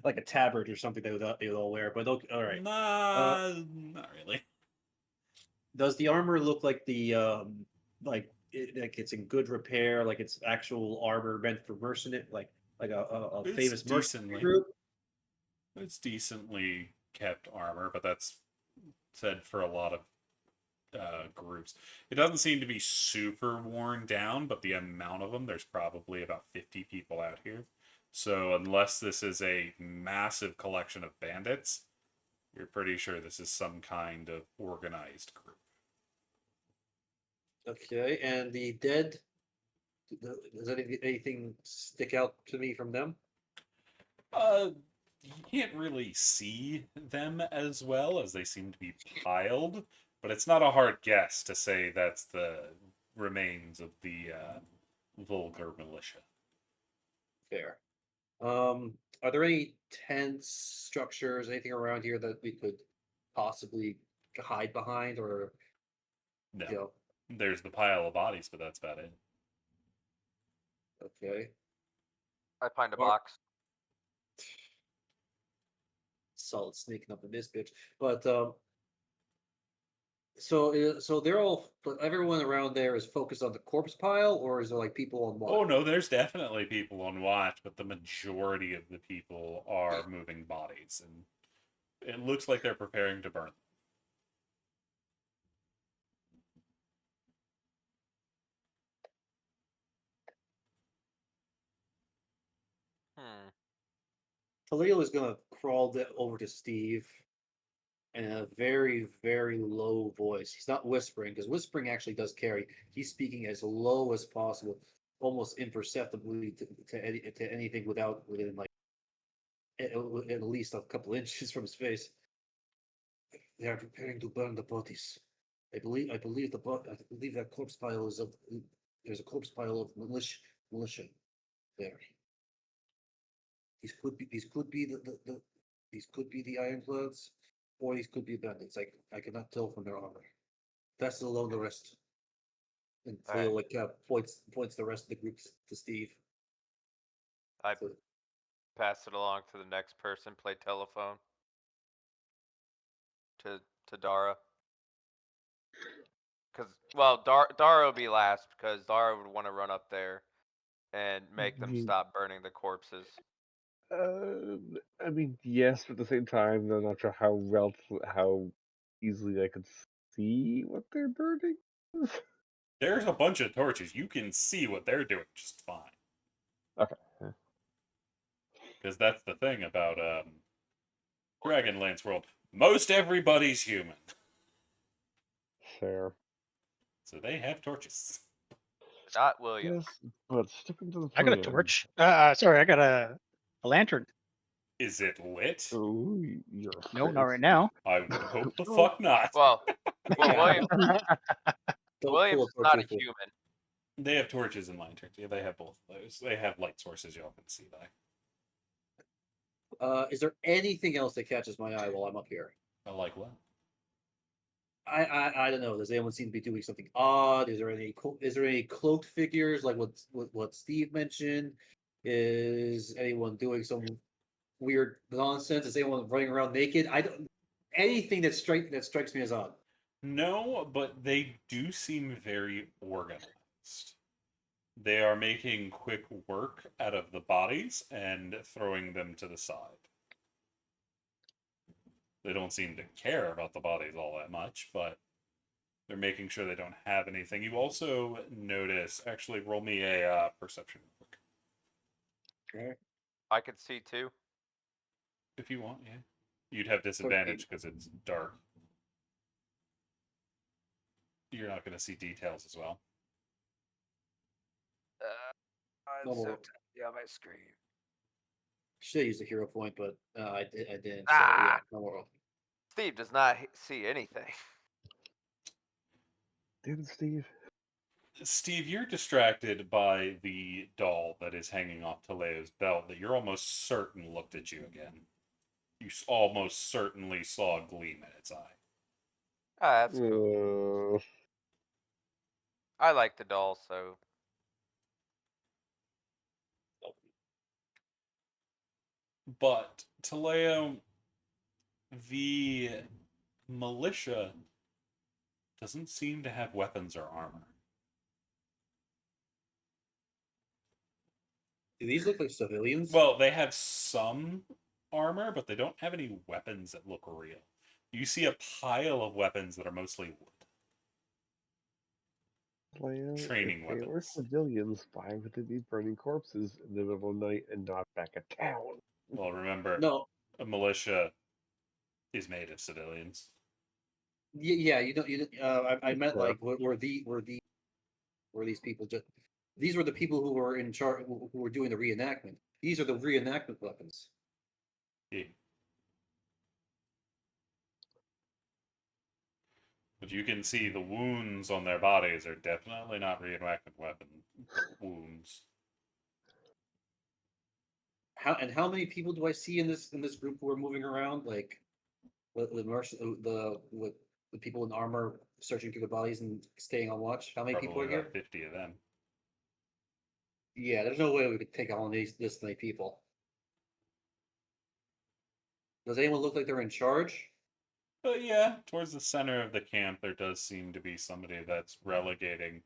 like a tabard or something they would all wear. But okay, all right. Nah, not really. Does the armor look like like it's in good repair, like it's actual armor meant for mercenary, like a It's famous mercenary decently. group? It's decently kept armor, but that's said for a lot of groups. It doesn't seem to be super worn down, but the amount of them, there's probably about 50 people out here. So unless this is a massive collection of bandits, you're pretty sure this is some kind of organized group. Okay, and the dead. Does anything stick out to me from them? You can't really see them as well as they seem to be piled, but it's not a hard guess to say that's the remains of the vulgar militia. Fair. Are there any tents, structures, anything around here that we could possibly hide behind, or No, you know? there's the pile of bodies, but that's about it. Okay, I find a Or- box. solid sneaking up in this bitch. But so they're all, but everyone around there is focused on the corpse pile, or is there like people on watch? Oh no, there's definitely people on watch, but the majority of the people are moving bodies, and it looks like they're preparing to burn them. Hmm. Khalil is gonna crawl over to Steve in a very, very low voice. He's not whispering because whispering actually does carry. He's speaking as low as possible, almost imperceptibly to anything within like at least a couple inches from his face. They are preparing to burn the bodies. I believe that corpse pile is of. There's a corpse pile of militia there. These could be these could be the ironclads, or these could be bandits. I cannot tell from their armor. Pass it along the rest. And Cleo Alright. points the rest of the group to Steve. I So, pass it along to the next person. Play telephone. To Dara. Cause well, Dara will be last because Dara would want to run up there and make them stop burning the corpses. I mean, yes, but at the same time, I'm not sure how easily I could see what they're burning. There's a bunch of torches. You can see what they're doing just fine. Okay. Yeah. Because that's the thing about Dragonlance World. Most everybody's human. Fair. So they have torches. Not William. Yes, but sticking to the I got a plan. torch. Sorry, I got a lantern. Is it lit? Oh, you're No, not right fancy. now. I would hope the fuck not. Well, Yeah. William, Don't Williams pull is a not a torch. human. They have torches and lanterns. Yeah, they have both of those. They have light sources y'all can see by. Is there anything else that catches my eye while I'm up here? I like what? I don't know. Does anyone seem to be doing something odd? Is there any cloaked figures like what Steve mentioned? Is anyone doing some weird nonsense? Is anyone running around naked? I don't anything that strikes me as odd. No, but they do seem very organized. They are making quick work out of the bodies and throwing them to the side. They don't seem to care about the bodies all that much, but they're making sure they don't have anything. You also notice, actually, roll me a perception real quick. I could see too. If you want, yeah. You'd have disadvantage because it's dark. You're not going to see details as well. No more. Yeah, my screen. Should have used a hero point, but I didn't. So Ah! yeah, no more. Steve does not see anything. Damn it, Steve. Steve, you're distracted by the doll that is hanging off Taleo's belt that you're almost certain looked at you again. You almost certainly saw a gleam in its eye. Ah, that's cool. I like the doll, so But, Taleo, the militia doesn't seem to have weapons or armor. Do these look like civilians? Well, they have some armor, but they don't have any weapons that look real. You see a pile of weapons that are mostly wood. Leia, Training if they were weapons. civilians, why would they be burning corpses in the middle of the night and not back at town? Well, remember, No. a militia is made of civilians. Yeah, you don't. I meant Yeah. like were these people just? These were the people who were in charge, who were doing the reenactment. These are the reenactment weapons. Yeah. But you can see the wounds on their bodies are definitely not reenactment weapon wounds. How many people do I see in this group who are moving around? Like the people in armor searching through the bodies and staying on watch. How many people Probably are about here? 50 of them. Yeah, there's no way we could take on this many people. Does anyone look like they're in charge? But yeah, towards the center of the camp, there does seem to be somebody that's relegating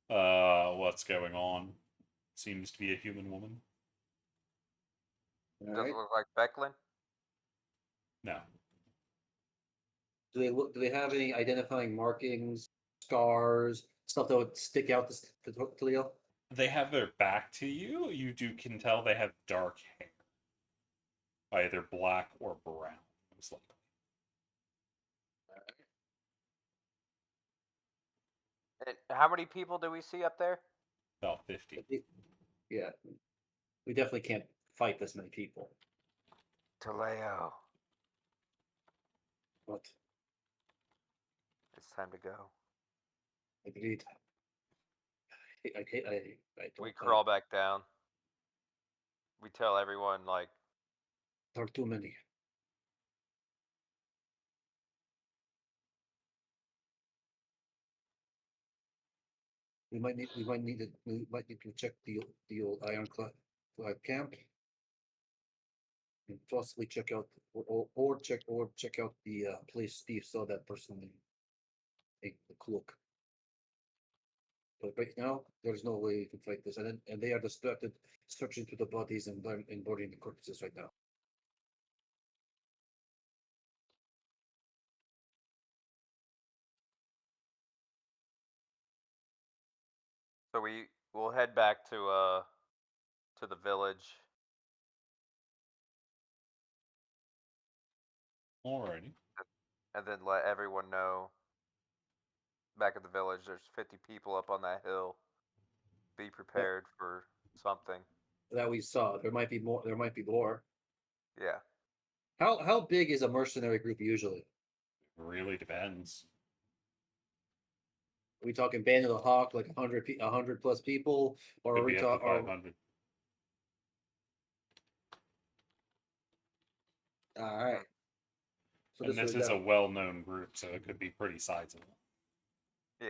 what's going on. Seems to be a human woman. All does right. it look like Becklin? No. Do they have any identifying markings, scars, stuff that would stick out to Leo? They have their back to you. You can tell they have dark hair. Either black or brown, most likely. And how many people do we see up there? About 50. Yeah, we definitely can't fight this many people. Taleo, But it's time to go. agreed. I don't. We crawl back down. We tell everyone, like, There are too many. We might need to check the old ironclad camp, and possibly check out or check out the place Steve saw that person in the cloak. But right now, there's no way we can fight this, and they are distracted, searching through the bodies and burning the corpses right now. So we'll head back to the village. Alrighty. And then let everyone know back at the village there's 50 people up on that hill. Be prepared for something. That we saw. There might be more. There might be more. Yeah. How big is a mercenary group usually? Really depends. Are we talking Band of the Hawk, like 100 plus people, or Could are we be up to talking? 500. All right. So And this would is a well-known group, so it could be pretty sizable. Yeah.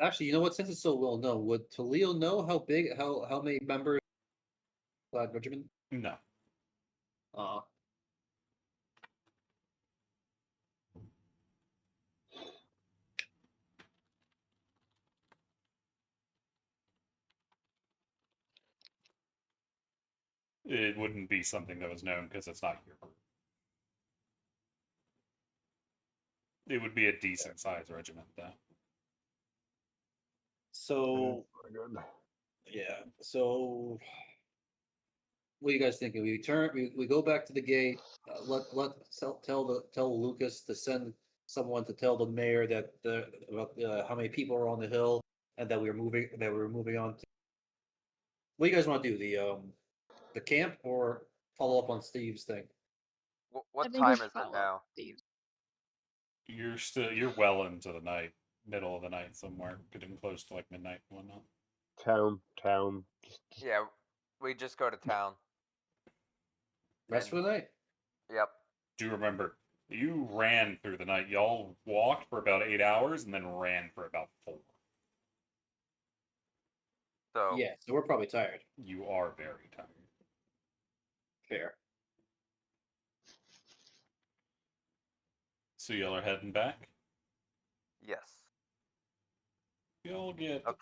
actually, you know what? Since it's so well known, would Toledo know how big, how many members that regiment? No. Uh, It wouldn't be something that was known because it's not your group. It would be a decent sized regiment, though. so Good. yeah. So what are you guys thinking? We go back to the gate. Tell Lucas to send someone to tell the mayor that about how many people are on the hill and that we're moving on. What do you guys want to do? The camp or follow up on Steve's thing? I What think we time should is it follow up now? with Steve. You're well into the night, middle of the night somewhere, getting close to like midnight and whatnot. Town. Just Yeah, we just go to town. Rest for the night. Yep. Do remember, you ran through the night. Y'all walked for about 8 hours and then ran for about 4. So Yeah, so we're probably tired. You are very tired. Fair. So y'all are heading back. yes. Y'all get I'll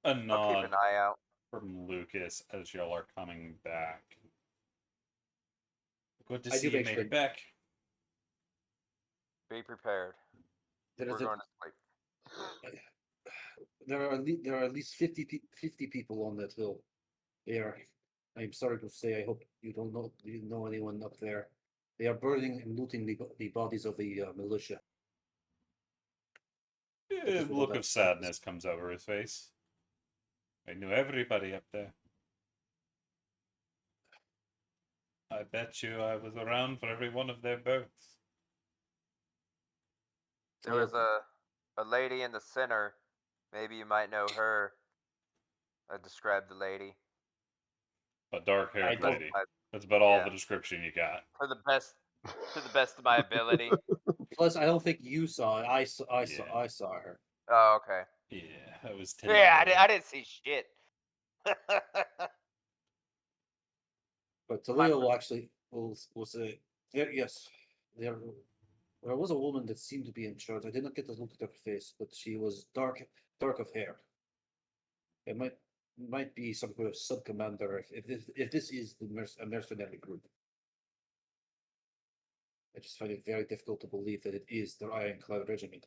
a keep nod an eye out. from Lucas as y'all are coming back. Good to I see do you make made sure- it back. Be prepared. We're going to sleep. There are at least 50 people on that hill. They are. I'm sorry to say. I hope you know anyone up there. They are burning and looting the bodies of the militia. A look of sadness comes over his face. I knew everybody up there. I bet you I was around for every one of their births. There was a lady in the center. Maybe you might know her. I described the lady. A dark-haired I don't- lady. That's about all Yeah. the description you got. To the best of my ability. Plus, I don't think you saw it. I Yeah. saw her. Oh, okay. Yeah, I was Yeah, I didn't see shit. But Toledo will say, yes, there was a woman that seemed to be in charge. I did not get to look at her face, but she was dark of hair. It might be some sort of sub commander if this is a mercenary group. I just find it very difficult to believe that it is the Ironclad Regiment.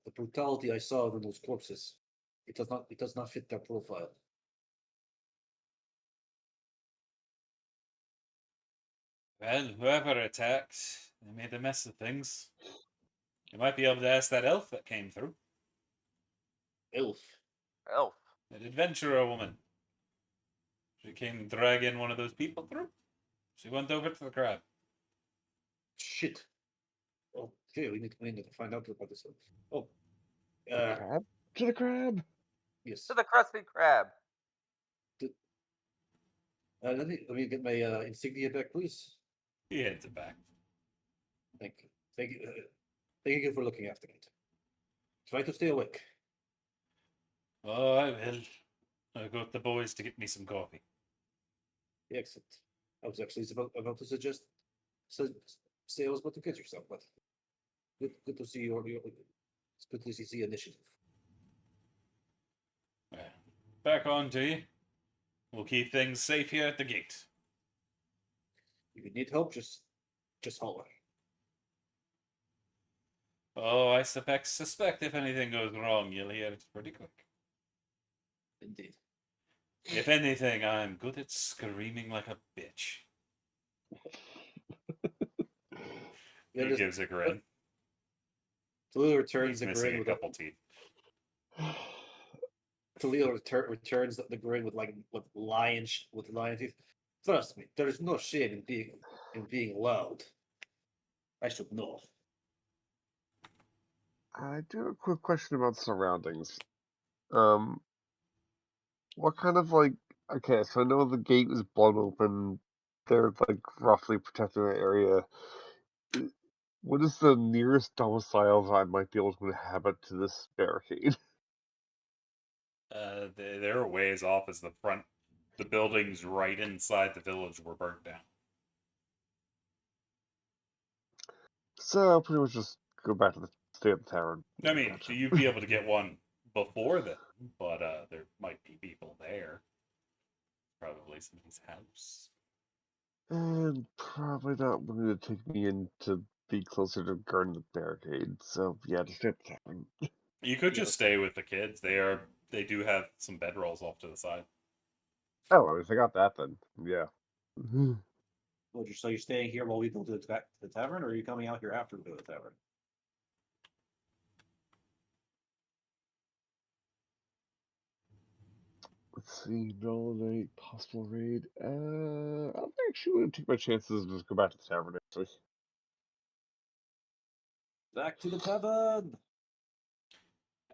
The brutality I saw in those corpses, it does not fit their profile. Well, whoever attacked, they made a mess of things. You might be able to ask that elf that came through. Elf. Elf. That adventurer woman. She came dragging one of those people through. She went over to the crab. Shit. Okay, we need to find out about this. Oh, crab? To the crab! yes. To the Krusty Krab. Let me get my insignia back, please. He heads it back. Thank you. Thank you for looking after it. Try to stay awake. Oh, I will. I got the boys to get me some coffee. Excellent. I was actually about to suggest, say I was about to get yourself, but good to see it's good to see initiative. Well, back on to you. We'll keep things safe here at the gate. If you need help, just holler. Oh, I suspect if anything goes wrong, you'll hear it pretty quick. Indeed. If anything, I'm good at screaming like a bitch. Yeah, He just- gives a grin. Talil returns He's the missing grin a with couple teeth. Talil returns the grin with lion teeth. Trust me, there is no shame in being loud. I should know. I do have a quick question about surroundings. What kind of okay, so I know the gate was blown open. They're roughly protecting the area. What is the nearest domicile that I might be able to inhabit to this barricade? They're a ways off as the buildings right inside the village were burnt down. So I'll pretty much just go back to stay at the tavern. I Yeah, mean, gotcha. you'd be able to get one before then, but there might be people there. Probably somebody's house. And probably not wanting to take me in to be closer to guarding the barricade. So yeah, just stay at the tavern. You could Yeah. just stay with the kids. They do have some bedrolls off to the side. Oh, if I got that, then yeah. So you're staying here while we go to the tavern, or are you coming out here after we go to the tavern? Let's see, no night, possible raid. I'm actually gonna take my chances and just go back to the tavern actually. Back to the tavern.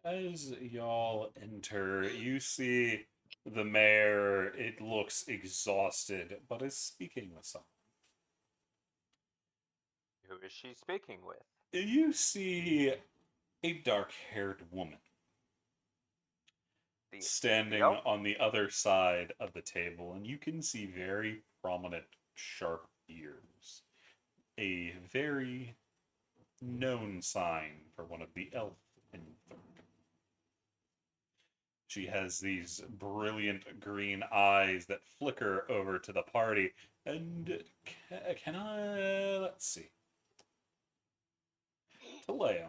As y'all enter, you see the mayor. It looks exhausted, but is speaking with someone. Who is she speaking with? You see a dark-haired woman The standing elf? on the other side of the table, and you can see very prominent, sharp ears. A very known sign for one of the elf in Thurk. She has these brilliant green eyes that flicker over to the party. And can I. Let's see. Taleo,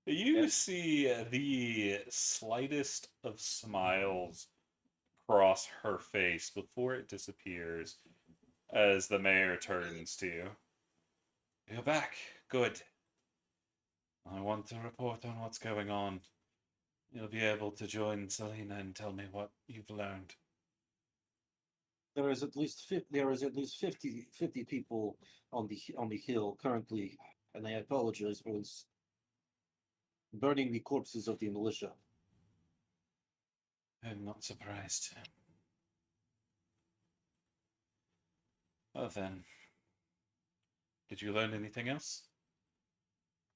you Yes. see the slightest of smiles cross her face before it disappears as the mayor turns to you. You're back. Good. I want to report on what's going on. You'll be able to join Selena and tell me what you've learned. There is at least 50 people on the hill currently, and I apologize for this. Burning the corpses of the militia. I'm not surprised. Well then, did you learn anything else?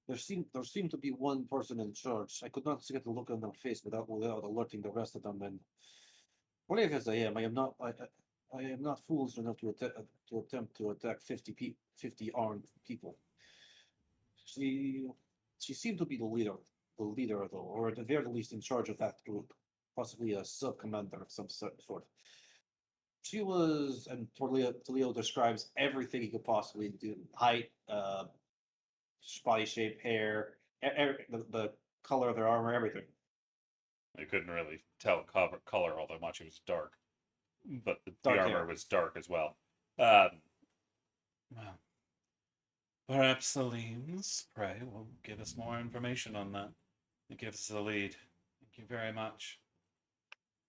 There seemed to be one person in charge. I could not get a look on their face without alerting the rest of them. And brave as I am, I am not foolish enough to attempt to attack 50 armed people. She seemed to be the leader though, or at the very least in charge of that group, possibly a sub commander of some sort. She was, and Toledo describes everything he could possibly do: height, body shape, hair, the color of their armor, everything. I couldn't really tell color all that much. It was dark, but the Dark armor hair. was dark as well. Well, perhaps Celine's pray will give us more information on that. It gives us a lead. Thank you very much.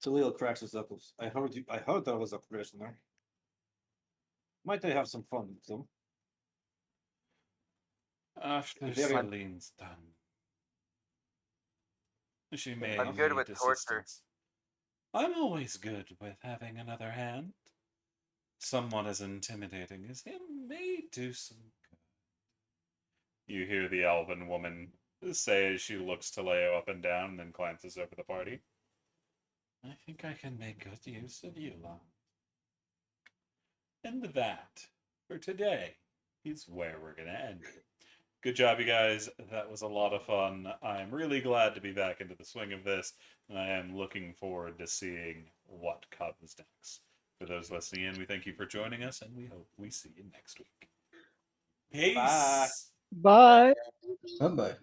Toledo cracks his knuckles. I heard there was a prisoner. Might I have some fun with them? After Very- Celine's done, she may I'm good need with torture. assistance. I'm always good with having another hand. Someone as intimidating as him may do some good. You hear the elven woman say as she looks to Leo up and down and then glances over the party. I think I can make good use of you lot. And that, for today, is where we're going to end it. Good job, you guys. That was a lot of fun. I'm really glad to be back into the swing of this, and I am looking forward to seeing what comes next. For those listening in, we thank you for joining us, and we hope we see you next week. Peace! Bye. Bye. Bye bye.